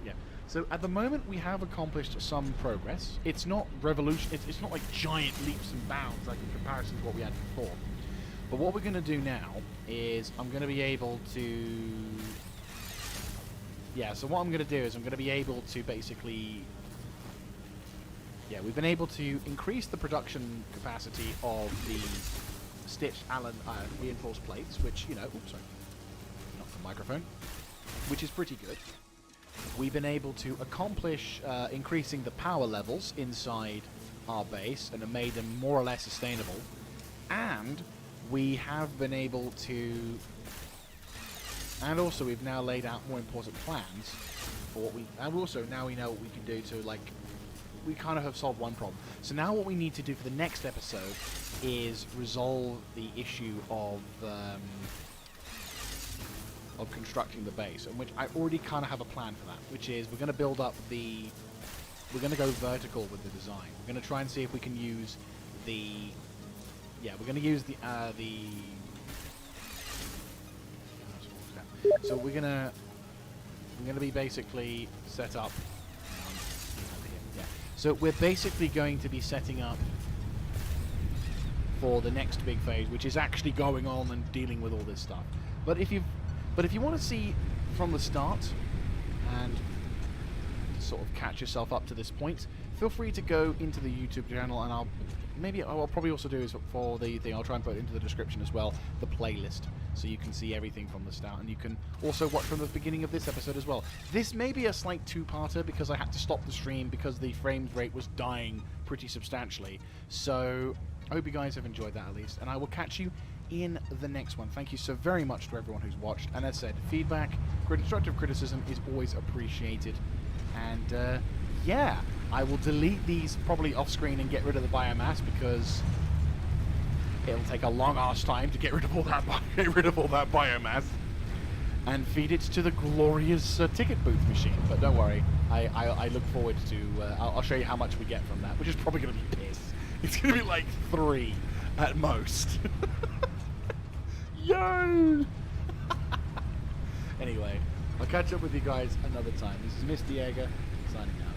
yeah, so at the moment we have accomplished some progress. It's not revolution, it's not like giant leaps and bounds like in comparison to what we had before. But what we're going to do now is I'm going to be able to... Yeah, so what I'm going to do is I'm going to be able to basically... Yeah, we've been able to increase the production capacity of the stitched Allen reinforced plates, which, you know... Oops, sorry. Not the microphone. Which is pretty good. We've been able to accomplish increasing the power levels inside our base and have made them more or less sustainable. And we have been able to, and also we've now laid out more important plans for what we, and also now we know what we can do to, like, we kind of have solved one problem. So now what we need to do for the next episode is resolve the issue of constructing the base, in which I already kind of have a plan for that, which is we're going to build up the, we're going to go vertical with the design. We're going to try and see if we can use the, yeah, we're going to use the so we're gonna be basically set up. Yeah. So we're basically going to be setting up for the next big phase, which is actually going on and dealing with all this stuff. But if you want to see from the start and sort of catch yourself up to this point, feel free to go into the YouTube channel, and I'll probably also do is for the thing, I'll try and put it into the description as well, the playlist, so you can see everything from the start, and you can also watch from the beginning of this episode as well. This may be a slight two-parter because I had to stop the stream because the frames rate was dying pretty substantially. So I hope you guys have enjoyed that at least, and I will catch you in the next one. Thank you so very much to everyone who's watched, and as said, feedback, constructive criticism is always appreciated. And yeah, I will delete these probably off screen and get rid of the biomass because it'll take a long ass time to get rid of all that biomass and feed it to the glorious ticket booth machine. But don't worry, I look forward to I'll show you how much we get from that, which is probably going to be piss. It's going to be like 3 at most. Yo! Anyway, I'll catch up with you guys another time. This is Mr. Jaeger signing out.